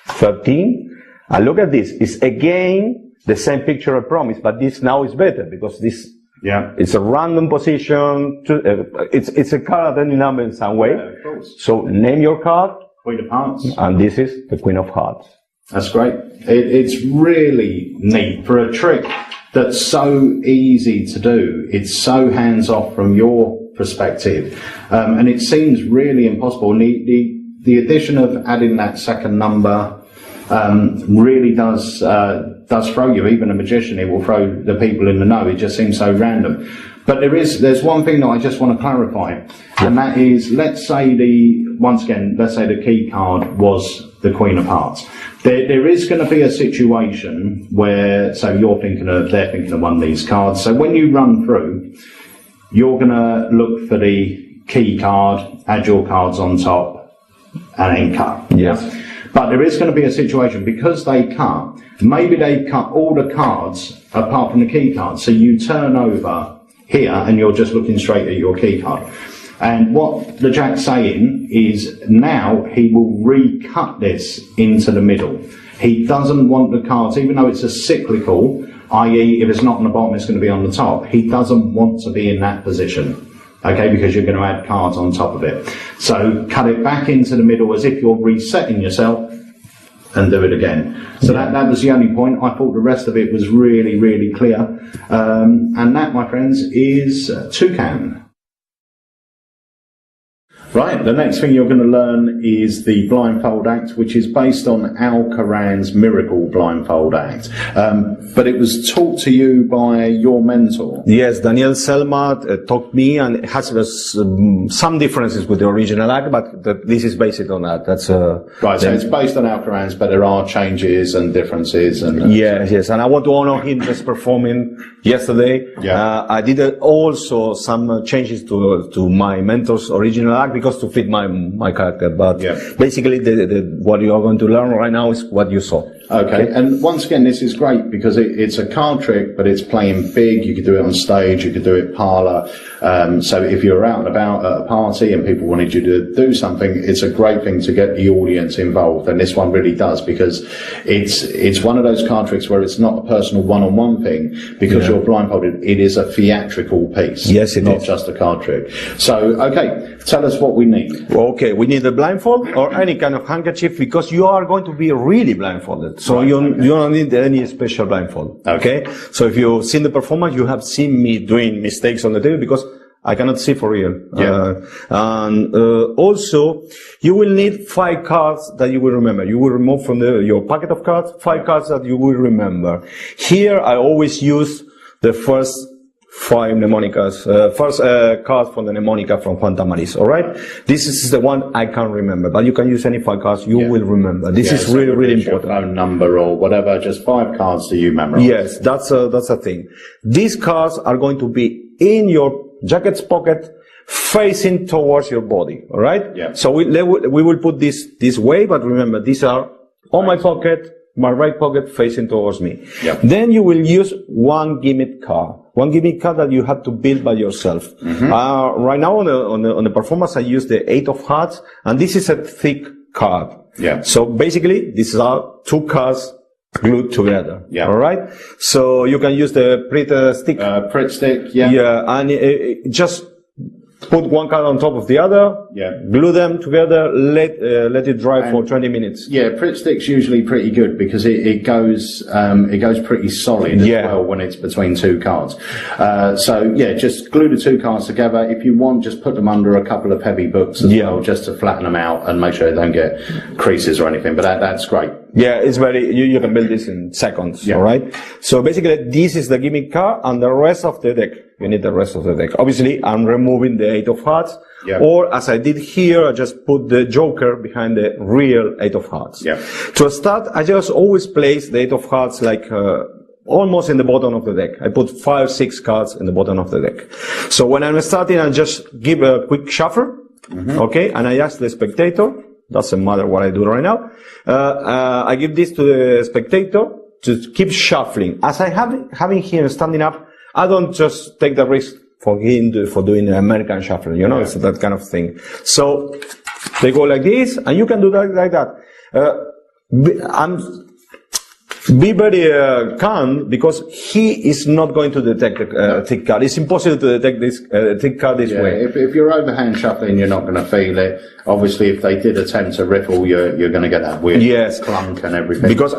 13. And look at this. It's again the same picture I promised, but this now is better because this it's a random position. It's a card at any number in some way. Yeah, of course. So name your card. Queen of Hearts. And this is the Queen of Hearts. That's great. It's really neat for a trick that's so easy to do. It's so hands-off from your perspective, and it seems really impossible. And the addition of adding that second number really does throw you. Even a magician, it will throw the people in the know. It just seems so random. But there's one thing that I just want to clarify, and that is, let's say the key card was the Queen of Hearts. There is going to be a situation where, so they're thinking of one of these cards. So when you run through, you're going to look for the key card, add your cards on top, and then cut. Yes. But there is going to be a situation, because they cut, maybe they cut all the cards apart from the key card. So you turn over here and you're just looking straight at your key card. And what the Jack's saying is now he will recut this into the middle. He doesn't want the cards, even though it's a cyclical, i.e. if it's not on the bottom, it's going to be on the top. He doesn't want to be in that position. okay, because you're going to add cards on top of it. So cut it back into the middle as if you're resetting yourself and do it again. So that was the only point. I thought the rest of it was really, really clear. And that, my friends, is Toucan. Right, the next thing you're going to learn is the blindfold act, which is based on Al Quran's miracle blindfold act. But it was taught to you by your mentor. Yes, Daniel Selma taught me, and it has some differences with the original act, but this is based on that. That's right. So it's based on Al Quran's, but there are changes and differences. And yes, and I want to honor him just performing yesterday. Yeah. I did also some changes to my mentor's original act because to fit my character. But basically, what you are going to learn right now is what you saw. Okay, and once again, this is great because it's a card trick, but it's playing big. You could do it on stage, you could do it parlour. So if you're out and about at a party and people wanted you to do something, it's a great thing to get the audience involved. And this one really does, because it's one of those card tricks where it's not a personal one-on-one thing because you're blindfolded. It is a theatrical piece. Yes, not just a card trick. So, okay, tell us what we need. Okay, we need a blindfold or any kind of handkerchief because you are going to be really blindfolded. So you don't need any special blindfold. Okay? So if you've seen the performance, you have seen me doing mistakes on the table because I cannot see for real. Also, you will need 5 cards that you will remember. You will remove from your packet of cards 5 cards that you will remember. Here, I always use the first 5 mnemonicas, first card from the mnemonica from Juan Tamariz, alright? This is the one I can't remember, but you can use any 5 cards you will remember. This is really, really important. Your phone number or whatever, just 5 cards do you memorize? Yes, that's a thing. These cards are going to be in your jacket's pocket, facing towards your body, alright? Yeah. So we will put this way, but remember, these are on my pocket, my right pocket facing towards me. Yep. Then you will use one gimmick card. One gimmick card that you have to build by yourself. Right now on the performance, I use the 8 of hearts, and this is a thick card. Yeah. So basically, these are 2 cards glued together. Yeah. All right. So you can use the Pritt stick. Pritt stick. Yeah. Yeah, and just put one card on top of the other. Yeah. Glue them together. Let it dry for 20 minutes. Yeah, Pritt stick's usually pretty good because it goes pretty solid as well when it's between 2 cards. So yeah, just glue the 2 cards together. If you want, just put them under a couple of heavy books as well, just to flatten them out and make sure they don't get creases or anything. But that's great. Yeah, it's very, you can build this in seconds, alright? So basically, this is the gimmick card and the rest of the deck. You need the rest of the deck. Obviously, I'm removing the 8 of hearts, or as I did here, I just put the joker behind the real 8 of hearts. Yeah. To start, I just always place the 8 of hearts like, almost in the bottom of the deck. I put 5, 6 cards in the bottom of the deck. So when I'm starting, I just give a quick shuffle, okay? And I ask the spectator, doesn't matter what I do right now. I give this to the spectator to keep shuffling. As I have him here standing up, I don't just take the risk for doing an American shuffle, you know, it's that kind of thing. So they go like this, and you can do that like that. Be very calm because he is not going to detect the thick card. It's impossible to detect this thick card this way. If you're overhand shuffling, you're not going to feel it. Obviously, if they did attempt to riffle, you're going to get that weird clunk and everything. Because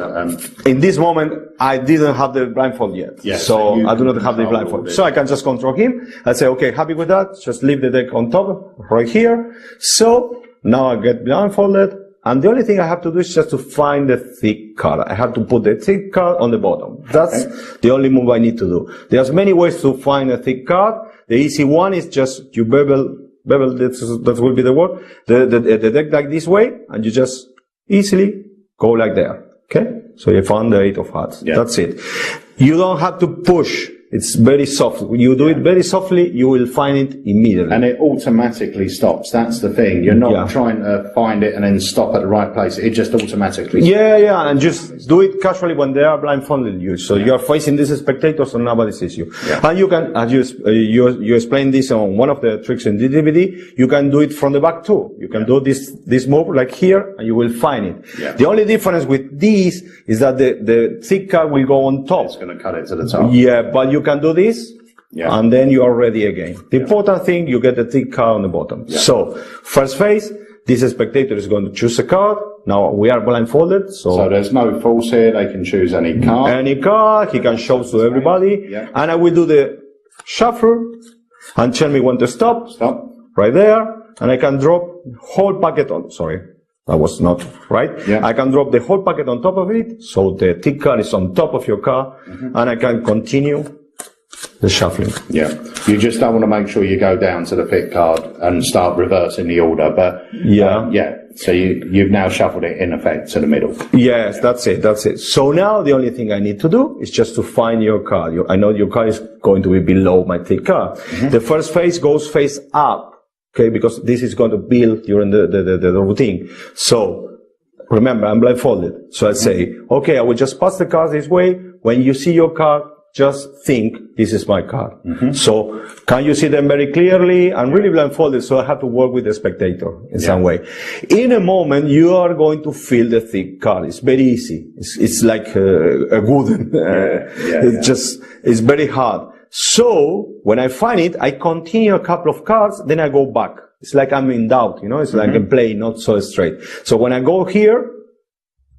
in this moment, I didn't have the blindfold yet. So I do not have the blindfold. So I can just control him. I say, okay, happy with that. Just leave the deck on top, right here. So now I get blindfolded. And the only thing I have to do is just to find the thick card. I have to put the thick card on the bottom. That's the only move I need to do. There's many ways to find a thick card. The easy one is just you bevel, that will be the word, the deck like this way, and you just easily go like there. Okay? So you found the 8 of hearts. That's it. You don't have to push. It's very soft. When you do it very softly, you will find it immediately. And it automatically stops. That's the thing. You're not trying to find it and then stop at the right place. It just automatically stops. Yeah, and just do it casually when they are blindfolded you. So you are facing this spectator, so nobody sees you. And you can, as you explained this on one of the tricks in the DVD, you can do it from the back too. You can do this move like here, and you will find it. The only difference with this is that the thick card will go on top. It's going to cut it to the top. Yeah, but you can do this Yeah. and then you are ready again. The important thing, you get the thick card on the bottom. Yeah. So, first phase, this spectator is going to choose a card. Now, we are blindfolded, So there's no false here, they can choose any card. any card, he can show to everybody, Yeah. and I will do the shuffle, and tell me when to stop, Stop. right there, and I can drop whole packet on, sorry, that was not right. Yeah. I can drop the whole packet on top of it, so the thick card is on top of your card, and I can continue the shuffling. Yeah. You just don't want to make sure you go down to the pick card and start reversing the order, but Yeah. yeah. So you've now shuffled it in effect to the middle. Yes, that's it. So now the only thing I need to do is just to find your card. I know your card is going to be below my thick card. The first phase goes face up, okay, because this is going to build during the routine. So remember, I'm blindfolded. So I say, okay, I will just pass the card this way. When you see your card, just think, this is my card. So can you see them very clearly? I'm really blindfolded, so I have to work with the spectator in some way. In a moment, you are going to feel the thick card. It's very easy. It's like a wooden. It's very hard. So when I find it, I continue a couple of cards, then I go back. It's like I'm in doubt, you know, it's like a play, not so straight. So when I go here,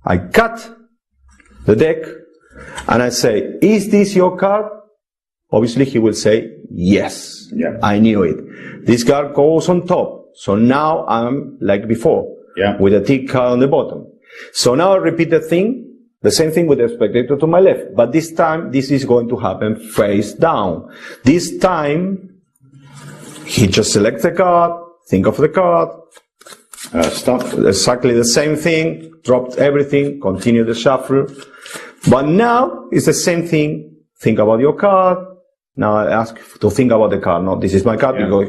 I cut the deck, and I say, is this your card? Obviously, he will say, yes. Yeah. I knew it. This card goes on top. So now I'm like before, with a thick card on the bottom. So now I repeat the same thing with the spectator to my left. But this time, this is going to happen face down. This time, he just selects the card, think of the card, Stop. exactly the same thing, dropped everything, continue the shuffle. But now it's the same thing. Think about your card. Now I ask to think about the card. No, this is my card because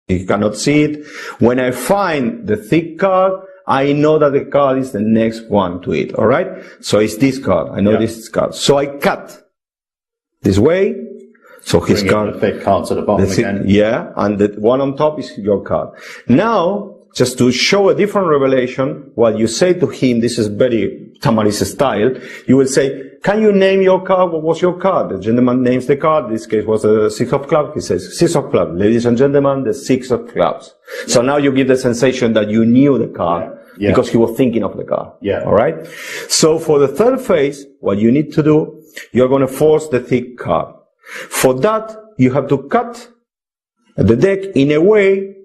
you cannot see it. When I find the thick card, I know that the card is the next one to it. All right. So it's this card. I know this card. So I cut this way. So his card. The thick card to the bottom again. Yeah, and the one on top is your card. Now, just to show a different revelation, while you say to him, this is very Tamariz style, you will say, can you name your card? What was your card? The gentleman names the card. In this case was a six of clubs. He says, six of clubs. Ladies and gentlemen, the six of clubs. So now you give the sensation that you knew the card because he was thinking of the card. Yeah. All right. So for the third phase, what you need to do, you're going to force the thick card. For that, you have to cut the deck in a way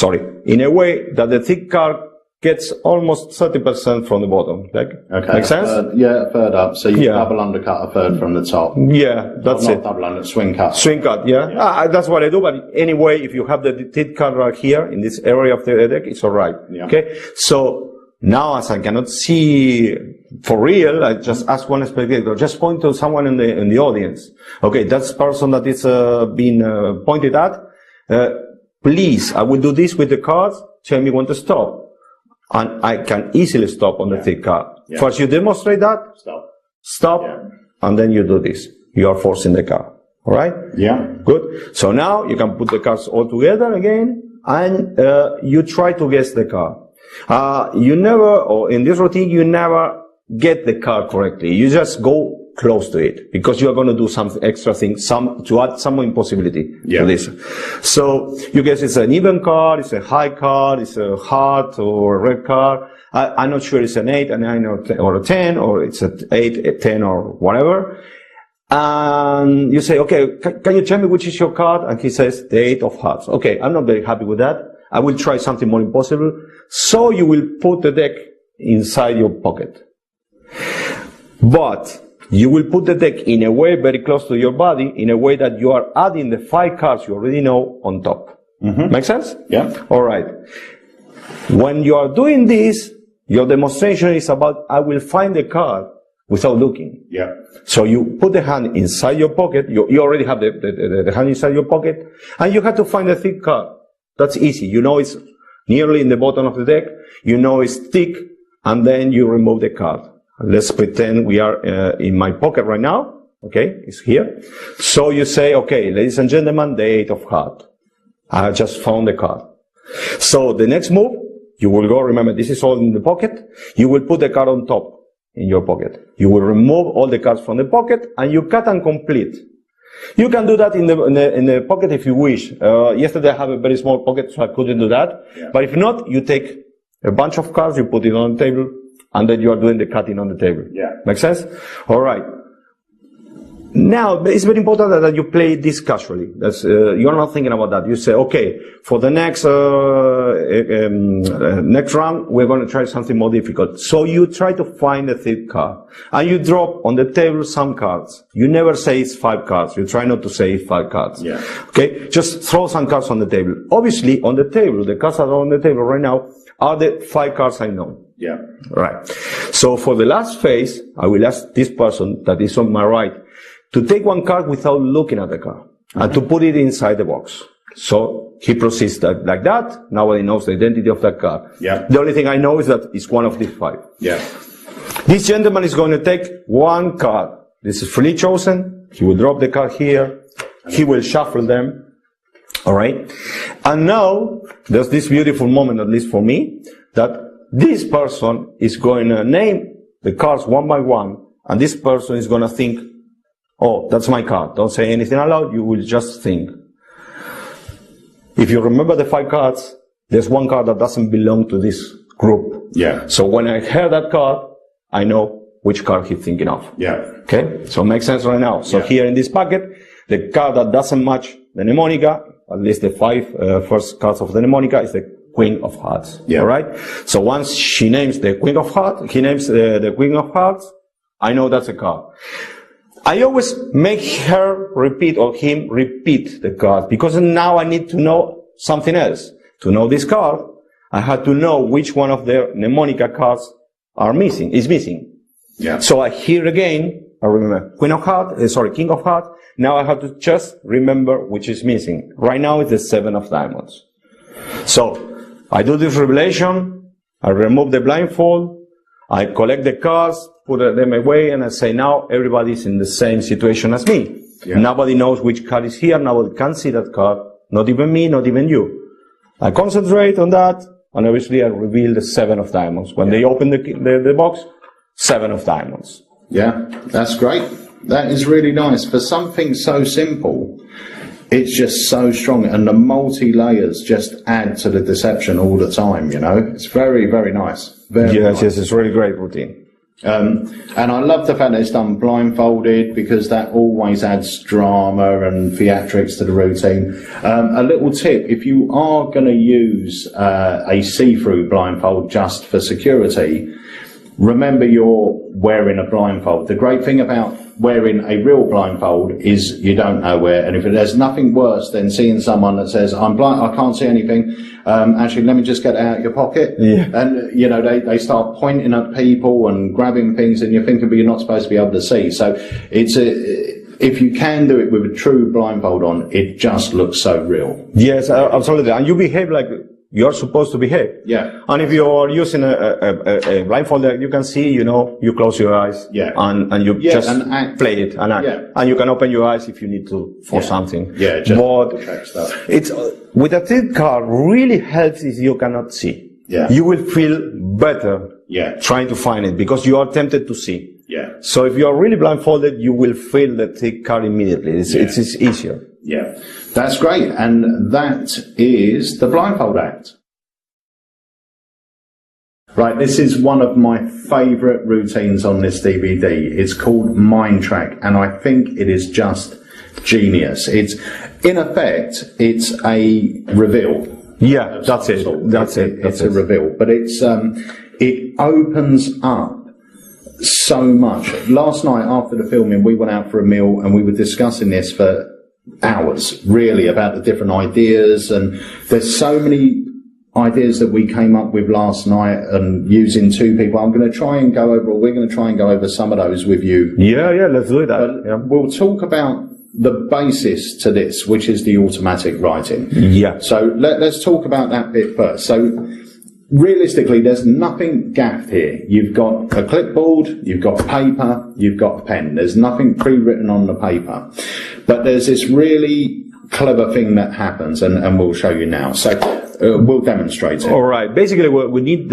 that the thick card gets almost 30% from the bottom. Okay. Make sense? A third up. So you double undercut a third from the top. Yeah, that's Not it. double under, swing cut. Swing cut, yeah. That's what I do, but anyway, if you have the thick card right here, in this area of the deck, it's alright. Yeah. Okay? So, now as I cannot see for real, I just ask one spectator, just point to someone in the audience. Okay, that's person that is being pointed at. Please, I will do this with the cards, tell me when to stop. And I can easily stop on the thick card. Yeah. First you demonstrate that, stop, and then you do this. You are forcing the card. Alright? Yeah. Good. So now you can put the cards all together again, and you try to guess the card. Or in this routine, you never get the card correctly. You just go close to it, because you are going to do some extra thing, to add some impossibility to this. So you guess it's an even card, it's a high card, it's a heart or a red card. I'm not sure it's an 8, a 9, or a 10, or it's an 8, a 10, or whatever. And you say, okay, can you tell me which is your card? And he says, the 8 of hearts. Okay, I'm not very happy with that. I will try something more impossible. So you will put the deck inside your pocket. But you will put the deck in a way very close to your body, in a way that you are adding the 5 cards you already know on top. Make sense? Yeah. All right. When you are doing this, your demonstration is about, I will find the card without looking. Yeah. So you put the hand inside your pocket. You already have the hand inside your pocket, and you have to find the thick card. That's easy. You know it's nearly in the bottom of the deck. You know it's thick, and then you remove the card. Let's pretend we are in my pocket right now. Okay, it's here. So you say, okay, ladies and gentlemen, the 8 of hearts. I just found the card. So the next move, you will go, remember, this is all in the pocket. You will put the card on top in your pocket. You will remove all the cards from the pocket, and you cut and complete. You can do that in the pocket if you wish. Yesterday I have a very small pocket, so I couldn't do that. Yeah. But if not, you take a bunch of cards, you put it on the table, and then you are doing the cutting on the table. Yeah. Make sense? All right. Now, it's very important that you play this casually. That's, you're not thinking about that. You say, okay, for the next round, we're going to try something more difficult. So you try to find a third card. And you drop on the table some cards. You never say it's 5 cards. You try not to say it's 5 cards. Yeah. Okay? Just throw some cards on the table. Obviously, on the table, the cards that are on the table right now are the 5 cards I know. Yeah. Right. So for the last phase, I will ask this person that is on my right to take one card without looking at the card and to put it inside the box. So he proceeds like that. Nobody knows the identity of that card. Yeah. The only thing I know is that it's one of these 5. Yeah. This gentleman is going to take one card. This is freely chosen. He will drop the card here. He will shuffle them. All right. And now there's this beautiful moment, at least for me, that this person is going to name the cards one by one, and this person is going to think, oh, that's my card. Don't say anything aloud. You will just think. If you remember the 5 cards, there's one card that doesn't belong to this group. Yeah. So when I hear that card, I know which card he's thinking of. Yeah. Okay? So it makes sense right now. So Yeah. here in this packet, the card that doesn't match the mnemonica, at least the 5 first cards of the mnemonica, is the Queen of Hearts. Yeah. All right? So once she names the Queen of Hearts, he names the Queen of Hearts, I know that's a card. I always make her repeat or him repeat the card because now I need to know something else. To know this card, I had to know which one of the mnemonica cards is missing. Yeah. So I hear again, I remember King of Hearts. Now I have to just remember which is missing. Right now it's the 7 of diamonds. So I do this revelation, I remove the blindfold, I collect the cards, put them away, and I say now everybody's in the same situation as me. Yeah. Nobody knows which card is here, nobody can see that card, not even me, not even you. I concentrate on that, and obviously I reveal the 7 of diamonds. When they open the box, 7 of diamonds. Yeah, that's great. That is really nice. For something so simple, it's just so strong, and the multi-layers just add to the deception all the time, you know? It's very, very nice. Very Yes, nice. yes, it's really great routine. And I love the fact that it's done blindfolded, because that always adds drama and theatrics to the routine. A little tip, if you are going to use a see-through blindfold just for security, remember you're wearing a blindfold. The great thing about wearing a real blindfold is you don't know where, and if there's nothing worse than seeing someone that says, I'm blind, I can't see anything, actually let me just get it out of your pocket. Yeah. And you know, they start pointing at people and grabbing things, and you're thinking, but you're not supposed to be able to see. So if you can do it with a true blindfold on, it just looks so real. Yes, absolutely. And you behave like you're supposed to behave. Yeah. And if you're using a blindfold that you can see, you know, you close your eyes. Yeah. And you Yeah, just and act. play it and act. Yeah. And you can open your eyes if you need to for Yeah. something. Yeah, just but detect stuff. it's with a third card really helps if you cannot see. Yeah. You will feel better Yeah. trying to find it because you are tempted to see. Yeah. So if you are really blindfolded, you will feel the thick card immediately. It's easier. Yeah. That's great. And that is the blindfold act. Right, this is one of my favourite routines on this DVD. It's called Mind Track, and I think it is just genius. It's, in effect, it's a reveal. Yeah, that's it. That's it. It's a reveal, but it's it opens up so much. Last night after the filming, we went out for a meal and we were discussing this for hours, really, about the different ideas, and there's so many ideas that we came up with last night, and using 2 people. I'm going to try and go over, or we're going to try and go over some of those with you. Yeah, let's do that. Yeah. We'll talk about the basis to this, which is the automatic writing. Yeah. So let's talk about that bit first. So realistically, there's nothing gaffed here. You've got a clipboard, you've got paper, you've got a pen. There's nothing pre-written on the paper. But there's this really clever thing that happens, and we'll show you now. So we'll demonstrate it. All right. Basically, what we need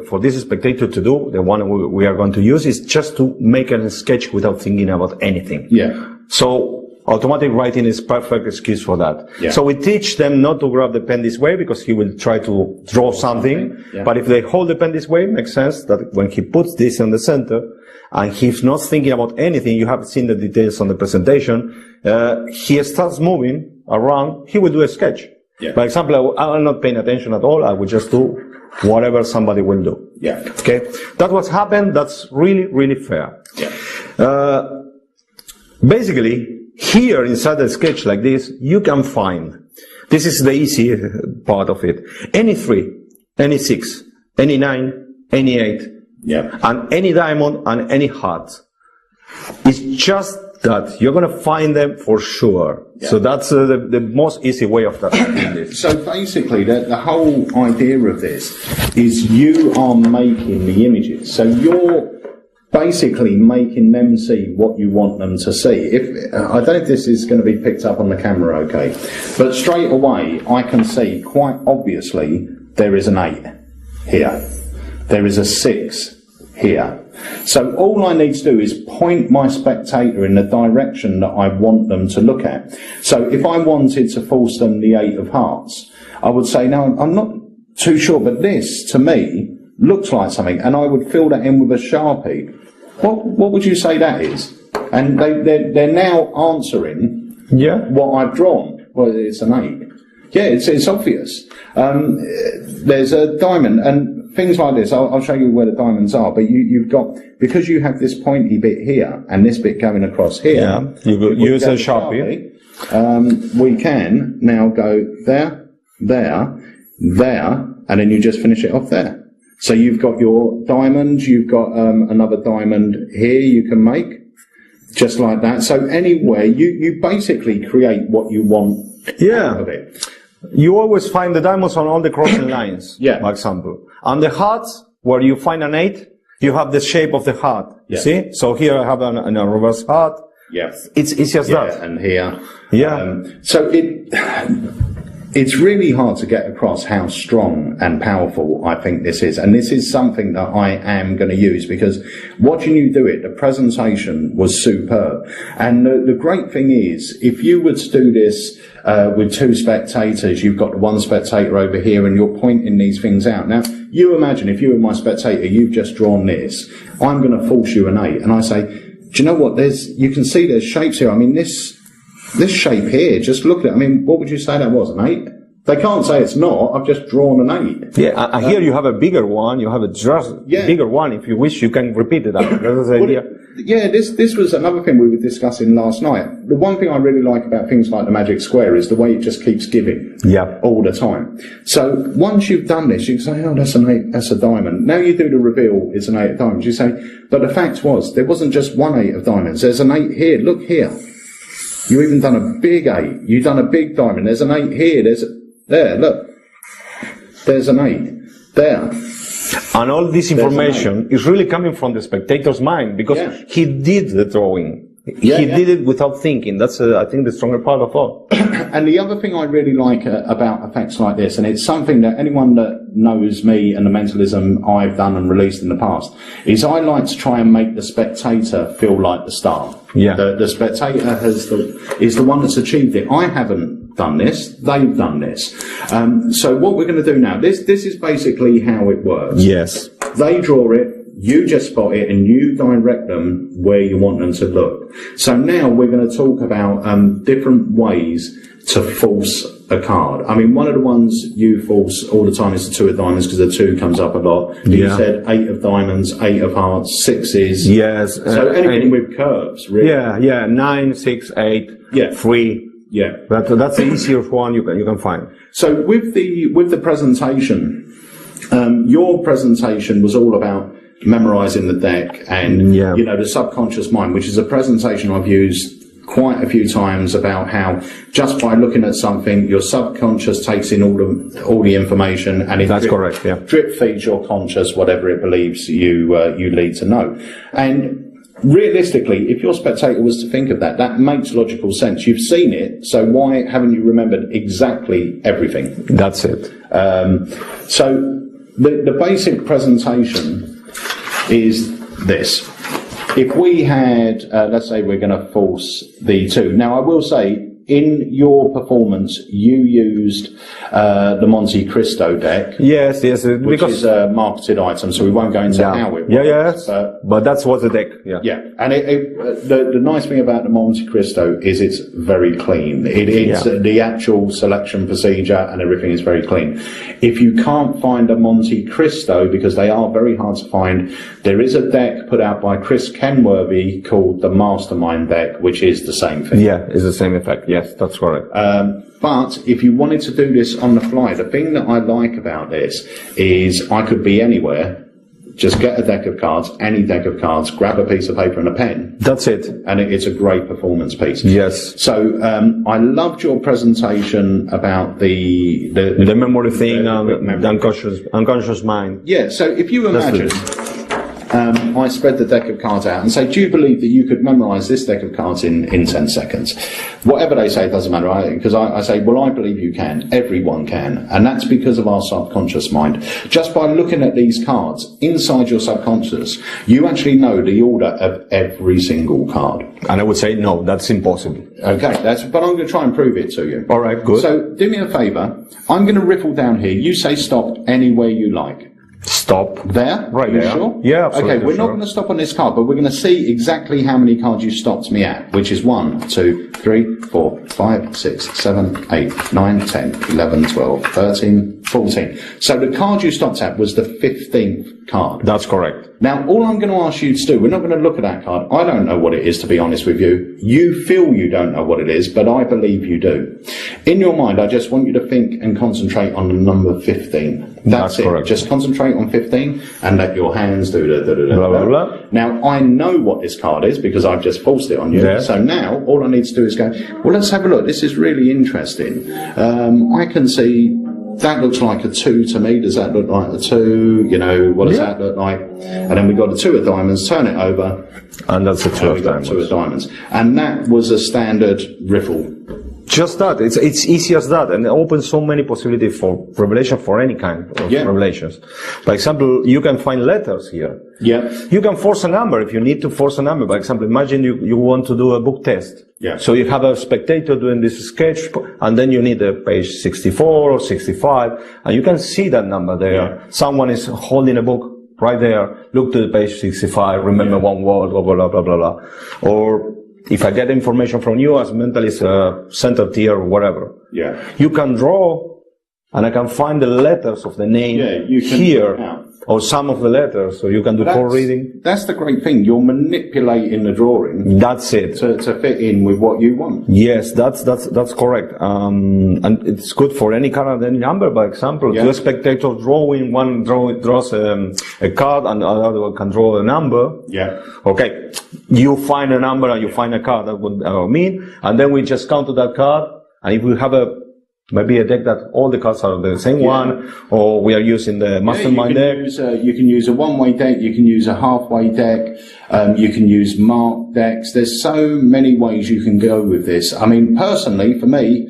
for this spectator to do, the one we are going to use, is just to make a sketch without thinking about anything. Yeah. So automatic writing is perfect excuse for that. Yeah. So we teach them not to grab the pen this way because he will try to draw something. Yeah. But if they hold the pen this way, it makes sense that when he puts this in the center and he's not thinking about anything, you have seen the details on the presentation, he starts moving around, he will do a sketch. Yeah. For example, I'm not paying attention at all, I will just do whatever somebody will do. Yeah. Okay? That's what's happened, that's really, really fair. Yeah. Basically, here inside the sketch like this, you can find, this is the easy part of it, any 3, any 6, any 9, any 8, Yeah. and any diamond and any heart. It's just that you're going to find them for sure. Yeah. So that's the most easy way of doing this. So basically, the whole idea of this is you are making the images. So you're basically making them see what you want them to see. If I don't know if this is going to be picked up on the camera, okay, but straight away I can see quite obviously there is an 8 here, there is a 6 here. So all I need to do is point my spectator in the direction that I want them to look at. So if I wanted to force them the 8 of hearts, I would say, no, I'm not too sure, but this, to me, looks like something, and I would fill that in with a Sharpie. What would you say that is? And they're now answering what I've drawn. Well, it's an 8. Yeah, it's obvious. There's a diamond, and things like this, I'll show you where the diamonds are, but you've got, because you have this pointy bit here, and this bit going across here, you will use a Sharpie. We can now go there, there, there, and then you just finish it off there. So you've got your diamonds, you've got another diamond here you can make, just like that. So anywhere, you basically create what you want out of it. You always find the diamonds on all the crossing lines, Yeah. for example. On the hearts, where you find an 8, you have the shape of the heart. You Yeah. see? So here I have a reverse heart. Yeah. It's just that. And here. Yeah. So it's really hard to get across how strong and powerful I think this is. And this is something that I am going to use, because watching you do it, the presentation was superb. And the great thing is, if you were to do this with 2 spectators, you've got one spectator over here and you're pointing these things out. Now, you imagine if you were my spectator, you've just drawn this. I'm going to force you an 8. And I say, do you know what? You can see there's shapes here. I mean, this shape here, just look at it. I mean, what would you say that was, an 8? They can't say it's not. I've just drawn an 8. Yeah, and here you have a bigger one. You have a just bigger one. If you wish, you can repeat it. That's the idea. Yeah, this was another thing we were discussing last night. The one thing I really like about things like the magic square is the way it just keeps giving all the time. So once you've done this, you can say, oh, that's an 8, that's a diamond. Now you do the reveal, it's an 8 of diamonds. You say, but the fact was, there wasn't just one 8 of diamonds. There's an 8 here. Look here. You even done a big 8. You've done a big diamond. There's an 8 here. There, look. There's an 8. There. And all this information is really coming from the spectator's mind, because he did the drawing. He did it without thinking. That's, I think, the stronger part of all. And the other thing I really like about effects like this, and it's something that anyone that knows me and the mentalism I've done and released in the past, is I like to try and make the spectator feel like the star. Yeah. The spectator is the one that's achieved it. I haven't done this. They've done this. So what we're going to do now, this is basically how it works. Yes. They draw it, you just spot it, and you direct them where you want them to look. So now we're going to talk about different ways to force a card. I mean, one of the ones you force all the time is the 2 of diamonds, because the 2 comes up a lot. You said 8 of diamonds, 8 of hearts, 6s. Yes. So anything with curves, really. Yeah. 9, 6, 8, 3. Yeah. That's the easiest one you can find. So with the presentation, your presentation was all about memorizing the deck and the subconscious mind, which is a presentation I've used quite a few times, about how just by looking at something, your subconscious takes in all the information, and it drip feeds your conscious whatever it believes you need to know. And realistically, if your spectator was to think of that, that makes logical sense. You've seen it, so why haven't you remembered exactly everything? That's it. So the basic presentation is this. if we had, let's say we're going to force the 2. Now, I will say, in your performance, you used the Monte Cristo deck. Yes, Which because is a marketed item, so we won't go into how it works. But that's what the deck. Yeah, and the nice thing about the Monte Cristo is it's very clean. It's the actual selection procedure and everything is very clean. If you can't find a Monte Cristo, because they are very hard to find, there is a deck put out by Chris Kenworthy called the Mastermind deck, which is the same thing. Yeah, it's the same effect. Yes, that's correct. But if you wanted to do this on the fly, the thing that I like about this is I could be anywhere, just get a deck of cards, any deck of cards, grab a piece of paper and a pen. That's it. And it's a great performance piece. Yes. So I loved your presentation about the memory thing and the unconscious mind. Yeah, so if you imagine... I spread the deck of cards out and say, do you believe that you could memorise this deck of cards in 10 seconds? Whatever they say, it doesn't matter, because I say, well, I believe you can. Everyone can. And that's because of our subconscious mind. Just by looking at these cards inside your subconscious, you actually know the order of every single card. And I would say, no, that's impossible. Okay, but I'm going to try and prove it to you. All right, good. So do me a favour. I'm going to riffle down here. You say stop anywhere you like. Stop. There? Right you there. Sure? Yeah, absolutely. Okay, we're not going to stop on this card, but we're going to see exactly how many cards you stopped me at, which is 1, 2, 3, 4, 5, 6, 7, 8, 9, 10, 11, 12, 13, 14. So the card you stopped at was the 15th card. That's correct. Now, all I'm going to ask you to do, we're not going to look at that card. I don't know what it is, to be honest with you. You feel you don't know what it is, but I believe you do. In your mind, I just want you to think and concentrate on the number 15. That's it. Correct. Just concentrate on 15 and let your hands do the blah, blah, blah. Now, I know what this card is because I've just forced it on you. Yeah. So now, all I need to do is go, well, let's have a look. This is really interesting. I can see that looks like a 2 to me. Does that look like a 2? You know, what does that look like? And then we've got a 2 of diamonds. Turn it over. And that's a 2 of diamonds. 2 of diamonds. And that was a standard riffle. Just that. It's easy as that, and it opens so many possibilities for revelation, for any kind of revelations. By example, you can find letters here. Yeah. You can force a number if you need to force a number. By example, imagine you want to do a book test. Yeah. So you have a spectator doing this sketch, and then you need a page 64 or 65, and you can see that number there. Yeah. Someone is holding a book right there. Look to the page 65. Remember one word. Blah blah blah blah blah. Or if I get information from you as mentalist, center tier or whatever, you can draw, and I can find the letters of the name here, or some of the letters, so you can do reading. That's the great thing. You're manipulating the drawing. That's it. To fit in with what you want. Yes, that's correct. And it's good for any card and any number. By example, two spectators drawing, one draws a card and the other one can draw a number. Yeah. Okay. You find a number and you find a card, that would mean, and then we just count to that card, and if we have maybe a deck that all the cards are the same one, or we are using the mastermind deck. You can use a one-way deck, you can use a halfway deck, you can use marked decks. There's so many ways you can go with this. I mean, personally, for me,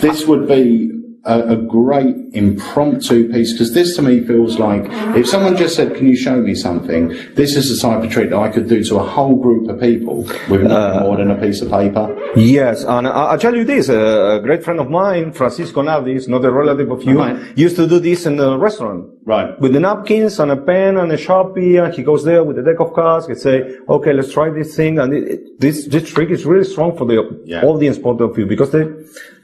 this would be a great impromptu piece, because this to me feels like if someone just said, can you show me something, this is the type of trick that I could do to a whole group of people with nothing more than a piece of paper. Yes, and I'll tell you this, a great friend of mine, Francisco Nardis, not a relative of you, used to do this in a restaurant. Right. With the napkins and a pen and a Sharpie, and he goes there with a deck of cards, he'd say, okay, let's try this thing, and this trick is really strong for the audience point of view, because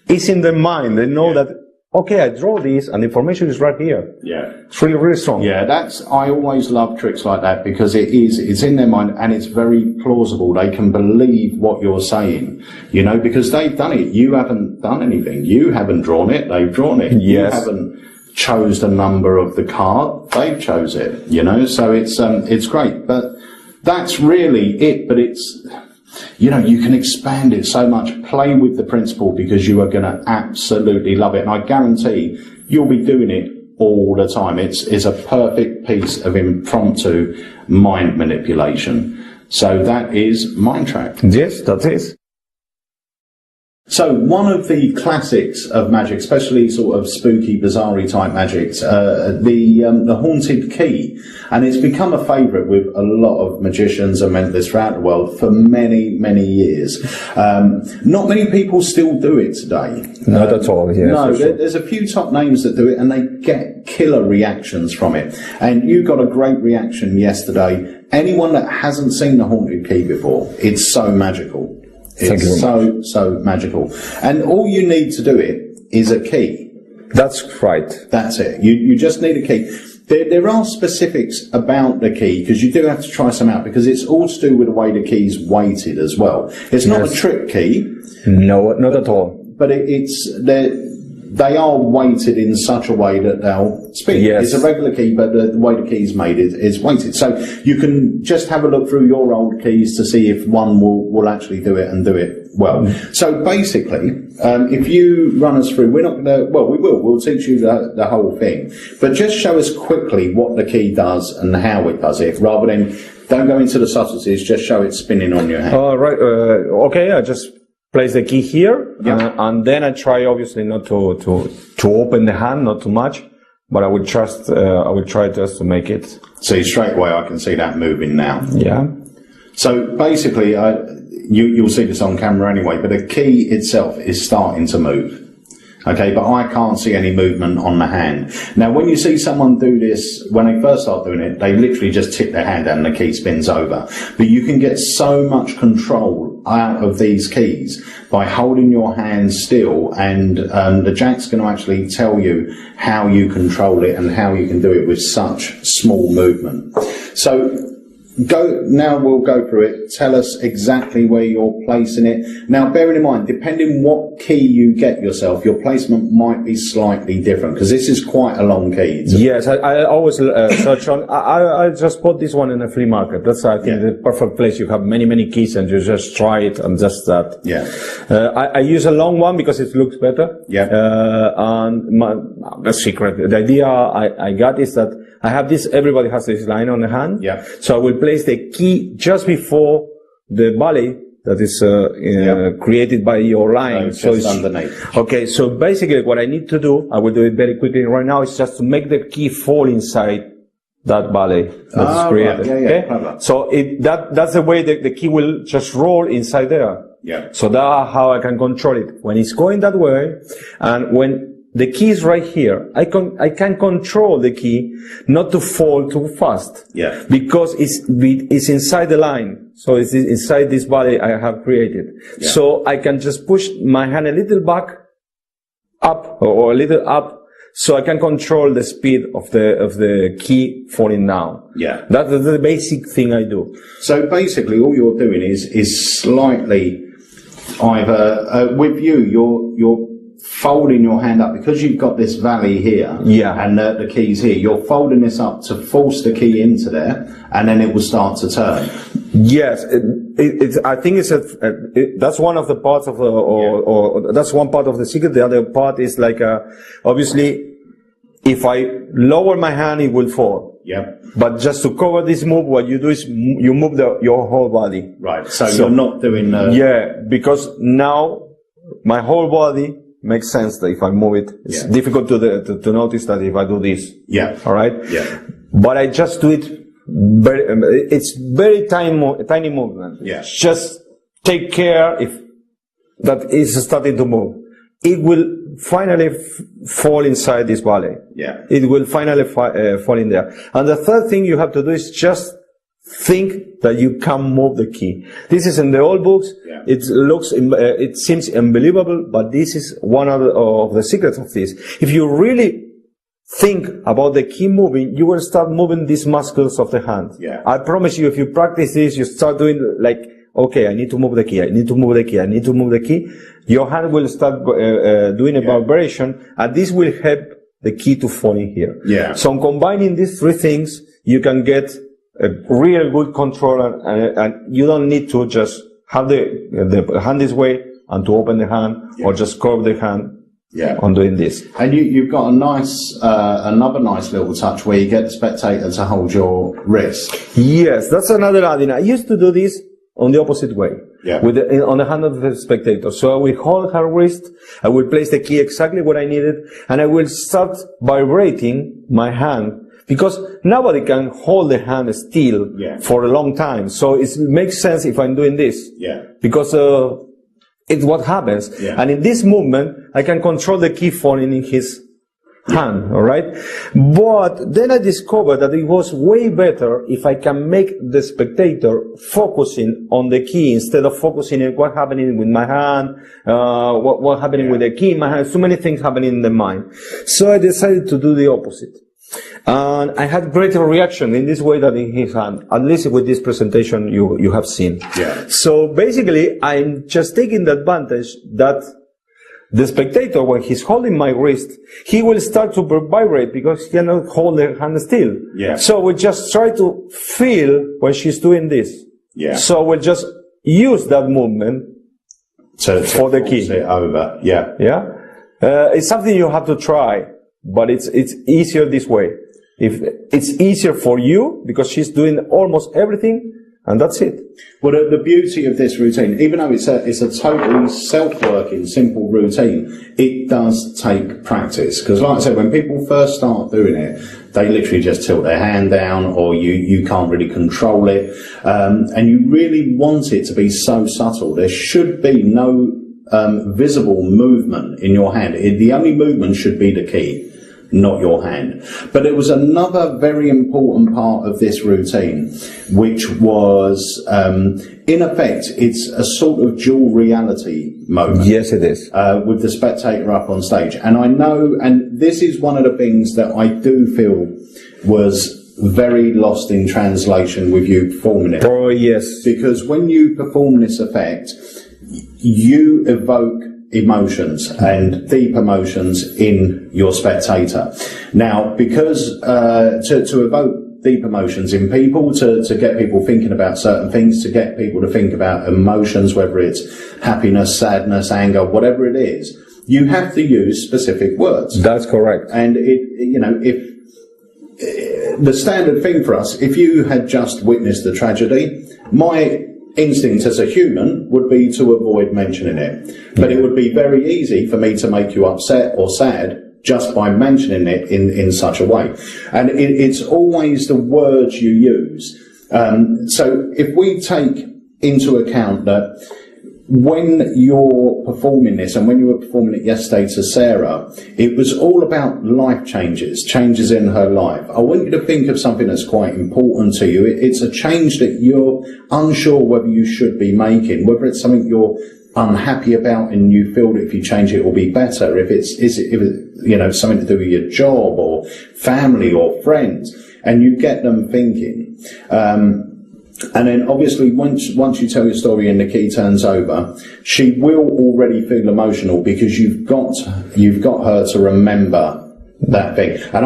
it's in their mind, they know that, okay, I draw this, and the information is right here. Yeah. It's really, really strong. Yeah, I always love tricks like that, because it's in their mind, and it's very plausible. They can believe what you're saying, because they've done it. You haven't done anything. You haven't drawn it. They've drawn it. Yes. You haven't chose the number of the card. They've chose it, so it's great. But that's really it, but it's, you can expand it so much. Play with the principle, because you are going to absolutely love it. And I guarantee you'll be doing it all the time. It's a perfect piece of impromptu mind manipulation. So that is Mind Track. Yes, that is. So one of the classics of magic, especially sort of spooky, bizarre type magics, the haunted key, and it's become a favourite with a lot of magicians and mentalists throughout the world for many, many years. Not many people still do it today. Not at all. Yes, No, sure. there's a few top names that do it, and they get killer reactions from it. And you got a great reaction yesterday. Anyone that hasn't seen the haunted key before, it's so magical. Thank you It's very so magical. And all you need to do it is a key. That's right. That's it. You just need a key. There are specifics about the key, because you do have to try some out, because it's all to do with the way the key's weighted as well. It's not a trick key. No, not at all. But they are weighted in such a way that they'll speak. Yes. It's a regular key, but the way the key's made is weighted. So you can just have a look through your old keys to see if one will actually do it and do it well. So basically, if you run us through, we're not going to, well, we will. We'll teach you the whole thing. But just show us quickly what the key does and how it does it, rather than, don't go into the subtleties, just show it spinning on your hand. Right. Okay. I just place the key here, and then I try obviously not to open the hand, not too much, but I will try just to make it. See, straight away I can see that moving now. Yeah. So basically, you'll see this on camera anyway, but the key itself is starting to move. Okay, but I can't see any movement on the hand. Now, when you see someone do this, when they first start doing it, they literally just tip their hand down and the key spins over. But you can get so much control out of these keys by holding your hand still, and the jack's going to actually tell you how you control it and how you can do it with such small movement. So, we'll go through it. Tell us exactly where you're placing it. Now, bearing in mind, depending what key you get yourself, your placement might be slightly different, because this is quite a long key. Yes, I always search on. I just bought this one in a flea market. That's, I think, the perfect place. You have many keys, and you just try it and just that. Yeah. I use a long one because it looks better. Yeah. And the secret, the idea I got is that I have this. Everybody has this line on the hand. Yeah. So I will place the key just before the valley that is created by your line. So it's underneath. Okay, so basically what I need to do, I will do it very quickly right now, is just to make the key fall inside that valley that's created. Right. Yeah, clever. So that's the way the key will just roll inside there. Yeah. So that's how I can control it. When it's going that way, and when the key is right here, I can control the key not to fall too fast. Yeah. Because it's inside the line. So it's inside this body I have created. Yeah. So I can just push my hand a little back, up, or a little up, so I can control the speed of the key falling down. Yeah. That's the basic thing I do. So basically, all you're doing is slightly either with you're folding your hand up, because you've got this valley here, and the key's here. You're folding this up to force the key into there, and then it will start to turn. Yes, I think that's one of the parts of or that's one part of the secret. The other part is like obviously, if I lower my hand, it will fall. Yeah. But just to cover this move, what you do is you move your whole body. Right. So you're not doing. Because now my whole body makes sense that if I move it, it's difficult to notice that if I do this. Yeah. All right. Yeah. But I just do it it's very tiny movement. Yeah. Just take care if that is starting to move. It will finally fall inside this valley. Yeah. It will finally fall in there. And the third thing you have to do is just think that you can move the key. This is in the old books. Yeah. It seems unbelievable, but this is one of the secrets of this. If you really think about the key moving, you will start moving these muscles of the hand. Yeah. I promise you, if you practice this, you start doing like, okay, I need to move the key, I need to move the key, I need to move the key. Your hand will start doing a vibration, and this will help the key to fall in here. Yeah. So combining these three things, you can get a real good control, and you don't need to just have the hand this way and to open the hand, or just curve the hand. Yeah. On doing this. And you've got a nice, another nice little touch where you get the spectator to hold your wrist. Yes, that's another add-in. I used to do this on the opposite way. with on the hand of the spectator. So I will hold her wrist, I will place the key exactly where I need it, and I will start vibrating my hand, because nobody can hold the hand still for a long time. So it makes sense if I'm doing this, because it's what happens. And in this movement, I can control the key falling in his hand, all right? But then I discovered that it was way better if I can make the spectator focusing on the key instead of focusing on what's happening with my hand, what's happening with the key in my hand. So many things happening in the mind. So I decided to do the opposite. And I had greater reaction in this way than in his hand, at least with this presentation you have seen. So basically, I'm just taking the advantage that the spectator, when he's holding my wrist, he will start to vibrate because he cannot hold the hand still. So we just try to feel when she's doing this. So we'll just use that movement for the key. It over. It's something you have to try, but it's easier this way. If it's easier for you because she's doing almost everything, and that's it. Well, the beauty of this routine, even though it's a totally self-working, simple routine, it does take practice. Because like I said, when people first start doing it, they literally just tilt their hand down, or you can't really control it. And you really want it to be so subtle. There should be no visible movement in your hand. The only movement should be the key, not your hand. But there was another very important part of this routine, which was, in effect, it's a sort of dual reality moment. Yes, it is. With the spectator up on stage. And I know, and this is one of the things that I do feel was very lost in translation with you performing it. Oh, yes. Because when you perform this effect, you evoke emotions and deep emotions in your spectator. Now, because to evoke deep emotions in people, to get people thinking about certain things, to get people to think about emotions, whether it's happiness, sadness, anger, whatever it is, you have to use specific words. That's correct. And if the standard thing for us, if you had just witnessed the tragedy, my instinct as a human would be to avoid mentioning it. But it would be very easy for me to make you upset or sad just by mentioning it in such a way. And it's always the words you use. So if we take into account that when you're performing this, and when you were performing it yesterday to Sarah, it was all about life changes in her life. I want you to think of something that's quite important to you. It's a change that you're unsure whether you should be making, whether it's something you're unhappy about and you feel that if you change it will be better, if it's something to do with your job or family or friends, and you get them thinking. And then obviously once you tell your story and the key turns over, she will already feel emotional because you've got her to remember that thing. And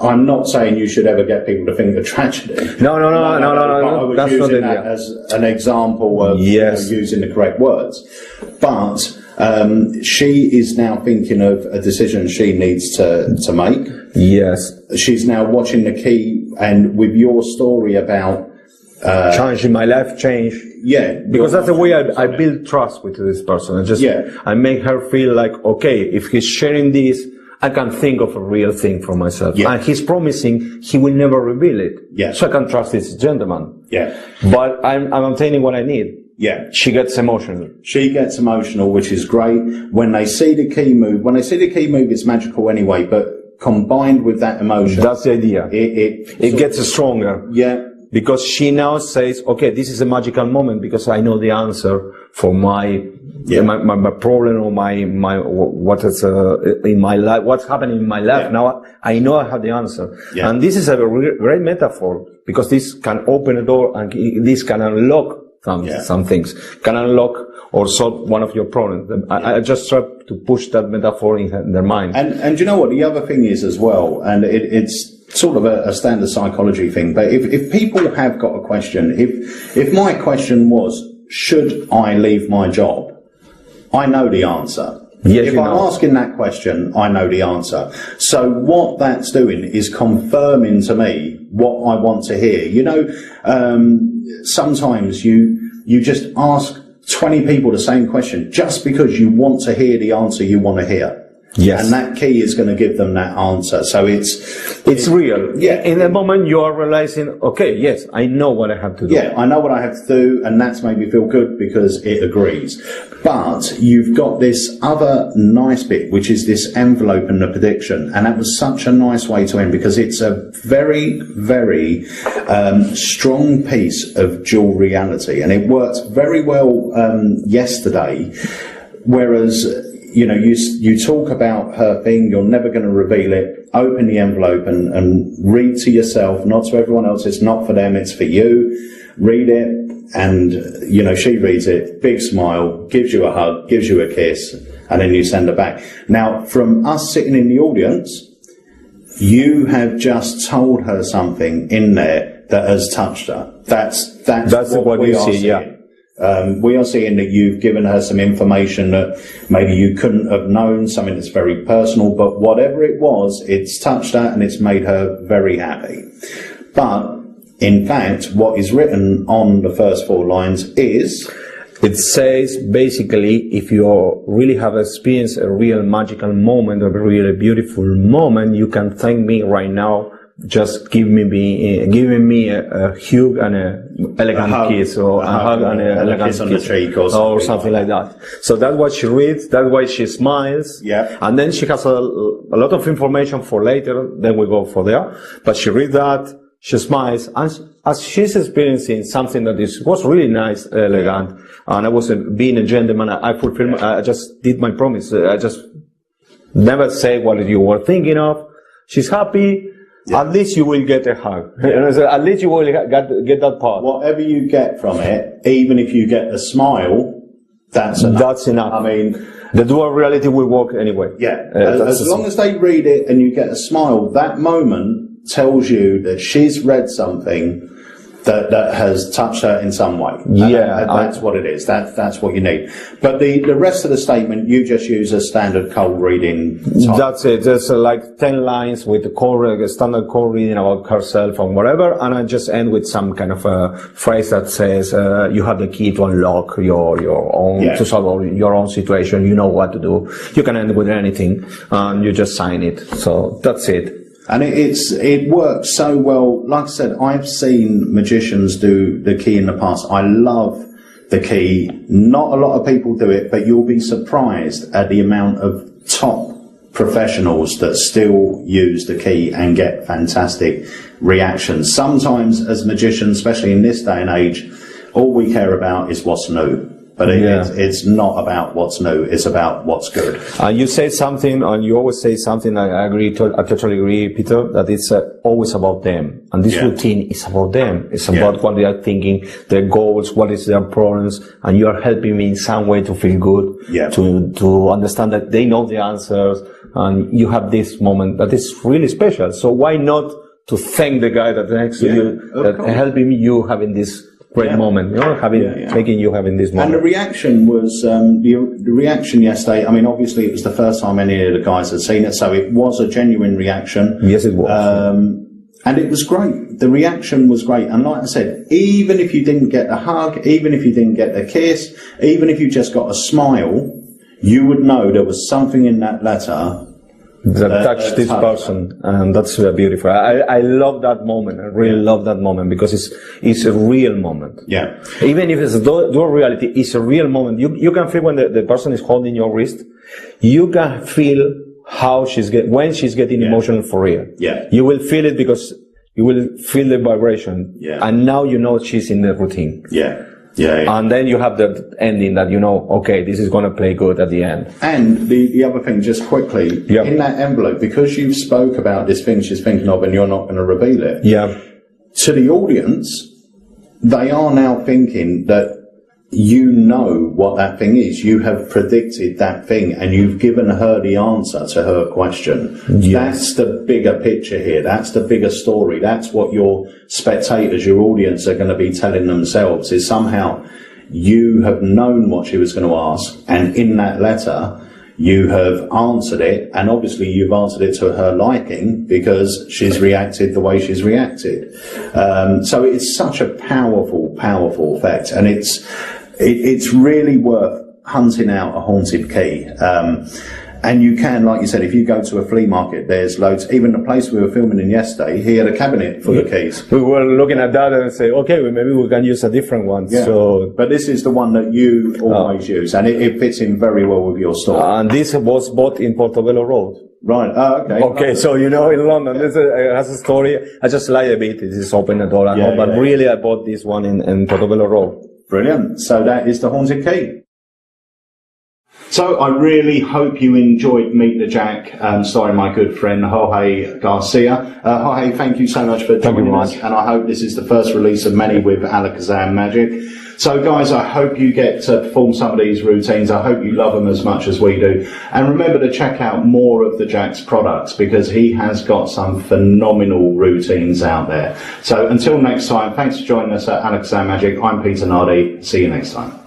I'm not saying you should ever get people to think of tragedy. No. I was That's using not that as an example of using the correct words. But she is now thinking of a decision she needs to make. Yes. She's now watching the key, and with your story about change in my life, because that's the way I build trust with this person. I make her feel like, okay, if he's sharing this, I can think of a real thing for myself. And he's promising he will never reveal it. So I can trust this gentleman. But I'm obtaining what I need. She gets emotional. She gets emotional, which is great. When they see the key move, it's magical anyway, but combined with that emotion. That's the idea. It gets stronger. Because she now says, okay, this is a magical moment because I know the answer for my problem or what is in my life, what's happening in my life. Now I know I have the answer. And this is a great metaphor because this can open a door and this can unlock some things, can unlock or solve one of your problems. I just try to push that metaphor in their mind. And you know what? The other thing is as well, and it's sort of a standard psychology thing, but if people have got a question, if my question was, should I leave my job? I know the answer. If I'm asking that question, I know the answer. So what that's doing is confirming to me what I want to hear. Sometimes you just ask 20 people the same question just because you want to hear the answer you want to hear. Yes. And that key is going to give them that answer. So it's real. Yeah. In the moment you are realizing, okay, yes, I know what I have to do. Yeah, I know what I have to do, and that's made me feel good because it agrees. But you've got this other nice bit, which is this envelope and the prediction. And that was such a nice way to end because it's a very, very strong piece of dual reality. And it worked very well yesterday, whereas you know, you talk about her thing, you're never going to reveal it, open the envelope and read to yourself, not to everyone else, it's not for them, it's for you. Read it, and, you know, she reads it, big smile, gives you a hug, gives you a kiss, and then you send her back. Now, from us sitting in the audience, you have just told her something in there that has touched her. That's what we are seeing. Yeah. We are seeing that you've given her some information that maybe you couldn't have known, something that's very personal, but whatever it was, it's touched her and it's made her very happy. But, in fact, what is written on the first 4 lines is... It says, basically, if you really have experienced a real magical moment, a really beautiful moment, you can thank me right now. Just giving me a hug and an elegant kiss, or a hug and an elegant kiss on the cheek, or something like that. So that's what she reads, that's why she smiles. Yeah. And then she has a lot of information for later, then we go for there. But she reads that, she smiles, and as she's experiencing something that was really nice, elegant, and I was being a gentleman, I fulfilled, I just did my promise. I just never say what you were thinking of. She's happy. Yeah. At least you will get a hug. Yeah. At least you will get that part. Whatever you get from it, even if you get a smile, that's enough. That's enough. I mean, the dual reality will work anyway. Yeah. As long as they read it and you get a smile, that moment tells you that she's read something that has touched her in some way. Yeah. That's what it is. That's what you need. But the rest of the statement, you just use a standard cold reading type. That's it. There's like 10 lines with a standard cold reading about herself and whatever, and I just end with some kind of a phrase that says, you have the key to unlock your own, to solve your own situation. You know what to do. You can end with anything, and you just sign it. So that's it. And it works so well. Like I said, I've seen magicians do the key in the past. I love the key. Not a lot of people do it, but you'll be surprised at the amount of top professionals that still use the key and get fantastic reactions. Sometimes as magicians, especially in this day and age, all we care about is what's new. But it's not about what's new, it's about what's good. You say something, and you always say something, I totally agree, Peter, that it's always about them. And this routine is about them. It's about what they are thinking, their goals, what is their problems, and you are helping me in some way to feel good, to understand that they know the answers, and you have this moment that is really special. So why not to thank the guy that next to you, that helping you having this great moment, you know, making you having this moment. And the reaction was, the reaction yesterday, I mean, obviously it was the first time any of the guys had seen it, so it was a genuine reaction. Yes, it was. And it was great. The reaction was great. And like I said, even if you didn't get the hug, even if you didn't get the kiss, even if you just got a smile, you would know there was something in that letter that touched this person, and that's beautiful. I love that moment. I really love that moment because it's a real moment. Yeah. Even if it's dual reality, it's a real moment. You can feel when the person is holding your wrist. You can feel how when she's getting emotional for real. Yeah. You will feel it because you will feel the vibration. Yeah. And now you know she's in the routine. Yeah. Yeah. And then you have the ending that you know, okay, this is going to play good at the end. And the other thing, just quickly, in that envelope, because you spoke about this thing she's thinking of and you're not going to reveal it, to the audience, they are now thinking that you know what that thing is. You have predicted that thing and you've given her the answer to her question. Yes. That's the bigger picture here. That's the bigger story. That's what your spectators, your audience are going to be telling themselves, is somehow you have known what she was going to ask, and in that letter you have answered it, and obviously you've answered it to her liking because she's reacted the way she's reacted. So it's such a powerful, powerful effect, and it's really worth hunting out a haunted key. And you can, like you said, if you go to a flea market, there's loads. Even the place we were filming in yesterday, he had a cabinet full of keys. We were looking at that and say, okay, well, maybe we can use a different one. Yeah. So, but this is the one that you always use, and it fits in very well with your store. and this was bought in Portobello Road. Right. Okay. Okay, so in London, this has a story. I just lie a bit. This is open the door, but really, I bought this one in Portobello Road. Brilliant. So that is the haunted key. So I really hope you enjoyed Meet the Jack, starring my good friend Jorge Garcia. Jorge, thank you so much for joining us, and I hope this is the first release of many with Alakazam Magic. So guys, I hope you get to perform some of these routines. I hope you love them as much as we do. And remember to check out more of the Jack's products, because he has got some phenomenal routines out there. So until next time, thanks for joining us at Alakazam Magic. I'm Peter Nardi. See you next time.